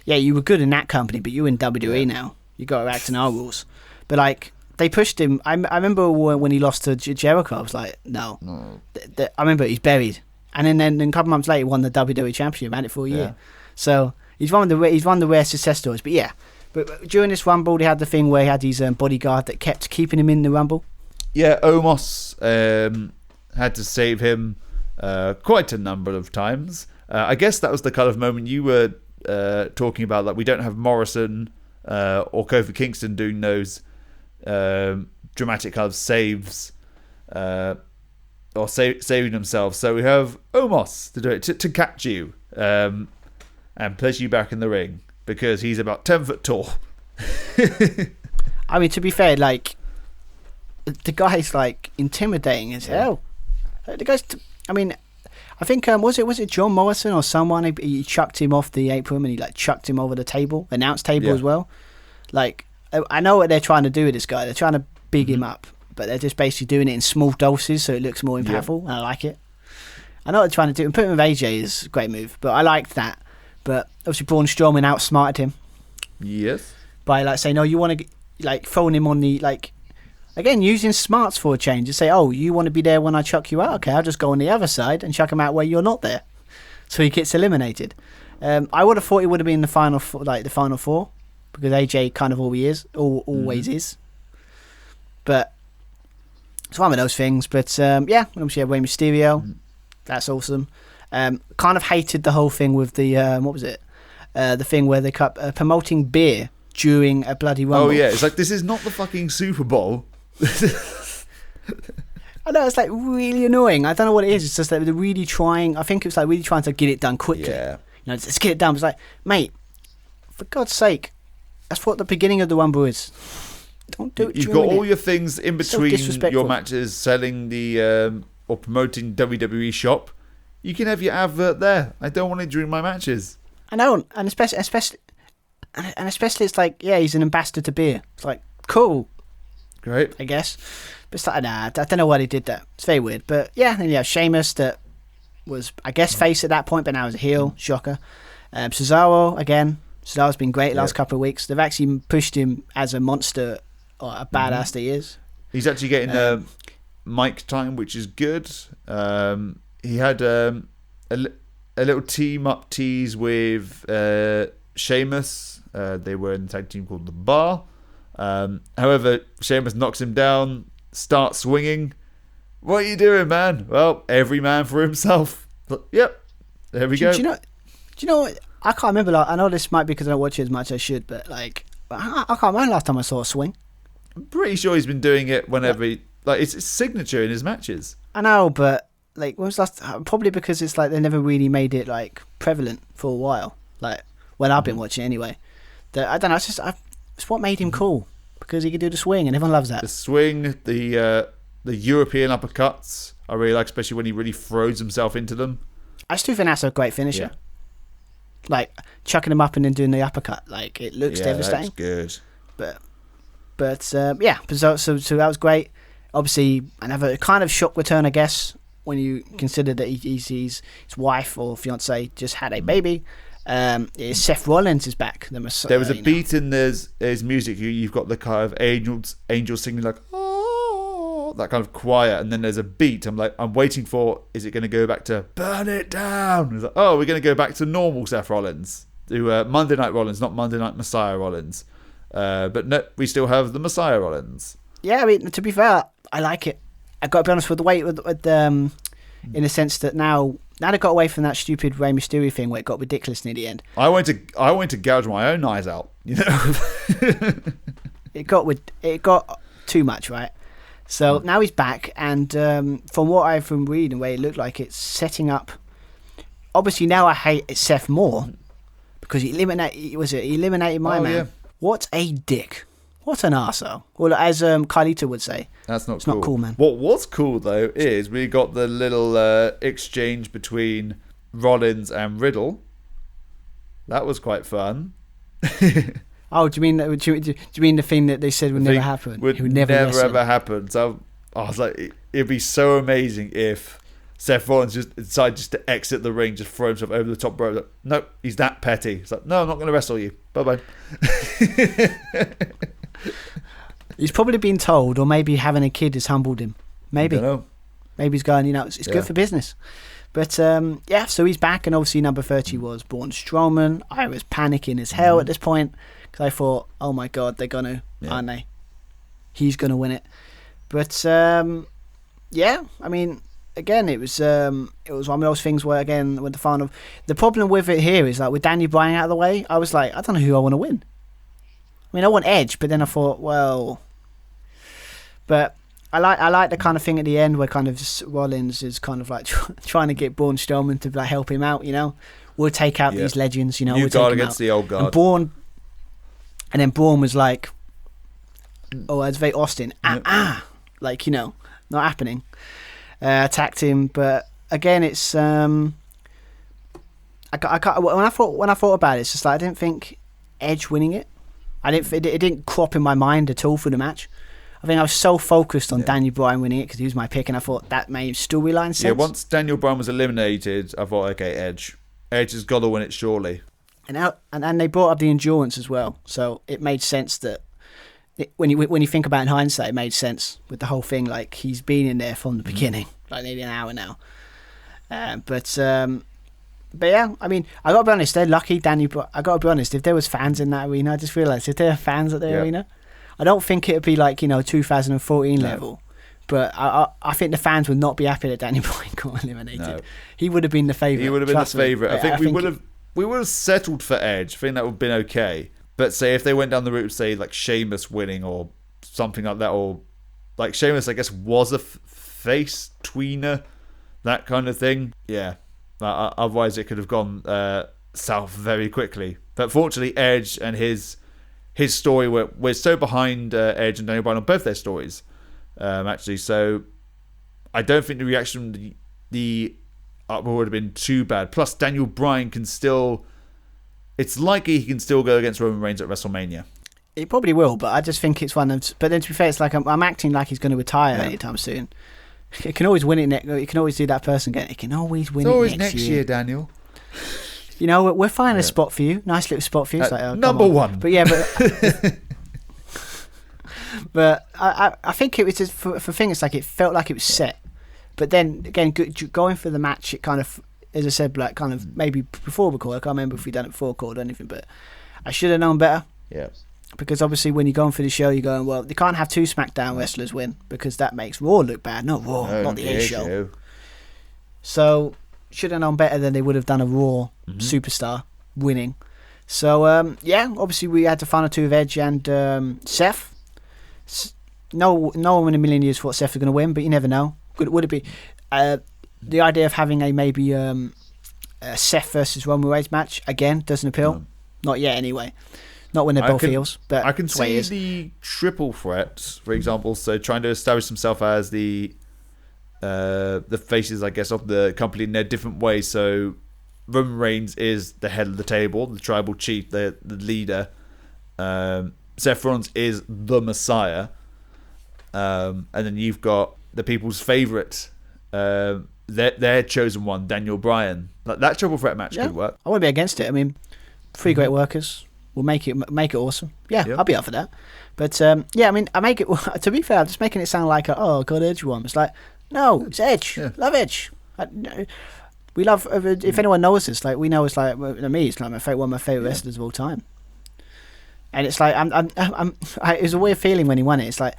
Yeah, you were good in that company, but you're in WWE now. You got to act in our rules. But like, they pushed him. I remember when he lost to Jericho, I was like, no. I remember he's buried. And then a couple months later, he won the WWE Championship, had it for a year. So he's one of the rare success stories. But yeah, but during this Rumble, they had the thing where he had his bodyguard that kept keeping him in the Rumble. Yeah, Omos had to save him quite a number of times. I guess that was the kind of moment you were talking about. Like, we don't have Morrison or Kofi Kingston doing those dramatic kind of saves or saving themselves. So we have Omos to do it, to catch you and place you back in the ring because he's about 10 foot tall. I mean, to be fair, like, the guy's like intimidating as hell. The guy's, I think was it John Morrison or someone? He chucked him off the apron and he like chucked him over the table, announce table as well. Like, I know what they're trying to do with this guy. They're trying to big him up, but they're just basically doing it in small doses so it looks more impactful. And I like it. I know what they're trying to do. And putting him with AJ is a great move, but I liked that. But obviously Braun Strowman outsmarted him. Yes. By like saying, no, you want to like throwing him on the like. Again, using smarts for a change. To say, oh, you want to be there when I chuck you out? Okay, I'll just go on the other side and chuck him out where you're not there. So he gets eliminated. I would have thought he would have been the final four, because AJ kind of always is. But it's one of those things. But obviously Rey Mysterio. That's awesome. Kind of hated the whole thing with the, what was it? The thing where they kept promoting beer during a bloody Rumble. Oh, yeah. It's like, this is not the fucking Super Bowl. I know, it's like really annoying. I don't know what it is. It's just that they're really trying. I think it's like really trying to get it done quickly. Yeah. Let's get it done. It's like, mate, for God's sake, that's what the beginning of the Rumble is. Don't do it. You've got all your things in between your matches, selling the or promoting WWE shop. You can have your advert there. I don't want it during my matches. I know, and especially, it's like, yeah, he's an ambassador to beer. It's like, cool. Great. I guess. But it's like, nah, I don't know why they did that. It's very weird. But yeah, then you have Sheamus that was, I guess, face at that point, but now is a heel. Shocker. Cesaro, again. Cesaro's been great last couple of weeks. They've actually pushed him as a monster, or a badass that he is. He's actually getting mic time, which is good. He had a little team-up tease with Sheamus. They were in the tag team called The Bar. However, Sheamus knocks him down, starts swinging. What are you doing, man? Well, every man for himself. But, yep, there we go. Do you know what? I can't remember. Like, I know this might be because I don't watch it as much as I should, but like, I can't remember last time I saw a swing. I'm pretty sure he's been doing it whenever it's his signature in his matches. I know, but like, when was last? Probably because it's like they never really made it like prevalent for a while. Like when I've been watching anyway. I don't know. It's just it's what made him cool, because he could do the swing and everyone loves that. The swing, the European uppercuts, I really like, especially when he really throws himself into them. I still think that's a great finisher. Yeah. Like chucking him up and then doing the uppercut, like it looks devastating. That's good. But so that was great. Obviously, another kind of shock return, I guess, when you consider that his wife or fiance just had a baby. Seth Rollins is back. There was a beat in his music. You've got the kind of angels singing like, oh, that kind of choir, and then there's a beat. I'm waiting for, is it going to go back to burn it down? It's like, oh, we're going to go back to normal Seth Rollins, to Monday Night Rollins, not Monday Night Messiah Rollins. But no, we still have the Messiah Rollins. Yeah, I mean, to be fair, I like it. I got to be honest with the way in the sense that now they got away from that stupid Rey Mysterio thing where it got ridiculous near the end. I went to gouge my own eyes out. You know, it got too much, right? So now he's back, and from what I've been reading, where it looked like it's setting up. Obviously, now I hate Seth more because he eliminated my man. Yeah. What a dick! What an arsehole. Well, as Carlito would say, that's not it's cool. Not cool, man. What was cool though is we got the little exchange between Rollins and Riddle. That was quite fun. Oh, do you mean the thing that they said would never happen? Would never ever happen. So I was like, it'd be so amazing if Seth Rollins just decided just to exit the ring, just throw himself over the top rope. Like, nope, he's that petty. It's like, no, I'm not going to wrestle you. Bye-bye. He's probably been told, or maybe having a kid has humbled him. Maybe. I don't know. Maybe he's going, it's good for business. But, so he's back, and obviously number 30 was Braun Strowman. I was panicking as hell at this point, because I thought, oh my God, they're going to, aren't they? He's going to win it. But, I mean, again, it was one of those things where, again, with the final... The problem with it here is, like, with Daniel Bryan out of the way, I was like, I don't know who I want to win. I mean, I want Edge, but then I thought, well... But I like the kind of thing at the end where kind of Rollins is kind of like trying to get Braun Strowman to like help him out, We'll take out these legends, New we'll guard take against the old guard. And then Braun was like, oh, it's very Austin. Like, not happening. Attacked him, but again, it's when I thought about it, it's just like I didn't think Edge winning it. It didn't crop in my mind at all for the match. I think I was so focused on Daniel Bryan winning it because he was my pick, and I thought that made storyline sense. Yeah, once Daniel Bryan was eliminated, I thought, okay, Edge has got to win it surely. And they brought up the endurance as well, so it made sense that when you think about it in hindsight, it made sense with the whole thing. Like he's been in there from the beginning, like nearly an hour now. But yeah, I mean, I gotta be honest, they're lucky. I gotta be honest, if there was fans in that arena, I just realised if there are fans at the arena, I don't think it'd be like 2014 level. But I think the fans would not be happy that Daniel Bryan got eliminated. No. He would have been the favourite. He would have been the favourite. I think we would have settled for Edge. I think that would have been okay. But say if they went down the route of say like Sheamus winning or something like that, or like Sheamus, I guess, was a face tweener, that kind of thing. Yeah. Otherwise, it could have gone south very quickly. But fortunately, Edge and his story, we're so behind Edge and Daniel Bryan on both their stories, actually. So I don't think the reaction, the uproar would have been too bad. Plus, Daniel Bryan can still... It's likely he can still go against Roman Reigns at WrestleMania. He probably will, but I just think it's one of... But then to be fair, it's like I'm acting like he's going to retire anytime soon. He can always win it. You can always do that person again. He can always win it next year. Daniel. We're finding a spot for you. Nice little spot for you. It's like, number one. But yeah, but I think it was just for things like it felt like it was set. But then again, going for the match, it kind of, as I said, like kind of maybe before record. I can't remember if we done it before record or anything, but I should have known better. Yeah. Because obviously, when you're going for the show, you're going, well, they can't have two SmackDown wrestlers win because that makes Raw look bad. Not Raw, not the A show. So should have known better than they would have done a Raw superstar winning. So obviously we had the final two of Edge and Seth. No one in a million years thought Seth was going to win, but you never know. Would it be the idea of having a maybe a Seth versus Roman Reigns match again? Doesn't appeal. No. Not yet, anyway. Not when they're both heels. But I can see the triple threat, for example. So trying to establish himself as the faces, I guess, of the company in their different ways. So Roman Reigns is the head of the table, the tribal chief, the leader. Seth Rollins is the Messiah, and then you've got the people's favourite, their chosen one, Daniel Bryan. That triple threat match could work. I wouldn't be against it. I mean, three great workers will make it awesome. Yeah, I'll be up for that. But I mean, I make it. To be fair, I'm just making it sound like God, Edge won. It's like, no, it's Edge. Yeah. Love Edge. We love. If anyone knows this, like we know, it's like me. It's like one of my favorite wrestlers of all time. And it's like it's a weird feeling when he won it. It's like,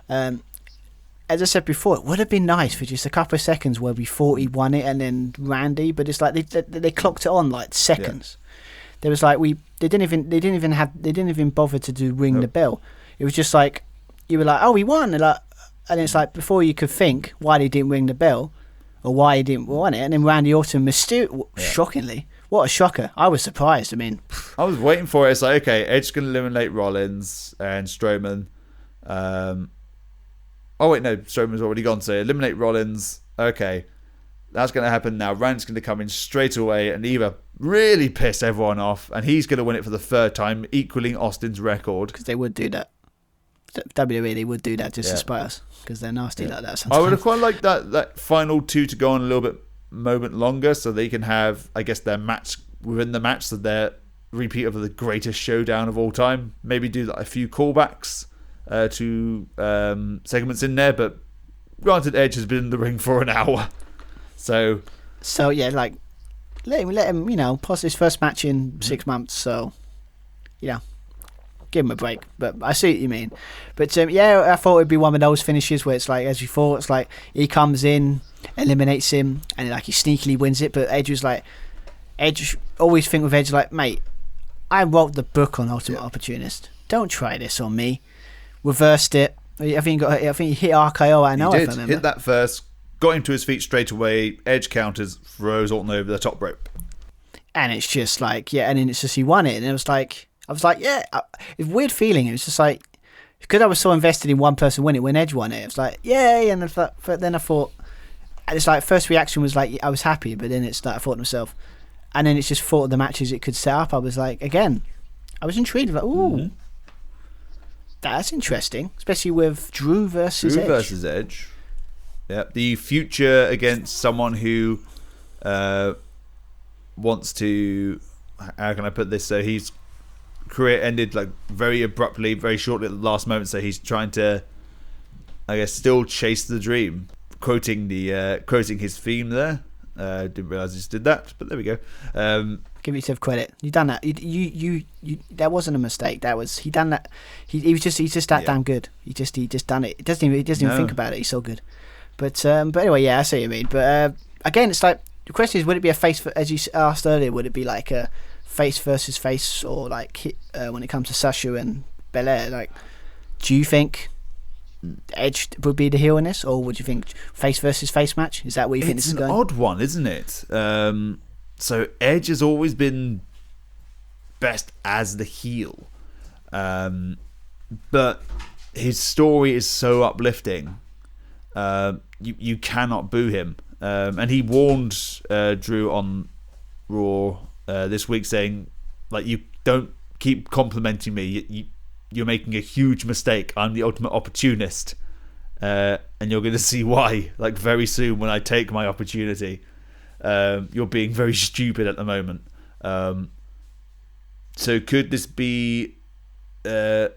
as I said before, it would have been nice for just a couple of seconds where we thought he won it and then Randy, but it's like they clocked it on like seconds. Yeah. There was like they didn't even bother to ring the bell. It was just like you were like, oh, he won. And like, and it's like before you could think why they didn't ring the bell or why he didn't want it, and then Randy Orton shockingly, what a shocker. I was surprised. I mean, I was waiting for it. It's like, okay, Edge can eliminate Rollins and Strowman. Oh wait, no, Strowman's already gone, so eliminate Rollins. Okay, that's going to happen now. Randy's going to come in straight away and either really piss everyone off, and he's going to win it for the third time, equaling Austin's record. Because they would do that. WWE, they would do that just to spite us, because they're nasty like that sometimes. I would have quite liked that final two to go on a little bit moment longer, so they can have, I guess, their match within the match, so their repeat of the greatest showdown of all time. Maybe do like a few callbacks to segments in there, but granted, Edge has been in the ring for an hour, so yeah, like let him, you know, pause his first match in 6 months, so yeah, give him a break. But I see what you mean. But yeah, I thought it'd be one of those finishes where it's like, as you thought, it's like he comes in, eliminates him, and like he sneakily wins it. But Edge always think with Edge like, mate, I wrote the book on Ultimate Opportunist. Don't try this on me. Reversed it. I think he hit RKO. I know. He did hit that first. Got him to his feet straight away. Edge counters, throws Orton over the top rope. And it's just like, yeah, and then it's just he won it. And it was like, I was like, yeah, it's a weird feeling. It was just like, because I was so invested in one person winning when Edge won it. It was like, yay. And then I thought, it's like, first reaction was like, I was happy. But then it's like, I thought to myself, and then it's just thought of the matches it could set up. I was like, again, I was intrigued. Like, ooh, that's interesting. Especially with Drew versus Edge. Yeah, the future against someone who wants to. How can I put this? So his career ended like very abruptly, very shortly at the last moment. So he's trying to, I guess, still chase the dream. Quoting his theme there. Didn't realize he just did that, but there we go. Give yourself credit. You done that. You. That wasn't a mistake. That was he done that. He's just that damn good. He just done it. He doesn't even think about it. He's so good. But anyway, yeah, I see what you mean. But again, it's like the question is, would it be a face as you asked earlier? Would it be like a face versus face, or like when it comes to Sasha and Belair? Like, do you think Edge would be the heel in this, or would you think face versus face match? Is that where you think this is going? It's an odd one, isn't it? So Edge has always been best as the heel, but his story is so uplifting. You cannot boo him, and he warned Drew on Raw this week, saying, like, you don't keep complimenting me. You're making a huge mistake. I'm the ultimate opportunist, and you're going to see why. Like, very soon when I take my opportunity. You're being very stupid at the moment. So could this be? Because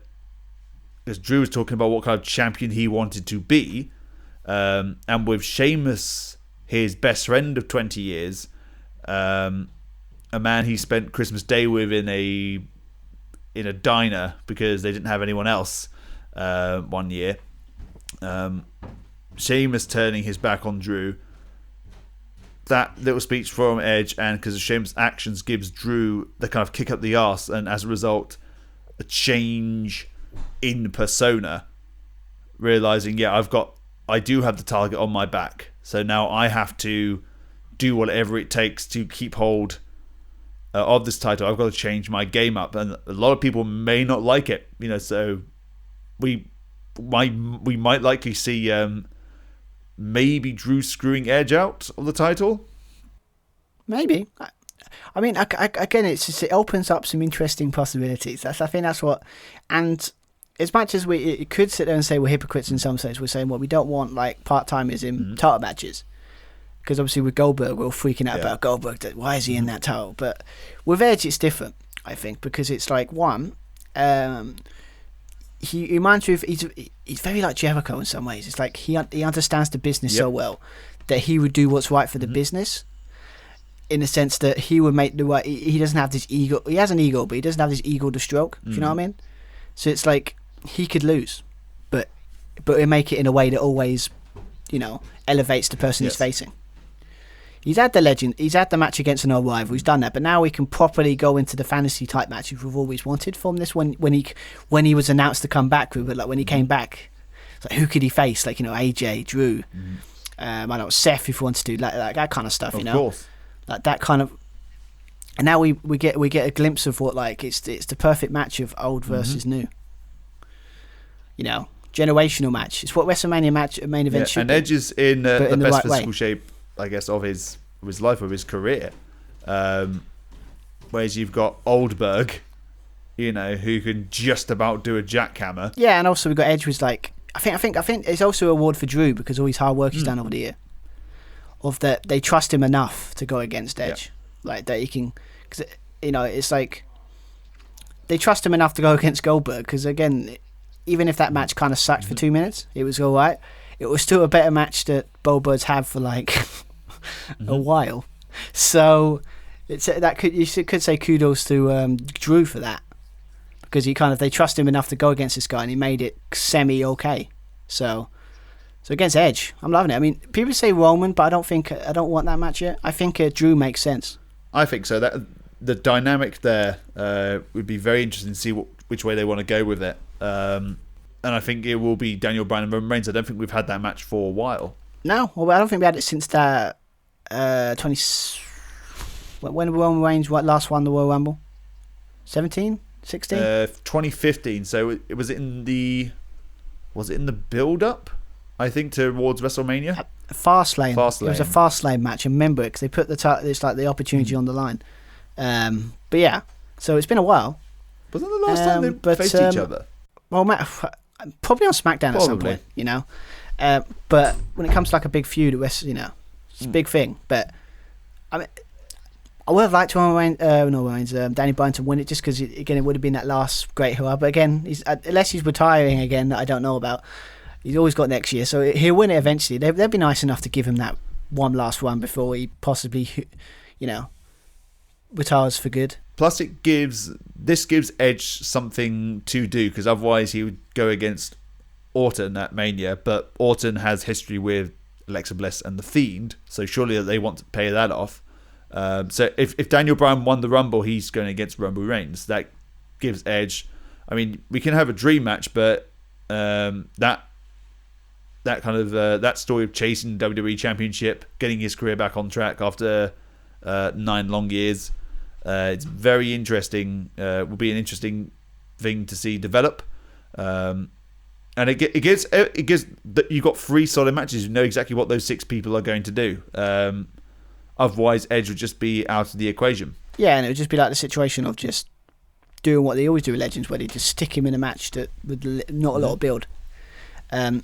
Drew was talking about what kind of champion he wanted to be. And with Sheamus, his best friend of 20 years, a man he spent Christmas Day with in a diner because they didn't have anyone else one year. Sheamus turning his back on Drew. That little speech from Edge, and because of Sheamus' actions, gives Drew the kind of kick up the arse, and as a result, a change in persona. Realizing, yeah, I do have the target on my back, so now I have to do whatever it takes to keep hold of this title. I've got to change my game up, and a lot of people may not like it, you know. So we might likely see maybe Drew screwing Edge out of the title. Maybe. I mean, again, it opens up some interesting possibilities. I think that's what, and. As much as we could sit there and say we're hypocrites in some sense, we're saying, well, we don't want like part-timers in title matches. Because obviously with Goldberg, we're all freaking out about Goldberg. Why is he in that title? But with Edge, it's different, I think, because it's like, one, he reminds me of, he's very like Jericho in some ways. It's like he understands the business so well that he would do what's right for the business, in the sense that he would make the right, he doesn't have this ego. He has an ego, but he doesn't have this ego to stroke, if you know what I mean? So it's like, he could lose, but he'll make it in a way that always, you know, elevates the person he's facing. He's had the match against an old rival. He's done that, but now we can properly go into the fantasy type matches we've always wanted from this. When he was announced to come back with, but like when he came back, It's like, who could he face? Like, AJ, Drew, I don't know, Seth, if you want to do like that kind of stuff, Of course. like that kind of. And now we get a glimpse of what, like, it's the perfect match of old versus new. Generational match. It's what WrestleMania main event should and be. Edge is in the in the best right way. physical shape, I guess, of his life, of his career. Whereas you've got Goldberg, who can just about do a jackhammer. Yeah, and also we've got Edge was like, I think it's also an award for Drew because all his hard work he's done over the year. Of that, they trust him enough to go against Edge, like that he can, because it's like they trust him enough to go against Goldberg because, again, even if that match kind of sucked for 2 minutes, it was all right. It was still a better match that Goldberg's had for like a while. So you could say kudos to Drew for that, because they trust him enough to go against this guy, and he made it semi okay. So against Edge, I'm loving it. I mean, people say Roman, but I don't want that match yet. I think Drew makes sense. I think so. That the dynamic there would be very interesting to see which way they want to go with it. And I think it will be Daniel Bryan and Roman Reigns. I don't think we've had that match for a while. No, well, I don't think we had it since that when Roman Reigns last won the Royal Rumble. 17, 16, 2015. So it was in the build up, I think, towards WrestleMania. Fastlane. It was a Fastlane. Fastlane match. I remember it because they put it's like the opportunity on the line. But yeah, so it's been a while. Wasn't the last time they faced each other? Well, probably on SmackDown at some point, but when it comes to like a big feud, it's a big thing. But I mean, I would have liked to Danny Bryan to win it, just because again it would have been that last great hurrah. But again, unless he's retiring again, that I don't know about. He's always got next year, so he'll win it eventually. They'd be nice enough to give him that one last run before he possibly, retires for good. Plus, this gives Edge something to do, because otherwise he would go against Orton at Mania. But Orton has history with Alexa Bliss and The Fiend, so surely they want to pay that off. So if Daniel Bryan won the Rumble, he's going against Roman Reigns. That gives Edge. I mean, we can have a dream match, but that kind of that story of chasing the WWE Championship, getting his career back on track after 9 long years. It's very interesting. Will be an interesting thing to see develop, and it gives that you've got 3 solid matches. You know exactly what those 6 people are going to do. Otherwise, Edge would just be out of the equation. Yeah, and it would just be like the situation of just doing what they always do with Legends, where they just stick him in a match that with not a lot of build. And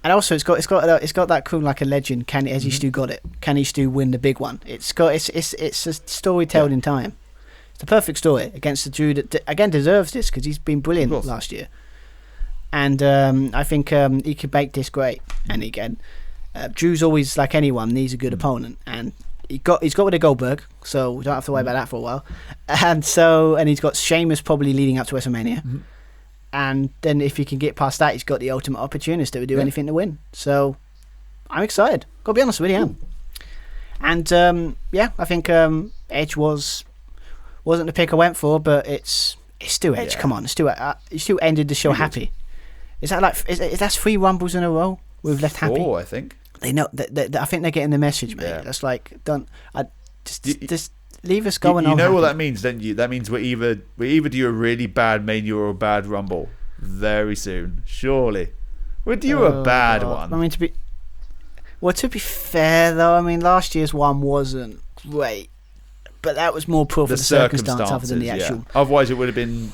also, it's got that cool, like a legend. Has he still got it? Can he still win the big one? It's a story told in time. It's the perfect story against the Drew that again deserves this, because he's been brilliant last year. And I think he could make this great. And again, Drew's always, like anyone, needs a good opponent, and he's got with a Goldberg, so we don't have to worry about that for a while. And he's got Sheamus probably leading up to WrestleMania. And then if he can get past that, he's got the ultimate opportunist that would do anything to win. So I'm excited. Gotta be honest, I really am. And I think Edge wasn't the pick I went for, but it's still Edge. Come on, he still ended the show happy. Is that like that's 3 Rumbles in a row we've left happy? 4, I think. They know. I think they're getting the message, mate. Yeah. That's like just leave us going. You know what that means, don't you? That means we either do a really bad Mania or a bad Rumble very soon. Surely, we'll do a bad one. I mean, to be fair though, I mean last year's one wasn't great, but that was more for the circumstance other than the actual. Yeah. Otherwise, it would have been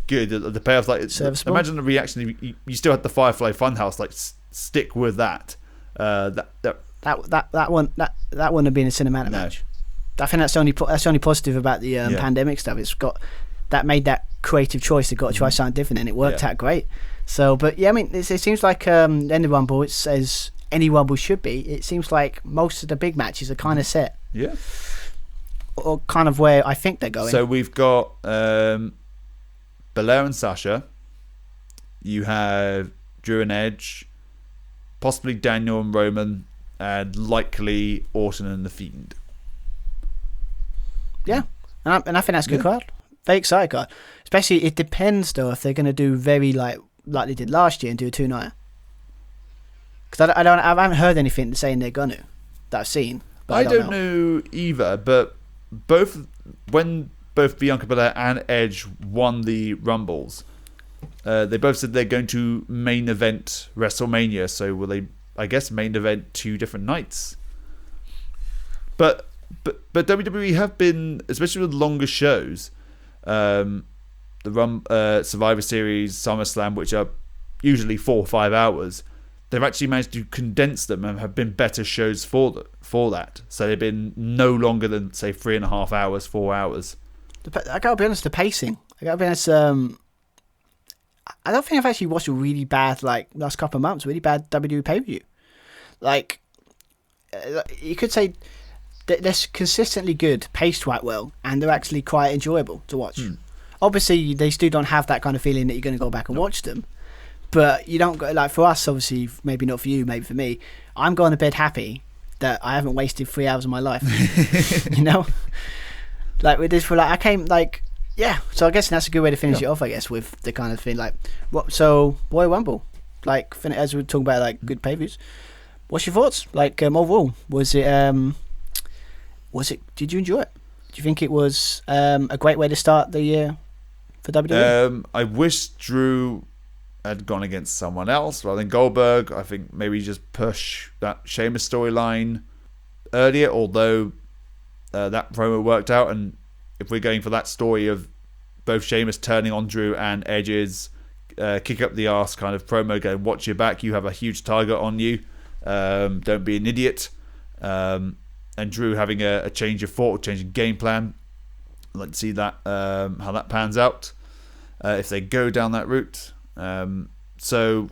good. The payoffs, like serviceable. Imagine the reaction. You still had the Firefly Funhouse. Like stick with that. That wouldn't have been a cinematic match. I think that's the only positive about the pandemic stuff. It's got that made that creative choice. They've got to try something different, and it worked out great. So, but yeah, I mean, it seems like the end of Rumble, it's as any Rumble should be. It seems like most of the big matches are kind of set. Yeah. Or kind of where I think they're going. So we've got Baszler and Sasha. You have Drew and Edge. Possibly Daniel and Roman, and likely Orton and The Fiend. Yeah, and I think that's a good card. Very excited card. Especially, it depends though if they're going to do very like they did last year and do a 2-nighter. Because I haven't heard anything saying they're gonna that I've seen. But I don't know either. But when both Bianca Belair and Edge won the Rumbles, they both said they're going to main event WrestleMania. So will they? I guess main event 2 different nights. But WWE have been, especially with longer shows, the Survivor Series, SummerSlam, which are usually 4 or 5 hours, they've actually managed to condense them and have been better shows for that. So they've been no longer than, say, 3.5 hours, 4 hours. I gotta be honest, the pacing. I gotta be honest. I don't think I've actually watched a really bad, like, last couple of months, really bad WWE pay-per-view. Like, you could say they're consistently good, paced quite well, and they're actually quite enjoyable to watch. Obviously, they still don't have that kind of feeling that you're going to go back and watch them. But you don't go, like, for us, obviously, maybe not for you, maybe for me, I'm going to bed happy that I haven't wasted 3 hours of my life. You know? Like, with this, so I guess that's a good way to finish it off, I guess, with the kind of thing, like, so, Royal Rumble, like, as we were talking about, like, good pay-per-views, what's your thoughts? Like, overall, did you enjoy it? Do you think it was a great way to start the year for WWE? I wish Drew had gone against someone else rather than Goldberg. I think maybe just push that Sheamus storyline earlier, although that promo worked out. And if we're going for that story of both Sheamus turning on Drew and Edge's kick up the arse kind of promo, going, watch your back, you have a huge target on you, don't be an idiot, and Drew having a change of thought, change of game plan. Let's see that how that pans out if they go down that route. So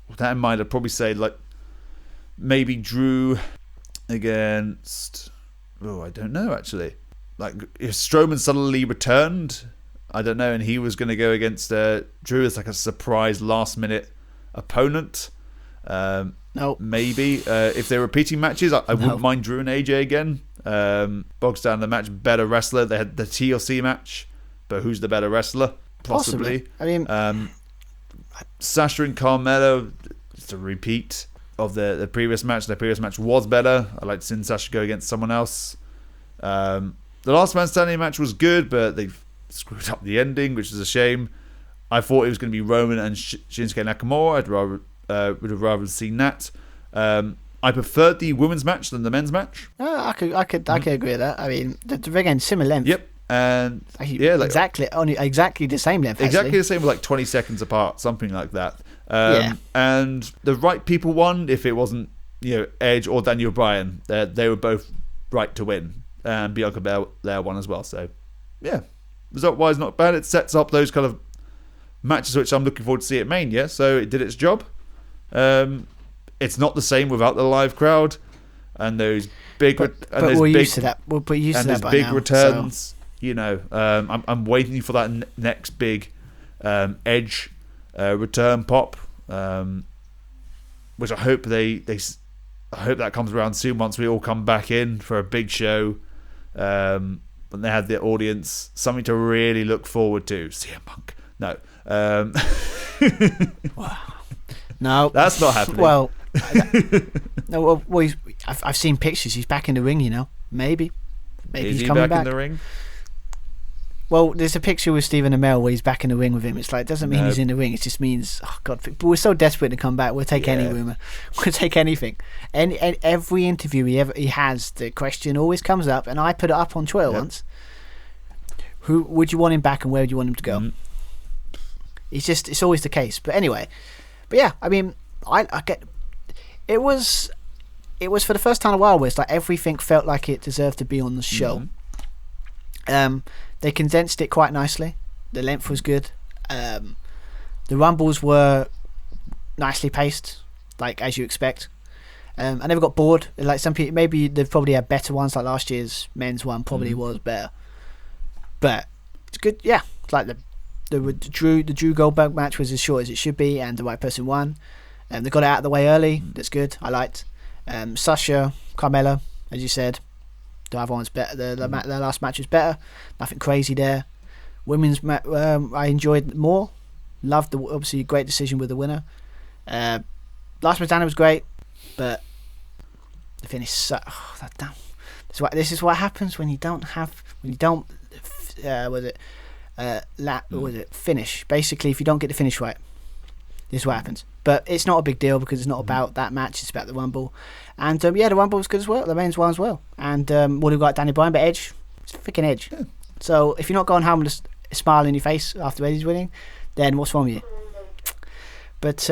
with that in mind, I'd probably say, like, maybe Drew against, I don't know, actually. Like, if Strowman suddenly returned, I don't know, and he was going to go against Drew as like a surprise last minute opponent. No. Maybe. If they're repeating matches, I wouldn't mind Drew and AJ again. Bogs down the match, better wrestler. They had the TLC match, but who's the better wrestler? Possibly. I mean, Sasha and Carmella, just a repeat of the previous match. The previous match was better. I'd like to see Sasha go against someone else. The last man standing match was good, but they screwed up the ending, which is a shame. I thought it was going to be Roman and Shinsuke Nakamura. Would have rather seen that. I preferred the women's match than the men's match. I could agree with that. I mean, they're again similar length. Yep, and exactly the same length. Exactly actually. the same, like 20 seconds apart, something like that. And the right people won. If it wasn't, Edge or Daniel Bryan, they were both right to win, and Bianca Belair won as well. So, yeah, result-wise, not bad. It sets up those kind of matches which I'm looking forward to see at Mania. So it did its job. It's not the same without the live crowd and those big used to that. We're used to that by big now, returns. So. I'm waiting for that next big Edge return pop, which I hope I hope that comes around soon once we all come back in for a big show. And they had the audience, something to really look forward to. CM Punk. No. Wow. No, that's not happening. Well, I've seen pictures. He's back in the ring. Maybe Is he's he coming back in the ring? Well, there's a picture with Stephen Amell where he's back in the ring with him. It's like, it doesn't mean he's in the ring. It just means, oh God, but we're so desperate to come back. We'll take any rumor. We'll take anything. And every interview he has, the question always comes up, and I put it up on Twitter once. Who would you want him back, and where would you want him to go? It's always the case. But anyway. But yeah, I mean, I get it was for the first time in a while where it's like everything felt like it deserved to be on the show. They condensed it quite nicely. The length was good. The rumbles were nicely paced, like as you expect. I never got bored. Like some people, maybe they've probably had better ones. Like last year's men's one probably was better, but it's good. Yeah, it's like the Drew Goldberg match was as short as it should be, and the right person won. They got it out of the way early. That's good. I liked. Sasha, Carmella, as you said, the other one's better. The last match was better. Nothing crazy there. Women's I enjoyed more. Loved obviously great decision with the winner. The Last Man Standing was great, but the finish damn. This is what happens when you don't finish. Basically, if you don't get the finish right, this is what happens. But it's not a big deal because it's not about that match. It's about the Rumble, and the Rumble was good as well. The men's one as well, and what do we got? Danny Bryan, but Edge, it's freaking Edge. Yeah. So if you're not going home with a smile on your face after Eddie's winning, then what's wrong with you? But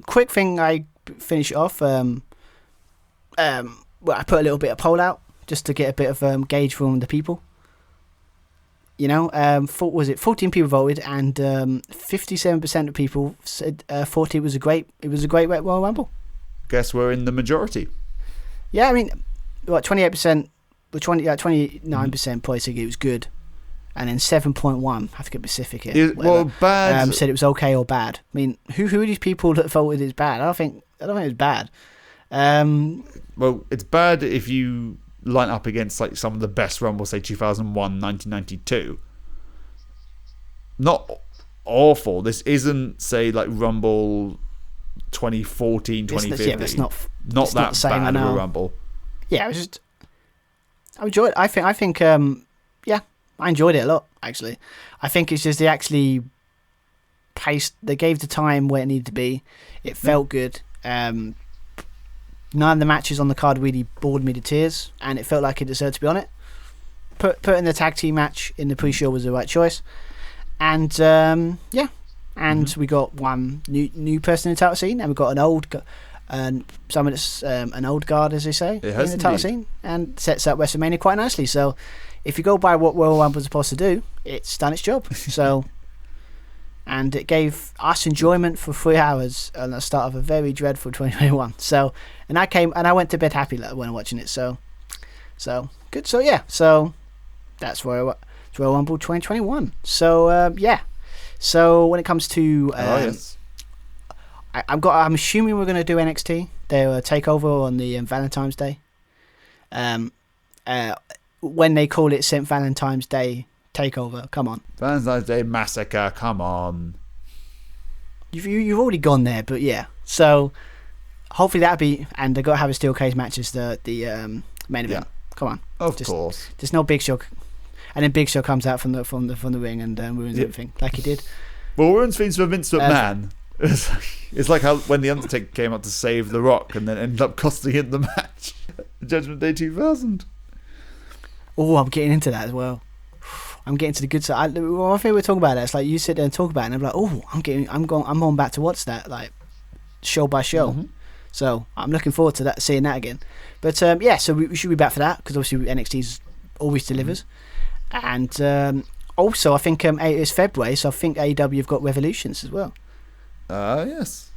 quick thing, I finish it off. I put a little bit of poll out just to get a bit of gauge from the people. 14 people voted, and 57% of people said thought it was a great Royal Rumble. Guess we're in the majority. Yeah, I mean, 28%, 29% probably said it was good, and then 7.1, I have to get specific here. Bad. Said it was okay or bad. I mean, who are these people that voted it's bad? I don't think it was bad. Well, it's bad if you line up against like some of the best Rumbles, say 2001, 1992. Not awful. This isn't, say, like Rumble 2014, 2015. That's not that bad of a Rumble. Yeah, I enjoyed it. I think I enjoyed it a lot, actually. I think it's just they actually they gave the time where it needed to be. It felt good. None of the matches on the card really bored me to tears, and it felt like it deserved to be on it. Putting the tag team match in the pre-show was the right choice, and we got one new person in the title scene, and we got an old someone that's an old guard, as they say, in the title scene, and sets up WrestleMania quite nicely. So, if you go by what Royal Rumble was supposed to do, it's done its job. So. And it gave us enjoyment for 3 hours at the start of a very dreadful 2021. So, and I went to bed happy when watching it. So good. So that's Royal Rumble 2021. So So when it comes to, I'm assuming we're going to do NXT. Their takeover on the Valentine's Day. When they call it St. Valentine's Day takeover, come on. Valentine's Day Massacre, come on. You've already gone there, but yeah. So hopefully that'll be, and they've got to have a steel cage match as the main event. Yeah. Come on, of course. There's no Big Show, and then Big Show comes out from the ring and ruins everything like he did. Well, ruins things for Vince McMahon. It's like how when the Undertaker came up to save The Rock and then ended up costing him the match. Judgment Day 2000. Oh, I'm getting into that as well. I'm getting to the good side. I think we're talking about that. It's like you sit there and talk about it, and I'm like, oh, I'm on back to watch that, like show by show. Mm-hmm. So I'm looking forward to that, seeing that again. But so we should be back for that because obviously NXT always delivers. Mm-hmm. And also, I think it's February, so I think AEW have got Revolutions as well. Yes,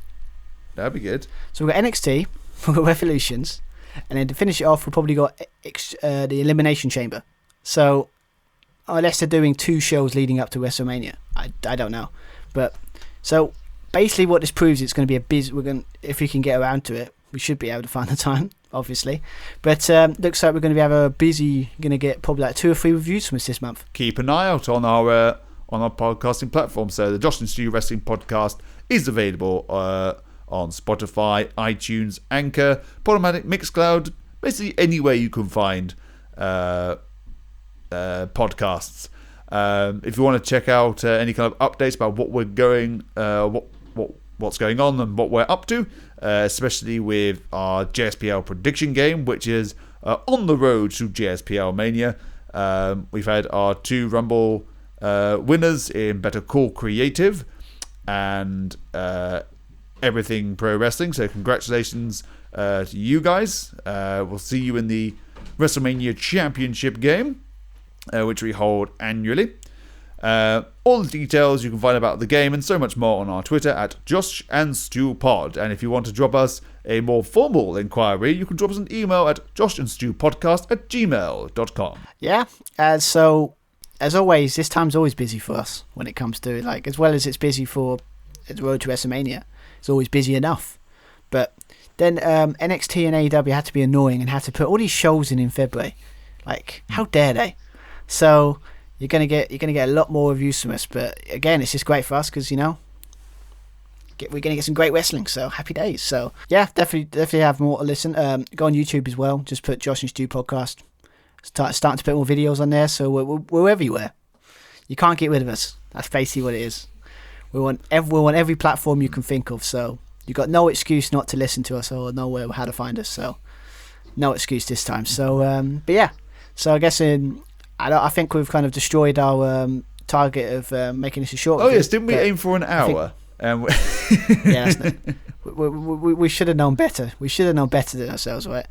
that'd be good. So we've got NXT, we've got Revolutions, and then to finish it off, we've probably got the Elimination Chamber. So. Unless they're doing 2 shows leading up to WrestleMania, I don't know. But so basically, what this proves, it's going to be a busy. If we can get around to it, we should be able to find the time, obviously. But looks like we're going to have a busy. Going to get probably like 2 or 3 reviews from us this month. Keep an eye out on our podcasting platform. So the Josh and Stu Wrestling Podcast is available on Spotify, iTunes, Anchor, Podomatic, Mixcloud, basically anywhere you can find. Podcasts. If you want to check out any kind of updates about what we're going, what's going on and what we're up to, especially with our JSPL prediction game, which is on the road to JSPL Mania. We've had our 2 Rumble winners in Better Call Creative and Everything Pro Wrestling. So congratulations to you guys. We'll see you in the WrestleMania Championship game. Which we hold annually. All the details you can find about the game and so much more on our Twitter at Josh and Stu Pod. And if you want to drop us a more formal inquiry, you can drop us an email at joshandstupodcast@gmail.com. Yeah, so as always, this time's always busy for us when it comes to, like, as well as it's busy for the road to WrestleMania, it's always busy enough. But then NXT and AEW had to be annoying and had to put all these shows in February. Like, how dare they? So you're gonna get a lot more reviews from us, but again, it's just great for us because we're going to get some great wrestling. So happy days. So yeah, definitely have more to listen. Go on YouTube as well. Just put Josh and Stu podcast. Starting to put more videos on there. So we're everywhere. You can't get rid of us. That's basically what it is. We want every platform you can think of. So you got no excuse not to listen to us or know how to find us. So no excuse this time. So but yeah. So I guess I think we've kind of destroyed our target of making this a short. Oh yes, didn't we aim for an hour? Yeah, we should have known better. We should have known better than ourselves, right?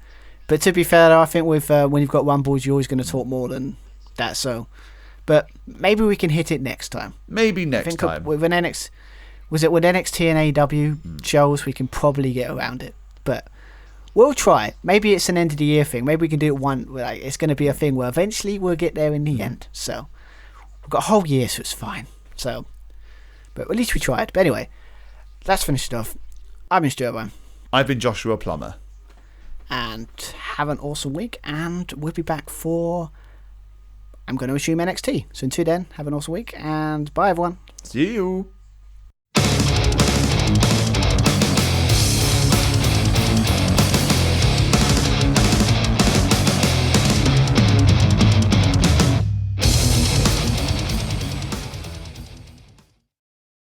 But to be fair, I think with when you've got Rumbles, you're always going to talk more than that. So, but maybe we can hit it next time. Maybe next time. With NXT and AEW shows, we can probably get around it. But we'll try. Maybe it's an end of the year thing. Maybe we can do it one. Like, it's going to be a thing where eventually we'll get there in the end. So we've got a whole year, so it's fine. So, but at least we tried. But anyway, let's finish it off. I've been Stuart Owen. I've been Joshua Plummer. And have an awesome week. And we'll be back for, I'm going to assume, NXT. So until then, have an awesome week. And bye, everyone. See you.